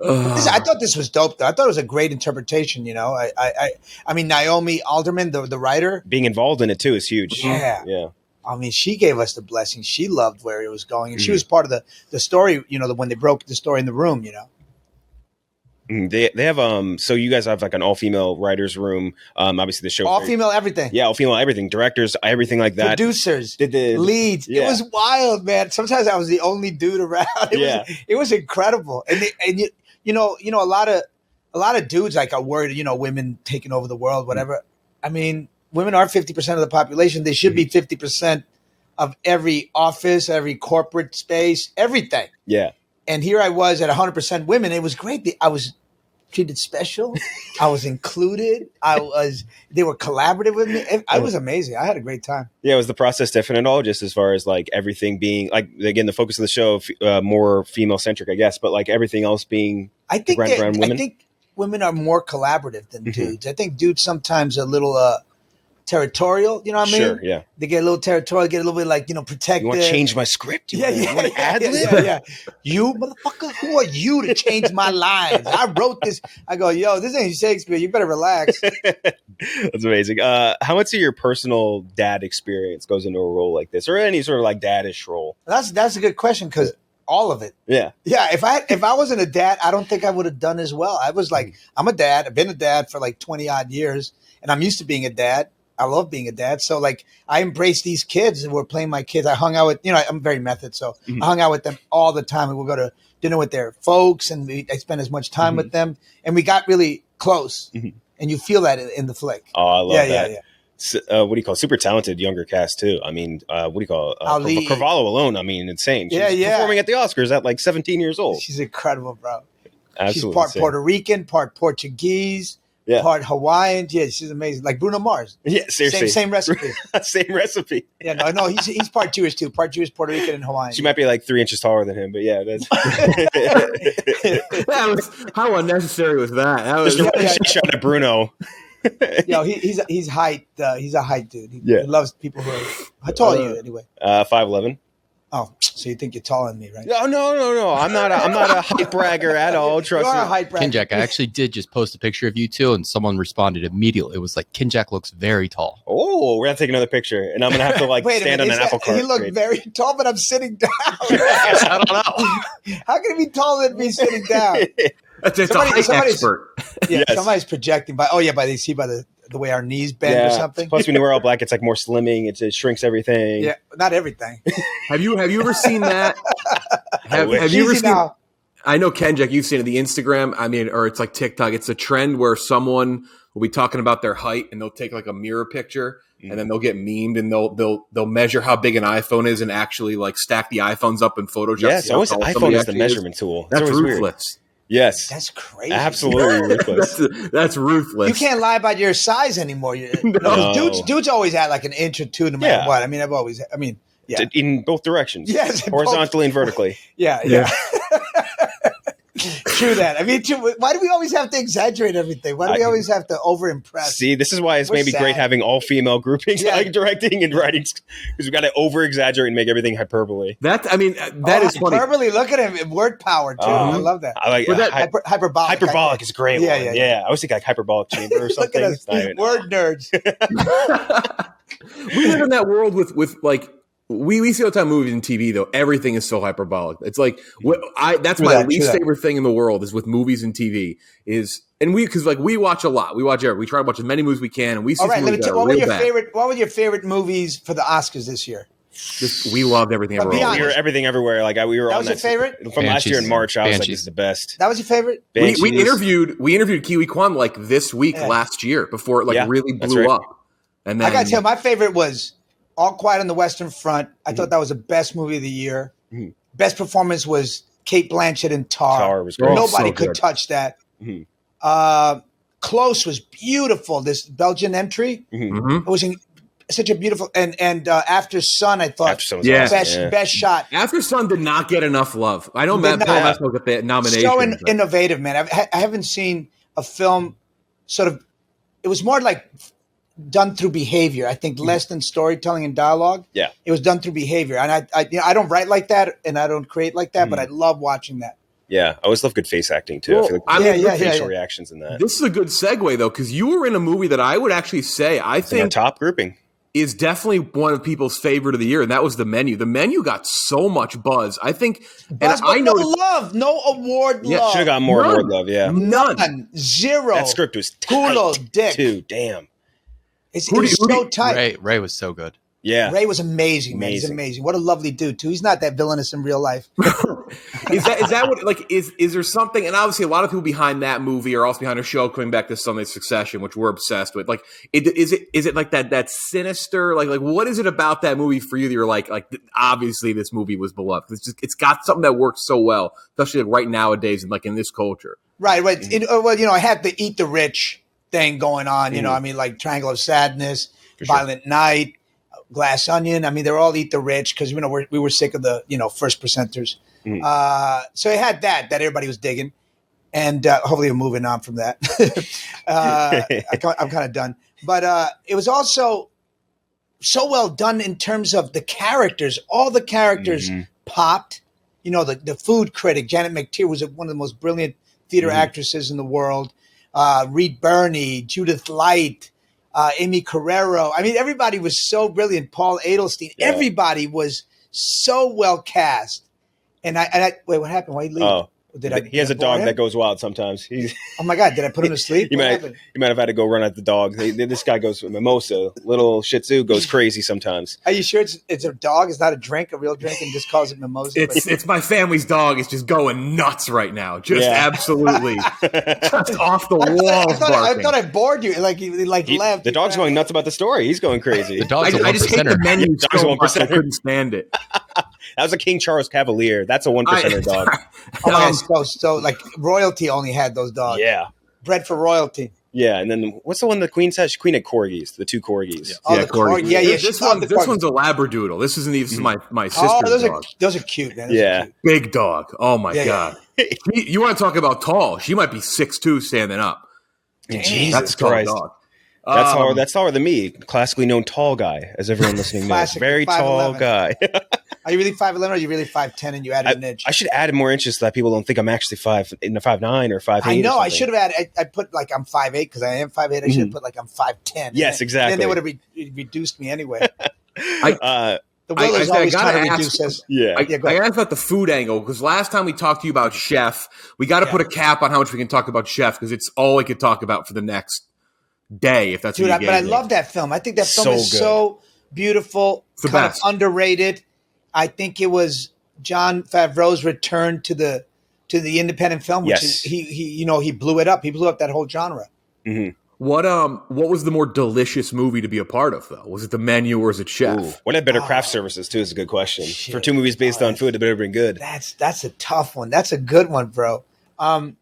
I thought this was dope, though. I thought it was a great interpretation, I mean, Naomi Alderman, the writer. Being involved in it, too, is huge. Yeah. I mean, she gave us the blessing. She loved where it was going. And she was part of the story, when they broke the story in the room, They have so you guys have like an all-female writers room. Obviously the show all-female everything. Yeah, all-female everything. Directors, everything like that. Producers, leads. Yeah. It was wild, man. Sometimes I was the only dude around. It was incredible. And a lot of dudes like are worried, women taking over the world, whatever. I mean, women are 50% of the population. They should be 50% of every office, every corporate space, everything. Yeah. And here I was at 100% women. It was great. I was treated special. I was included. They were collaborative with me. It was amazing. I had a great time. Yeah. Was the process different at all? Just as far as like everything being like, again, the focus of the show, more female centric, I guess, but like everything else being around women? I think women are more collaborative than dudes. I think dudes sometimes are a little, territorial, you know what I mean? Sure, yeah. They get a little territorial, get a little bit like, protective. You want to change my script? You want to ad-lib? Yeah. You motherfucker, who are you to change my lines? I wrote this. I go, yo, this ain't Shakespeare. You better relax. That's amazing. How much of your personal dad experience goes into a role like this, or any sort of like daddish role? That's a good question because all of it. Yeah. Yeah. If I wasn't a dad, I don't think I would have done as well. I was like, I'm a dad. I've been a dad for like 20 odd years, and I'm used to being a dad. I love being a dad. So like I embrace these kids and we're playing my kids. I hung out with, I'm very method. So I hung out with them all the time and we'll go to dinner with their folks and I spend as much time with them and we got really close and you feel that in the flick. Oh, I love that. Yeah. What do you call super talented younger cast too? I mean, what do you call Ali. Carvalho alone? I mean, insane. She's performing at the Oscars at like 17 years old. She's incredible, bro. Absolutely. She's part Puerto Rican, part Portuguese, part Hawaiian. Yeah, she's amazing. Like Bruno Mars. Yeah, seriously. Same recipe. Same recipe. Yeah, no, he's part Jewish too. Part Jewish, Puerto Rican, and Hawaiian. She might be like 3 inches taller than him, but yeah, that's how unnecessary was that? That was just shot at Bruno. He's height. He's a height dude. He loves people who are. How tall are you anyway? 5'11". Oh, so you think you're taller than me, right? No. I'm not a height bragger at all. Trust me. A height bragger. Kinjack, I actually did just post a picture of you two, and someone responded immediately. It was like, Kinjack looks very tall. Oh, we're gonna take another picture, and I'm gonna have to stand on an apple cart. He looked very tall, but I'm sitting down. I don't know. How can he be taller than me sitting down? That's a height expert. Yeah, somebody's projecting by the way our knees bend or something. Plus, when you wear all black, it's like more slimming. It shrinks everything. Yeah, not everything. Have you ever seen that? Have you ever seen? I know Kenjack, you've seen it. The Instagram, or it's like TikTok. It's a trend where someone will be talking about their height, and they'll take like a mirror picture, and then they'll get memed, and they'll measure how big an iPhone is, and actually like stack the iPhones up in Photoshop. Yes, always iPhone is the measurement tool. That's ruthless. Weird. Yes, that's crazy. Absolutely ruthless. that's ruthless. You can't lie about your size anymore. No. Dudes always had like an inch or two, no matter what. In both directions. Yes, horizontally and vertically. Yeah. True that. Why do we always have to exaggerate everything? Why do we always have to over-impress? See, this is why it's maybe great having all female groupings like directing and writing, because we got to over-exaggerate and make everything hyperbole. That is funny. Hyperbole. Look at him, word power too. I love that. I like that. Hyperbolic. Hyperbolic is a great one. Yeah. I always think like hyperbolic chamber or something. Look at us, word nerds. We live in that world with like. We see all the time movies and TV though. Everything is so hyperbolic. It's like that's my least favorite thing in the world is with movies and TV because we watch a lot. We try to watch as many movies as we can, and we see. All right, what were your favorite movies for the Oscars this year? We loved Everything Everywhere. We were Everything Everywhere. Like we were. That was your favorite from last year in March. I was like, "This is the best." That was your favorite. We interviewed Kiwi Kwan like this week last year before it really blew up. And then I gotta tell you, my favorite was All Quiet on the Western Front. I thought that was the best movie of the year. Mm-hmm. Best performance was Cate Blanchett in Tar. Tar was great. Nobody could touch that. Mm-hmm. Close was beautiful. This Belgian entry. Mm-hmm. It was such a beautiful and After Sun. I thought best shot. After Sun did not get enough love. I know Matt Paul got the nomination. So innovative, man. I haven't seen a film sort of. It was more like done through behavior. I think less than storytelling and dialogue. Yeah, it was done through behavior, and I don't write like that, and I don't create like that, but I love watching that. Yeah, I always love good face acting too. Well, I feel like facial reactions in that. This is a good segue though, because you were in a movie that I would actually say think top grouping is definitely one of people's favorite of the year, and that was The Menu. The Menu got so much buzz. I think, no award love. Should have got more award love. Yeah, none, zero. That script was tight too. Damn. It was so tight. Ray was so good. Yeah, Ray was amazing. Man. He's amazing. What a lovely dude too. He's not that villainous in real life. Is that what like is there something? And obviously, a lot of people behind that movie are also behind a show coming back this Sunday, Succession, which we're obsessed with. Like, is it like that sinister? Like what is it about that movie for you that you're like obviously this movie was beloved? It's got something that works so well, especially right nowadays and like in this culture. Right. I had the Eat the Rich thing going on, like Triangle of Sadness, Violent Night, Glass Onion. They're all Eat the Rich because we were sick of the first percenters. So it had that everybody was digging, and hopefully we're moving on from that. I'm kind of done, but it was also so well done in terms of the characters. All the characters popped. The food critic Janet McTeer was one of the most brilliant theater actresses in the world. Reed Birney, Judith Light, Amy Carrero. Everybody was so brilliant. Paul Adelstein. Yeah. Everybody was so well cast. And I wait, what happened? Why did he leave? Oh, he has a dog that goes wild sometimes. Oh my God! Did I put him to sleep? You might have had to go run at the dog. This guy goes mimosa. Little Shih Tzu goes crazy sometimes. Are you sure it's a dog? It's not a drink, a real drink, and just calls it mimosa. It's my family's dog. It's just going nuts right now. Just absolutely just off the walls. I thought I bored you. Like he left. The dog's going nuts about the story. He's going crazy. The dog's I just hate the menu so much. I couldn't stand it. That was a King Charles Cavalier. That's a 1% dog. So like royalty only had those dogs. Yeah. Bred for royalty. Yeah, and then what's the one the Queen said? Queen had corgis, the 2 corgis. Yeah, the corgi. Yeah. This one's a Labradoodle. This isn't even my sister's dog. Those are cute, man. Yeah. Big dog. Oh my God. You want to talk about tall? She might be 6'2" standing up. Jesus That's a tall Christ. dog. That's taller than me, classically known tall guy, as everyone listening knows. Very tall guy. Are you really 5'11" or are you really 5'10" and you added an inch? I should add more inches so that people don't think I'm actually 5'9" or 5'8". I know. I should have added. I put like I'm 5'8" because I am 5'8". I should have put like I'm 5'10". Yes, exactly. Then they would have reduced me anyway. The will is always trying to reduce us. I asked about the food angle because last time we talked to you about Chef, we got to put a cap on how much we can talk about Chef because it's all we could talk about for the next day. If that's what you but I love that film. I think that film is so beautiful, kind of underrated. I think it was Jon Favreau's return to the independent film, which is he blew it up. He blew up that whole genre. Mm-hmm. What was the more delicious movie to be a part of though? Was it The Menu or is it Chef? Ooh. What had better craft services too is a good question. For 2 movies based on food, it better been good. That's a tough one. That's a good one, bro. Jon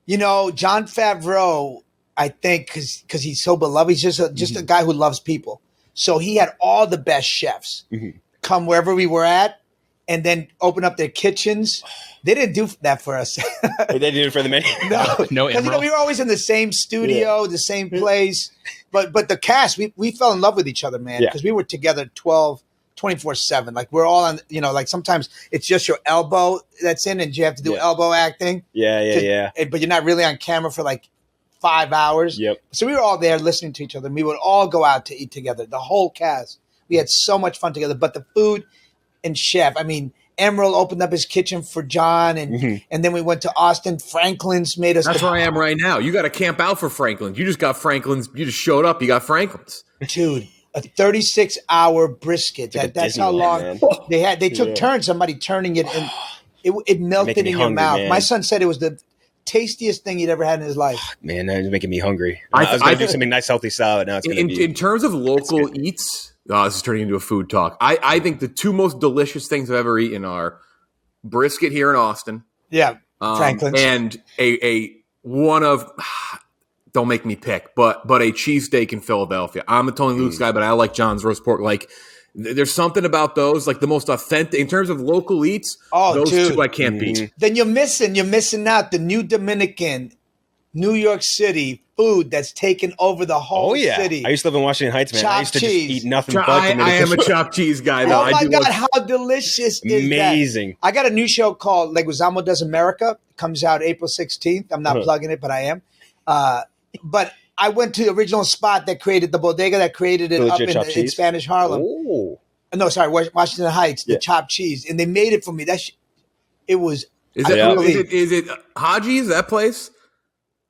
Favreau, I think because he's so beloved, he's just a guy who loves people. So he had all the best chefs come wherever we were at and then open up their kitchens. They didn't do that for us. They did it for the menu? No, because we were always in the same studio, the same place. But the cast, we fell in love with each other, man, because we were together 24/7. Like we're all on, like sometimes it's just your elbow that's in and you have to do elbow acting. Yeah. But you're not really on camera for like 5 hours. Yep. So we were all there listening to each other. And we would all go out to eat together, the whole cast. We had so much fun together. But the food and Chef, I mean, Emerald opened up his kitchen for John, and then we went to Austin. Franklin's made us. That's where I am right now. You got to camp out for Franklin's. You just got Franklin's. You just showed up. You got Franklin's. Dude, a 36-hour brisket. That's how long they had. They took turns. Somebody turning it, and it melted in your mouth. Man. My son said it was the tastiest thing he'd ever had in his life. Man, that is making me hungry. I was going to do something nice, healthy salad. Now it's going to be. In terms of local eats, this is turning into a food talk. I think the 2 most delicious things I've ever eaten are brisket here in Austin. Yeah, Franklin's. And a one of, don't make me pick, but a cheesesteak in Philadelphia. I'm a Tony Luke's guy, but I like John's roast pork. Like, there's something about those, like the most authentic in terms of local eats. Those 2 I can't beat. Then you're missing out the new Dominican, New York City food that's taken over the whole city. I used to live in Washington Heights, man. I used to just eat nothing but Dominican. I am a chopped cheese guy, though. Oh my God, how delicious is that? Amazing. I got a new show called Leguizamo Does America. It comes out April 16th. I'm not plugging it, but I am. But I went to the original spot that created the bodega that created it up in Spanish Harlem. Oh. No, sorry, Washington Heights, the chopped cheese. And they made it for me. It was. Is it Haji's, that place?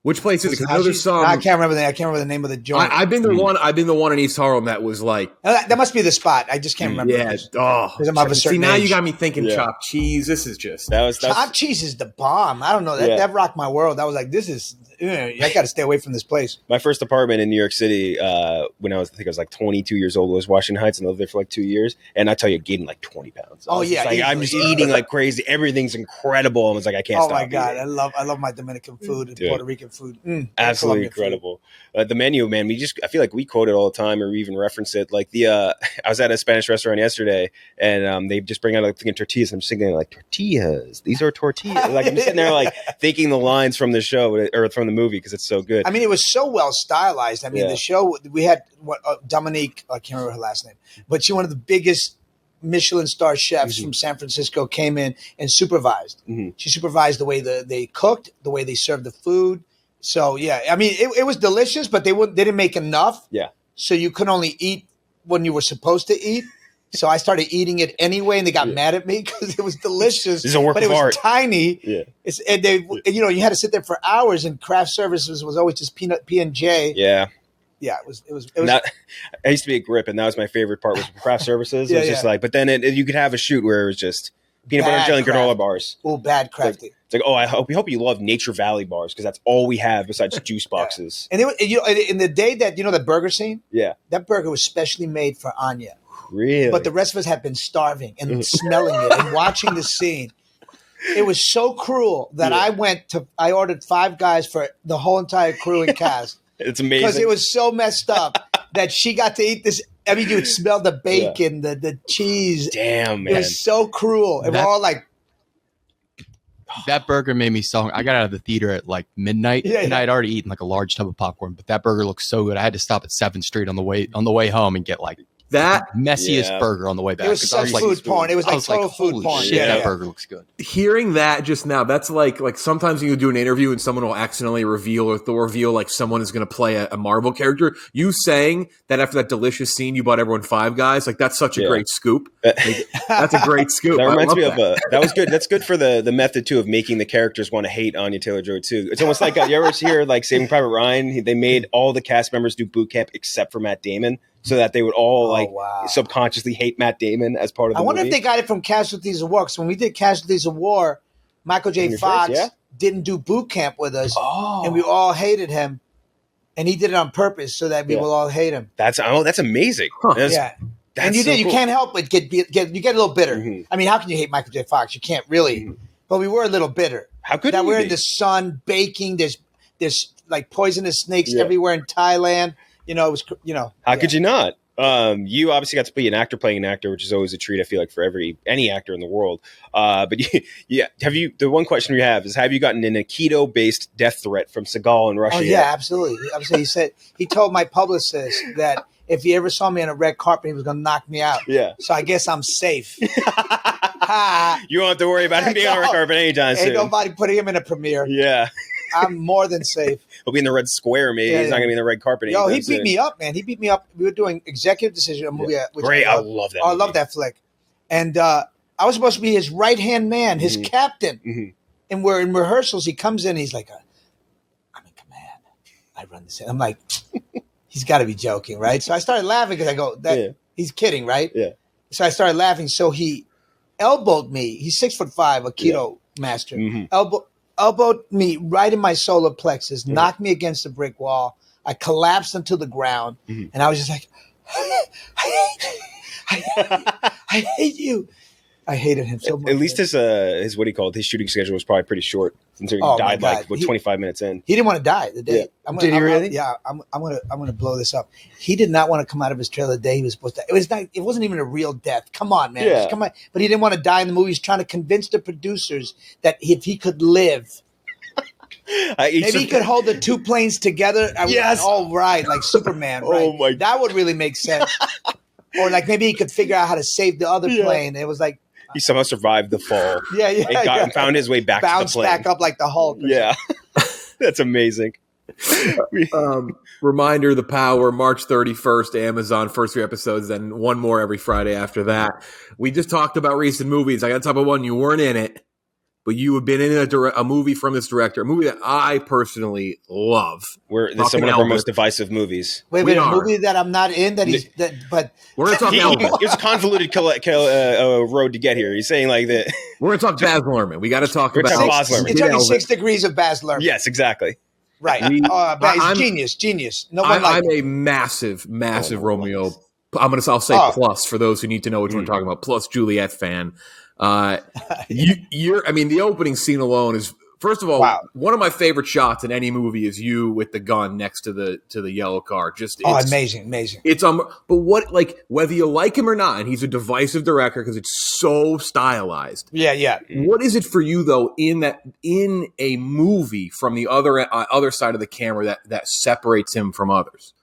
Which place is it? Because there's some. I can't remember the name of the joint. I've been the one in East Harlem that was like. That must be the spot. I just can't remember. Yeah. See, now you got me thinking chopped cheese. This is just chopped cheese is the bomb. I don't know that rocked my world. I was like, this is. I got to stay away from this place. My first apartment in New York City, when I was like 22 years old, was Washington Heights, and I lived there for like 2 years. And I tell you, gained like 20 pounds. I'm just eating like crazy. Everything's incredible. I was like, I can't stop. Oh my God, I love my Dominican food and Puerto Rican food. Absolutely incredible. The menu, man. I feel like we quote it all the time, or we even reference it. Like I was at a Spanish restaurant yesterday, and they just bring out like tortillas. I'm just thinking like tortillas. These are tortillas. Like I'm sitting there like thinking the lines from the show or from the movie because it's so good. I mean, it was so well stylized. I mean, the show we had Dominique. I can't remember her last name, but she's one of the biggest Michelin star chefs from San Francisco. Came in and supervised. She supervised the way they cooked, the way they served the food. So yeah, I mean, it was delicious, but they didn't make enough. Yeah. So you could only eat when you were supposed to eat. So I started eating it anyway, and they got mad at me because it was delicious. This is a work but of it was art. Tiny. Yeah. And they, you had to sit there for hours, and craft services was always just P&J. Yeah. Yeah, it was. I used to be a grip, and that was my favorite part was craft services. It was just like, but then you could have a shoot where it was just peanut butter and jelly and granola bars. Oh, bad crafting. It's like, we hope you love Nature Valley bars because that's all we have besides juice boxes. And in the day that the burger scene, that burger was specially made for Anya. Really? But the rest of us had been starving and smelling it and watching the scene. It was so cruel that I ordered 5 guys for the whole entire crew and cast. It's amazing. Because it was so messed up that she got to eat this. I mean, you would smell the bacon, the cheese. Damn, man. It was so cruel. And we're all like, that burger made me so hungry. I got out of the theater at like midnight, and I had already eaten like a large tub of popcorn. But that burger looked so good. I had to stop at 7th Street on the way home and get like that messiest burger on the way back. It was such food porn. It was like total food porn. Shit, that burger looks good. Hearing that just now, that's like sometimes you do an interview and someone will accidentally reveal or they'll reveal like someone is going to play a Marvel character. You saying that after that delicious scene you bought everyone Five Guys, like that's such a great scoop. Like, that's a great scoop. That reminds me of that was good. That's good for the method too of making the characters want to hate Anya Taylor-Joy too. It's almost like you ever hear like Saving Private Ryan? They made all the cast members do boot camp except for Matt Damon, so that they would all subconsciously hate Matt Damon as part of the movie. I wonder if they got it from Casualties of War. Because when we did Casualties of War, Michael J. Fox didn't do boot camp with us, and we all hated him. And he did it on purpose so that we will all hate him. That's amazing. Huh. That's and you did. Cool. You can't help but get you get a little bitter. Mm-hmm. I mean, how can you hate Michael J. Fox? You can't really. Mm-hmm. But we were a little bitter. How could that we're in the sun baking? There's like poisonous snakes everywhere in Thailand. It was How could you not? You obviously got to be an actor playing an actor, which is always a treat. I feel like for any actor in the world. But the one question we have is: have you gotten in a keto-based death threat from Seagal in Russia? Oh yeah, absolutely. He told my publicist that if he ever saw me on a red carpet, he was going to knock me out. Yeah. So I guess I'm safe. You won't have to worry about him being on a red carpet anytime soon. Ain't nobody putting him in a premiere. Yeah. I'm more than safe. He'll be in the red square, maybe. He's not going to be in the red carpet. Yo, he beat me up, man. He beat me up. We were doing Executive Decision, a movie. Great. I love that movie. I love that flick. And I was supposed to be his right-hand man, his captain. Mm-hmm. And we're in rehearsals. He comes in, he's like, I'm in command. I run this. I'm like, he's got to be joking, right? So I started laughing because I go, he's kidding, right? Yeah. So I started laughing. So he elbowed me. He's 6'5", a keto master. Mm-hmm. Elbowed me right in my solar plexus, knocked me against the brick wall. I collapsed onto the ground, and I was just like, I hate you. I hated him so much. At least his what do you call it? His shooting schedule was probably pretty short since he died 25 minutes in. He didn't want to die the day. Yeah. Did he really? I'm gonna blow this up. He did not want to come out of his trailer the day he was supposed to. It wasn't even a real death. Come on, man. Yeah. Come on. But he didn't want to die in the movie. He's trying to convince the producers that if he could live. Maybe he could hold the two planes together. Yes. All right, like Superman. Right? Oh my! That would really make sense. Or like maybe he could figure out how to save the other plane. It was like he somehow survived the fall. And found his way back to the plane. Bounced back up like the Hulk. Yeah, that's amazing. Reminder: The Power, March 31st, Amazon. First 3 episodes, then one more every Friday after that. We just talked about recent movies. I got to talk about one. You weren't in it. But you have been in a movie from this director, a movie that I personally love. This is one of our most divisive movies. Wait, a movie that I'm not in. But we're going to talk Elvis. It's a convoluted road to get here. He's saying like that. We're going to talk Baz Luhrmann. We got to talk about Baz Luhrmann. It's only 6 degrees of Baz Luhrmann. Yes, exactly. Right. He's genius. No one I'm a massive Romeo. I'll say plus for those who need to know what we're talking about. Plus Juliet fan. The opening scene alone is, first of all, one of my favorite shots in any movie is you with the gun next to the yellow car. Amazing. It's but what, like, whether you like him or not, and he's a divisive director because it's so stylized. Yeah. What is it for you though in a movie from the other side of the camera that separates him from others?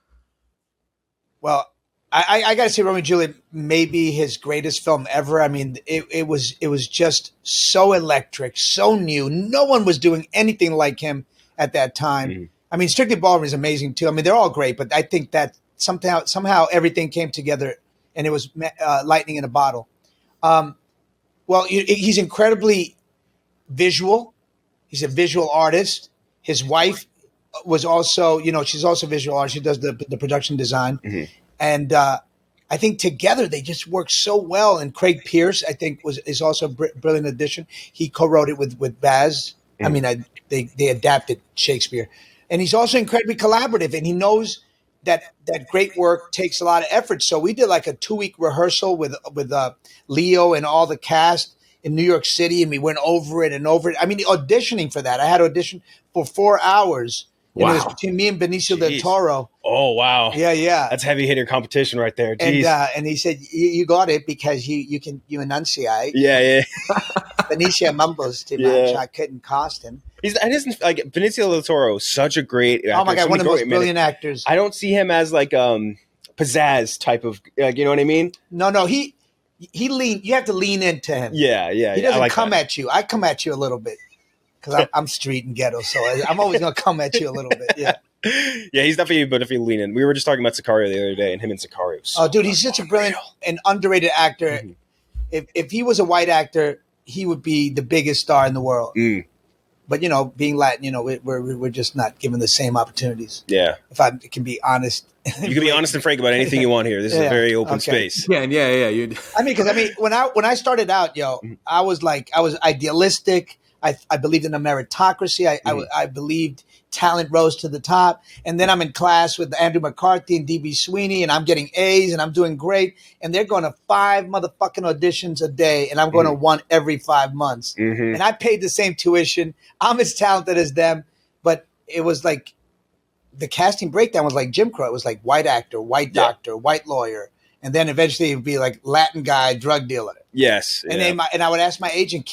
Well, I got to say, Romeo and Juliet may be his greatest film ever. I mean, it was just so electric, so new. No one was doing anything like him at that time. Mm-hmm. I mean, Strictly Ballroom is amazing too. I mean, they're all great, but I think that somehow everything came together, and it was lightning in a bottle. He's incredibly visual. He's a visual artist. His wife was also, she's also a visual artist. She does the production design. Mm-hmm. And I think together they just work so well. And Craig Pierce, I think, is also a brilliant addition. He co-wrote it with Baz. Mm. I mean, they adapted Shakespeare. And he's also incredibly collaborative. And he knows that great work takes a lot of effort. So we did like a 2-week rehearsal with Leo and all the cast in New York City. And we went over it and over it. I mean, auditioning for that. I had to audition for 4 hours And it was between me and Benicio del Toro. Oh, wow. Yeah. That's heavy hitter competition right there. Jeez. And he said, you got it because you enunciate. Yeah. Benicio mumbles too much. I couldn't cast him. Benicio del Toro, such a great actor. Oh my God, one of the most brilliant actors. I don't see him as like pizzazz type of, you know what I mean? No, he you have to lean into him. Yeah. He doesn't come at you. I come at you a little bit because I'm street and ghetto, so I'm always going to come at you a little bit. Yeah. Yeah, he's definitely lean in. We were just talking about Sicario the other day, and him and Sicario. Oh, dude, he's such a brilliant and underrated actor. Mm-hmm. If he was a white actor, he would be the biggest star in the world. Mm. But being Latin, we're just not given the same opportunities. Yeah. If I can be honest, you can be honest and frank about anything you want here. This is a very open space. Yeah. When I started out, I was idealistic. I believed in a meritocracy. I believed talent rose to the top. And then I'm in class with Andrew McCarthy and D.B. Sweeney, and I'm getting A's, and I'm doing great. And they're going to 5 motherfucking auditions a day, and I'm going to 1 every 5 months. Mm-hmm. And I paid the same tuition. I'm as talented as them. But it was like the casting breakdown was like Jim Crow. It was like white actor, white doctor, white lawyer. And then eventually it would be like Latin guy, drug dealer. Yes. And I would ask my agent,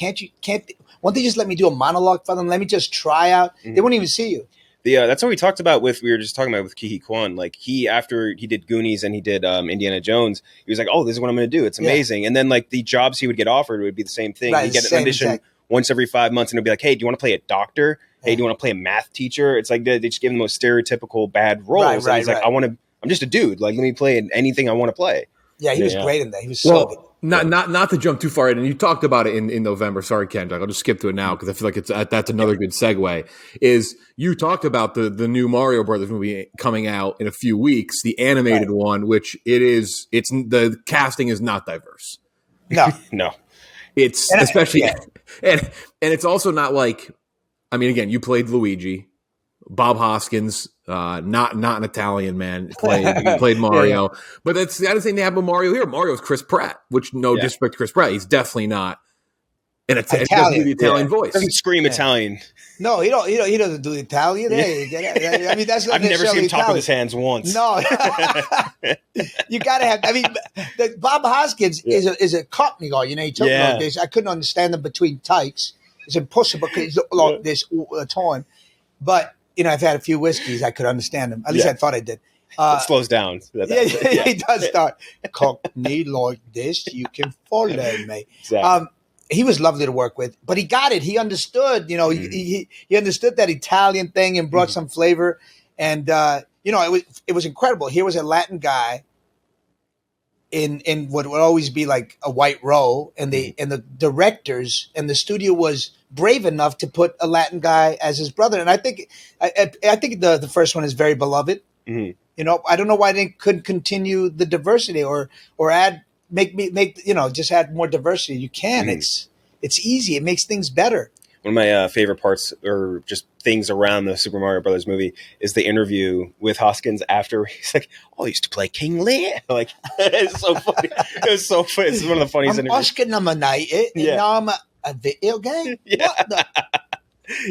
won't they just let me do a monologue for them? Let me just try out. Mm-hmm. They won't even see you. That's what we talked about we were just talking about with Ke Huy Quan. Like after he did Goonies and he did Indiana Jones, he was like, oh, this is what I'm going to do. It's amazing. Yeah. And then like the jobs he would get offered would be the same thing. Right, he'd get an audition once every 5 months and it'd be like, hey, do you want to play a doctor? Hey, do you want to play a math teacher? It's like they just give him the most stereotypical bad roles. Right, he's like, I'm just a dude. Like, let me play anything I want to play. Yeah, he was great in that. He was so good. Not to jump too far in, and you talked about it in November. Sorry, Ken. I'll just skip to it now because I feel like that's another good segue. Is you talked about the new Mario Brothers movie coming out in a few weeks, the animated one, which it's the casting is not diverse. No. It's especially and it's also not like, I mean, again, you played Luigi. Bob Hoskins, not an Italian man, played Mario. But that's the other thing they have with Mario here. Mario's Chris Pratt, which disrespect to Chris Pratt, he's definitely not an Italian voice. Doesn't scream Italian. No, he doesn't do Italian. Hey, I mean, that's not I've never seen him talk Italian. with his hands once. No, you got to have. I mean, Bob Hoskins is a Cockney guy. He took like this. I couldn't understand them between takes. It's impossible because he looked like this all the time. But I've had a few whiskeys. I could understand him. At least I thought I did. It slows down. He does start. Cockney like this, you can follow me. Exactly. He was lovely to work with, but he got it. He understood. He understood that Italian thing and brought some flavor. And it was incredible. Here was a Latin guy in what would always be like a white role, and the directors and the studio was brave enough to put a Latin guy as his brother. And I think the first one is very beloved. Mm-hmm. I don't know why they couldn't continue the diversity or add just add more diversity. You can. Mm-hmm. It's easy. It makes things better. One of my favorite parts, or just things around the Super Mario Brothers movie, is the interview with Hoskins after he's like, "Oh, I used to play King Lear." Like, it's so funny. It was so funny. It's one of the funniest interviews. Oscar nominated, and now I'm a video game. Yeah.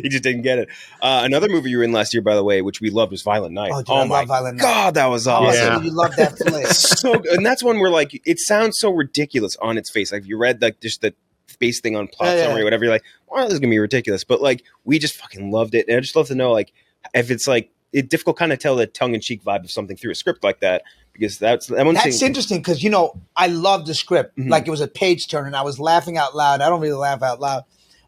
He just didn't get it. Another movie you were in last year, by the way, which we loved, was Violent Night. Oh my Violent Night. God, that was awesome. Yeah. You love that flick. So good. And that's one where like it sounds so ridiculous on its face. Like if you read just the base thing on plot summary or whatever, you're like, "Wow, this is gonna be ridiculous." But like we just fucking loved it, and I just love to know like if it's like it's difficult kind of tell the tongue-in-cheek vibe of something through a script like that, because that's interesting because I love the script. Mm-hmm. Like it was a page turner, and I was laughing out loud. I don't really laugh out loud,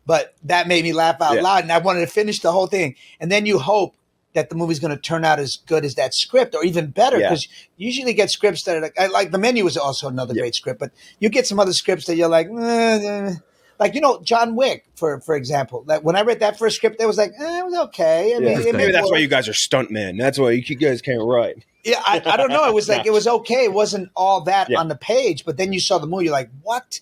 but that made me laugh out loud, and I wanted to finish the whole thing. And then you hope that the movie's going to turn out as good as that script, or even better, because you usually get scripts that are like The Menu was also another great script, but you get some other scripts that you're like, like John Wick, for example. Like when I read that first script, it was like, it was okay. I mean, maybe that's why you guys are stuntmen. That's why you guys can't write. Yeah, I don't know. It was like it was okay. It wasn't all that on the page, but then you saw the movie, you're like, what?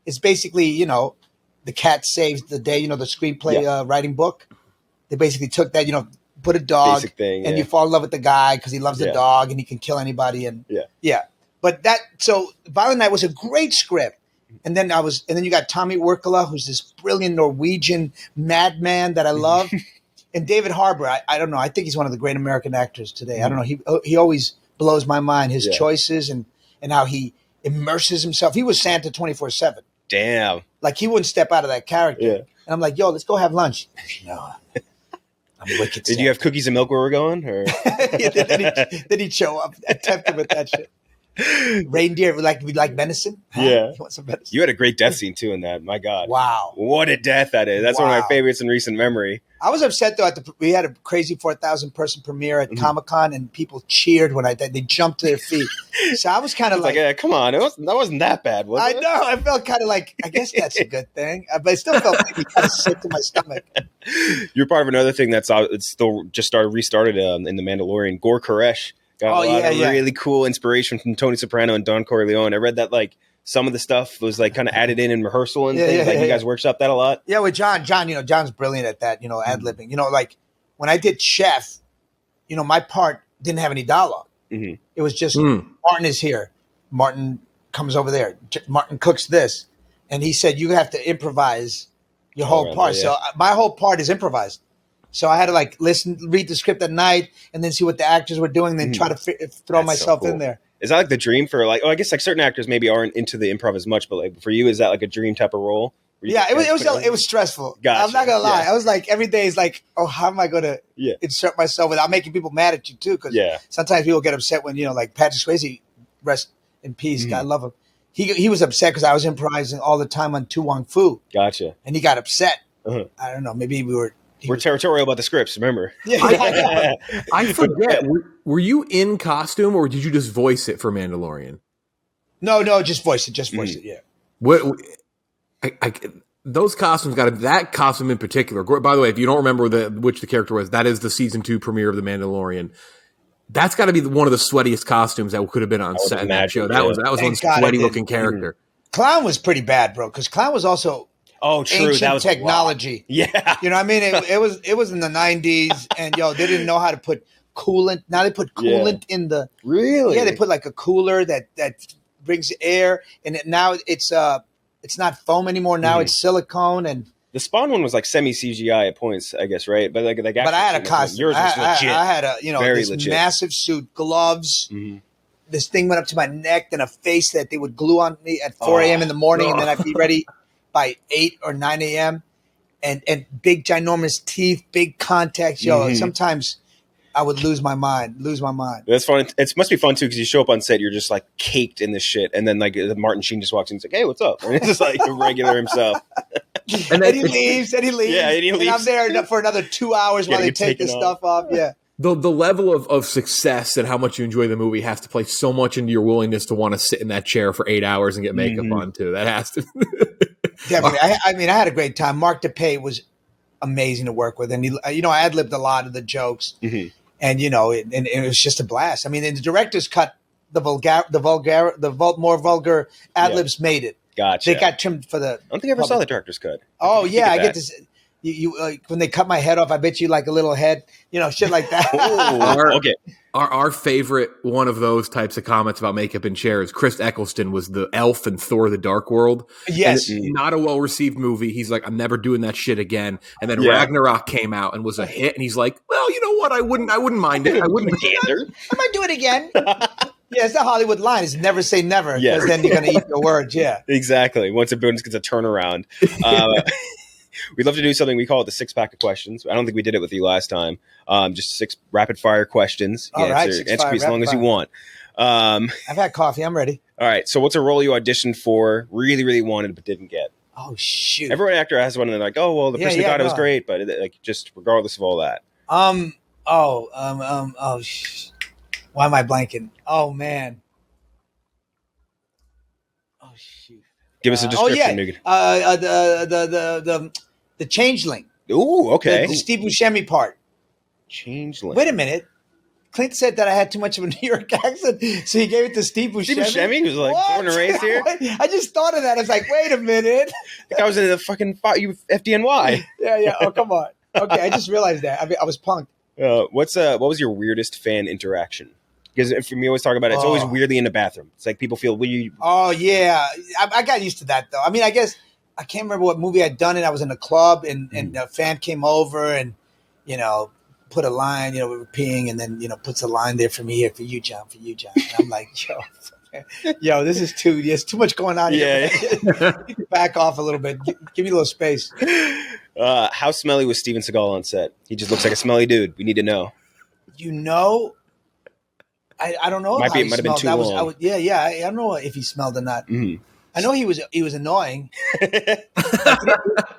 It's basically The Cat Saves the Day. The screenplay writing book. They basically took that. Put a dog thing, and you fall in love with the guy because he loves the dog and he can kill anybody. And but so Violent Night was a great script. And then you got Tommy Wirkola, who's this brilliant Norwegian madman that I love. And David Harbour, I don't know. I think he's one of the great American actors today. I don't know. He always blows my mind. His choices and how he immerses himself. He was Santa 24/7. Damn. Like he wouldn't step out of that character. Yeah. And I'm like, yo, let's go have lunch. No. I'm wicked. Did you have cookies and milk where we're going? Or then he'd show up. I tempted with that shit. Reindeer, we like venison. Yeah. You want some venison? You had a great death scene too in that. My God. Wow. What a death that is. That's one of my favorites in recent memory. I was upset though. We had a crazy 4,000 person premiere at Comic-Con, and people cheered when I did. They jumped to their feet. So I was kind of like, yeah, come on, that wasn't that bad, was it? I know. I felt kind of like, I guess that's a good thing, but I still felt maybe kind of sick to my stomach. You're part of another thing it's still just restarted in the Mandalorian. Gore Koresh got a lot of really cool inspiration from Tony Soprano and Don Corleone. I read that some of the stuff was kind of added in rehearsal and things. You guys workshop that a lot. Yeah, with John, John's brilliant at that. Ad-libbing. Like when I did Chef, my part didn't have any dialogue. Mm-hmm. It was just Martin is here. Martin comes over there. Martin cooks this, and he said you have to improvise your whole part. So my whole part is improvised. So I had to listen, read the script at night, and then see what the actors were doing, and then try to throw myself in there. Is that the dream for I guess certain actors maybe aren't into the improv as much, but for you, is that a dream type of role? Yeah, it was stressful. Gotcha. I'm not gonna lie. I was every day is how am I gonna insert myself without making people mad at you too? Because sometimes people get upset when Patrick Swayze, rest in peace, God love him. He was upset because I was improvising all the time on Tu Wong Fu. Gotcha. And he got upset. Uh-huh. I don't know. Maybe we're territorial about the scripts, remember? Yeah. I forget. Were you in costume or did you just voice it for Mandalorian? No, just voice it. Just voice it, yeah. Those costumes that costume in particular. By the way, if you don't remember which the character was, that is the season 2 premiere of The Mandalorian. That's got to be one of the sweatiest costumes that could have been on set in that show. That was one sweaty looking character. Clown was pretty bad, bro, because Clown was also true. Ancient that was technology. Yeah. You know what I mean? It was in the 90s, and they didn't know how to put coolant. Now they put coolant in the Really? Yeah, they put a cooler that brings air, and now it's not foam anymore. Now it's silicone, and the Spawn one was semi CGI at points, I guess, right? But but I had a costume. Yours was legit. I had this legit. massive suit, gloves. Mm-hmm. This thing went up to my neck, and a face that they would glue on me at 4 a.m. in the morning, and then I'd be ready by 8 or 9 a.m. and big ginormous teeth, big contacts. Sometimes I would lose my mind. That's fun. It must be fun too because you show up on set, you're just caked in this shit, and then Martin Sheen just walks in, and he's like, "Hey, what's up?" And it's just a regular himself. and he leaves. Yeah, and he leaves. And I'm there for another 2 hours while they take this stuff off. Yeah. The level of success and how much you enjoy the movie has to play so much into your willingness to want to sit in that chair for 8 hours and get makeup on too. That has to. Definitely. I had a great time. Mark DePay was amazing to work with, and I ad-libbed a lot of the jokes, and it was just a blast. I mean, in the director's cut, the more vulgar ad-libs made it. Gotcha. They got trimmed for the. I don't think I ever saw the director's cut. Oh yeah, I get this. You when they cut my head off, I bet you a little head, shit like that. Okay. Our favorite one of those types of comments about makeup and chairs, Chris Eccleston was the elf in Thor: The Dark World. Yes. Not a well-received movie. He's like, I'm never doing that shit again. And then Ragnarok came out and was a hit. And he's like, well, you know what? I wouldn't mind it. I wouldn't. I might do it again. Yeah, it's the Hollywood line. It's never say never, because then you're going to eat your words. Yeah. Exactly. Once a bonus gets a turnaround. We'd love to do something. We call it the 6-pack of questions. I don't think we did it with you last time. Just 6 rapid fire questions. All right, answer as long as you want. I've had coffee. I'm ready. All right. So what's a role you auditioned for, really, really wanted, but didn't get? Oh, shoot. Every actor has one, and they're like, oh, well, the person who got it was great, but just regardless of all that. Why am I blanking? Oh, man. Oh, shoot. Give us a description. The Changeling. Ooh, okay. The Steve Buscemi part. Changeling. Wait a minute. Clint said that I had too much of a New York accent, so he gave it to Steve Buscemi. Steve Buscemi was born and raised here? I just thought of that. I was like, wait a minute. The guy was in the fucking FDNY. Yeah. Oh, come on. Okay, I just realized that. I was punked. What was your weirdest fan interaction? Because for me, I always talk about it. It's always weirdly in the bathroom. It's like people feel weird. Oh, yeah. I got used to that, though. I mean, I guess I can't remember what movie I'd done, and I was in a club, and a fan came over, and put a line, we were peeing, and then, puts a line there for me here, for you, John. And I'm like, yo, this is there's too much going on here. Back off a little bit. Give me a little space. How smelly was Steven Seagal on set? He just looks like a smelly dude. We need to know. I don't know. Might have been too long. I don't know if he smelled or not. Mm-hmm. I know he was annoying.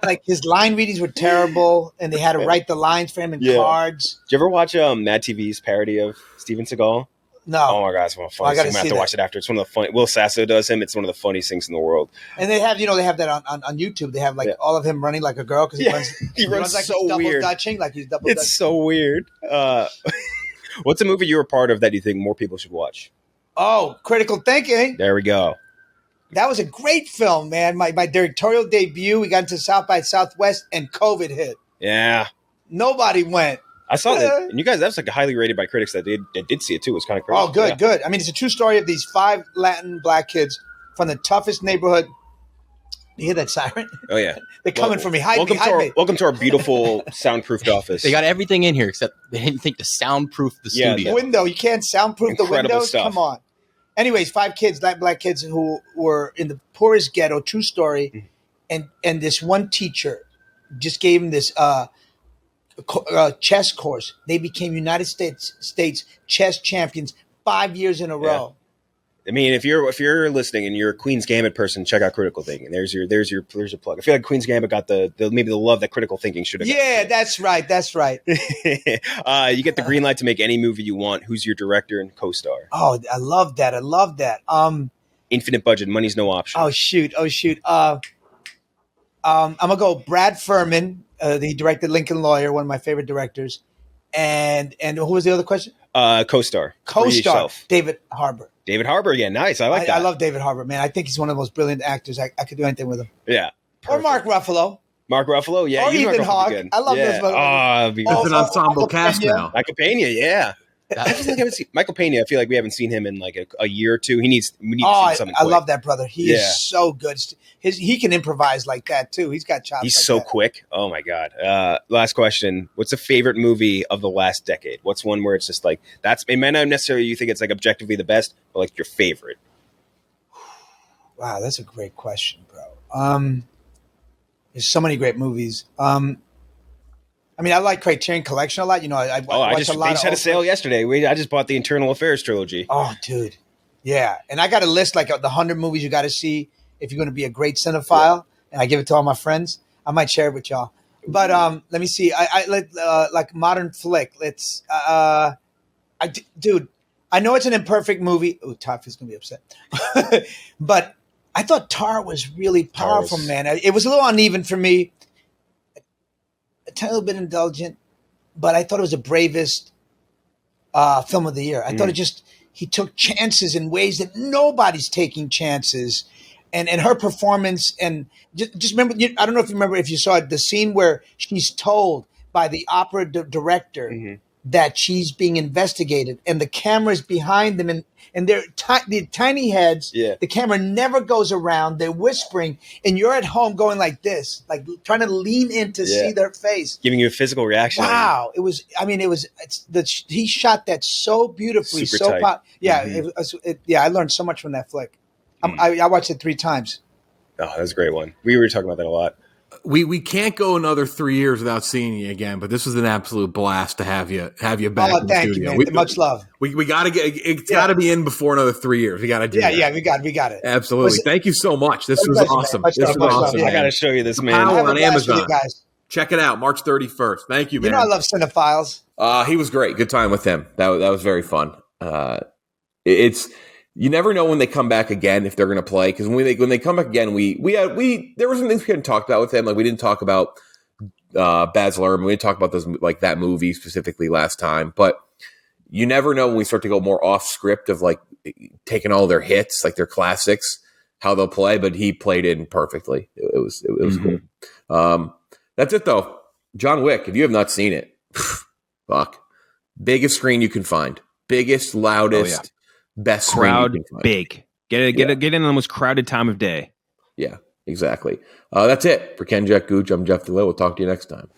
Like his line readings were terrible, and they had to write the lines for him in cards. Did you ever watch Mad TV's parody of Steven Seagal? No. Oh my God, it's one of the funniest things. I have to watch it after. It's one of the funny. Will Sasso does him. It's one of the funniest things in the world. And they have, that on YouTube. They have all of him running like a girl because he runs like so he's double weird. Dutching, like he's double. It's so weird. What's a movie you were part of that you think more people should watch? Oh, Critical Thinking. There we go. That was a great film, man. My directorial debut. We got into South by Southwest, and COVID hit. Yeah. Nobody went. I saw that. And you guys, that's like highly rated by critics that did see it too. It was kind of crazy. Oh, good. I mean, it's a true story of these 5 Latin black kids from the toughest neighborhood. You hear that siren? Oh, yeah. They're coming for me. Welcome to our beautiful soundproofed office. They got everything in here except they didn't think to soundproof the studio. Window. You can't soundproof Incredible the windows? stuff. Come on. Anyways, 5 kids, black kids who were in the poorest ghetto, true story. And this one teacher just gave them this chess course. They became United States chess champions 5 years in a row. I mean, if you're listening and you're a Queen's Gambit person, check out Critical Thinking. There's your plug. I feel like Queen's Gambit got maybe the love that Critical Thinking should have. Yeah, that's right. You get the green light to make any movie you want. Who's your director and co-star? Oh, I love that. Infinite budget, money's no option. Oh shoot. I'm gonna go Brad Furman. He directed Lincoln Lawyer, one of my favorite directors. And who was the other question? Co-star. David Harbour. David Harbour again. Nice. I like that. I love David Harbour, man. I think he's one of the most brilliant actors. I could do anything with him. Yeah. Perfect. Or Mark Ruffalo. Yeah. Or Ethan Hawke. I love those. It's an ensemble cast now. Michael Pena, yeah. I haven't seen Michael Pena. I feel like we haven't seen him in like a year or two. We need to see something. I love that brother. He is so good. He can improvise like that too. He's got chops. He's so quick. Oh my God. Last question. What's a favorite movie of the last decade? What's one where it's just like it may not necessarily you think it's like objectively the best, but like your favorite? Wow, that's a great question, bro. There's so many great movies. I mean, I like Criterion Collection a lot. I watch a lot. They just had a sale yesterday. I just bought the Internal Affairs trilogy. Oh, dude. Yeah. And I got a list like the 100 movies you got to see if you're going to be a great cinephile. And I give it to all my friends. I might share it with y'all. But let me see. I like modern flick. Let's dude, I know it's an imperfect movie. Oh, Toff is going to be upset. But I thought Tar was really powerful, man. It was a little uneven for me. A little bit indulgent, but I thought it was the bravest film of the year. I thought he took chances in ways that nobody's taking chances, and her performance. And just remember, I don't know if you remember, if you saw it, the scene where she's told by the opera director that she's being investigated, and the camera's behind them, and they're the tiny heads. Yeah. The camera never goes around. They're whispering, and you're at home going like this, like trying to lean in to see their face, giving you a physical reaction. Wow, he shot that so beautifully, super tight. I learned so much from that flick. I watched it 3 times. Oh, that's a great one. We were talking about that a lot. We can't go another 3 years without seeing you again, but this was an absolute blast to have you back in the thank studio. You, man. Much love. We got to get it's got to be in before another 3 years. We got to do that. Yeah, we got it. Absolutely. Thank you so much. This was awesome. This was awesome. I got to show you this, man. Power on Amazon. Check it out, March 31st. Thank you, man. I love Cinephiles. He was great. Good time with him. That was very fun. You never know when they come back again if they're going to play, because when they come back again, there were some things we hadn't talked about with him. Like we didn't talk about Baz Luhrmann. We didn't talk about those, like that movie specifically last time. But you never know when we start to go more off script of like taking all their hits, like their classics, how they'll play. But he played in perfectly. It was cool. That's it though. John Wick. If you have not seen it, fuck. Biggest screen you can find. Biggest, loudest. Oh, yeah. Best crowd, big. Get in the most crowded time of day. Yeah, exactly. That's it for Ken Jack Gooch. I'm Jeff DeLille. We'll talk to you next time.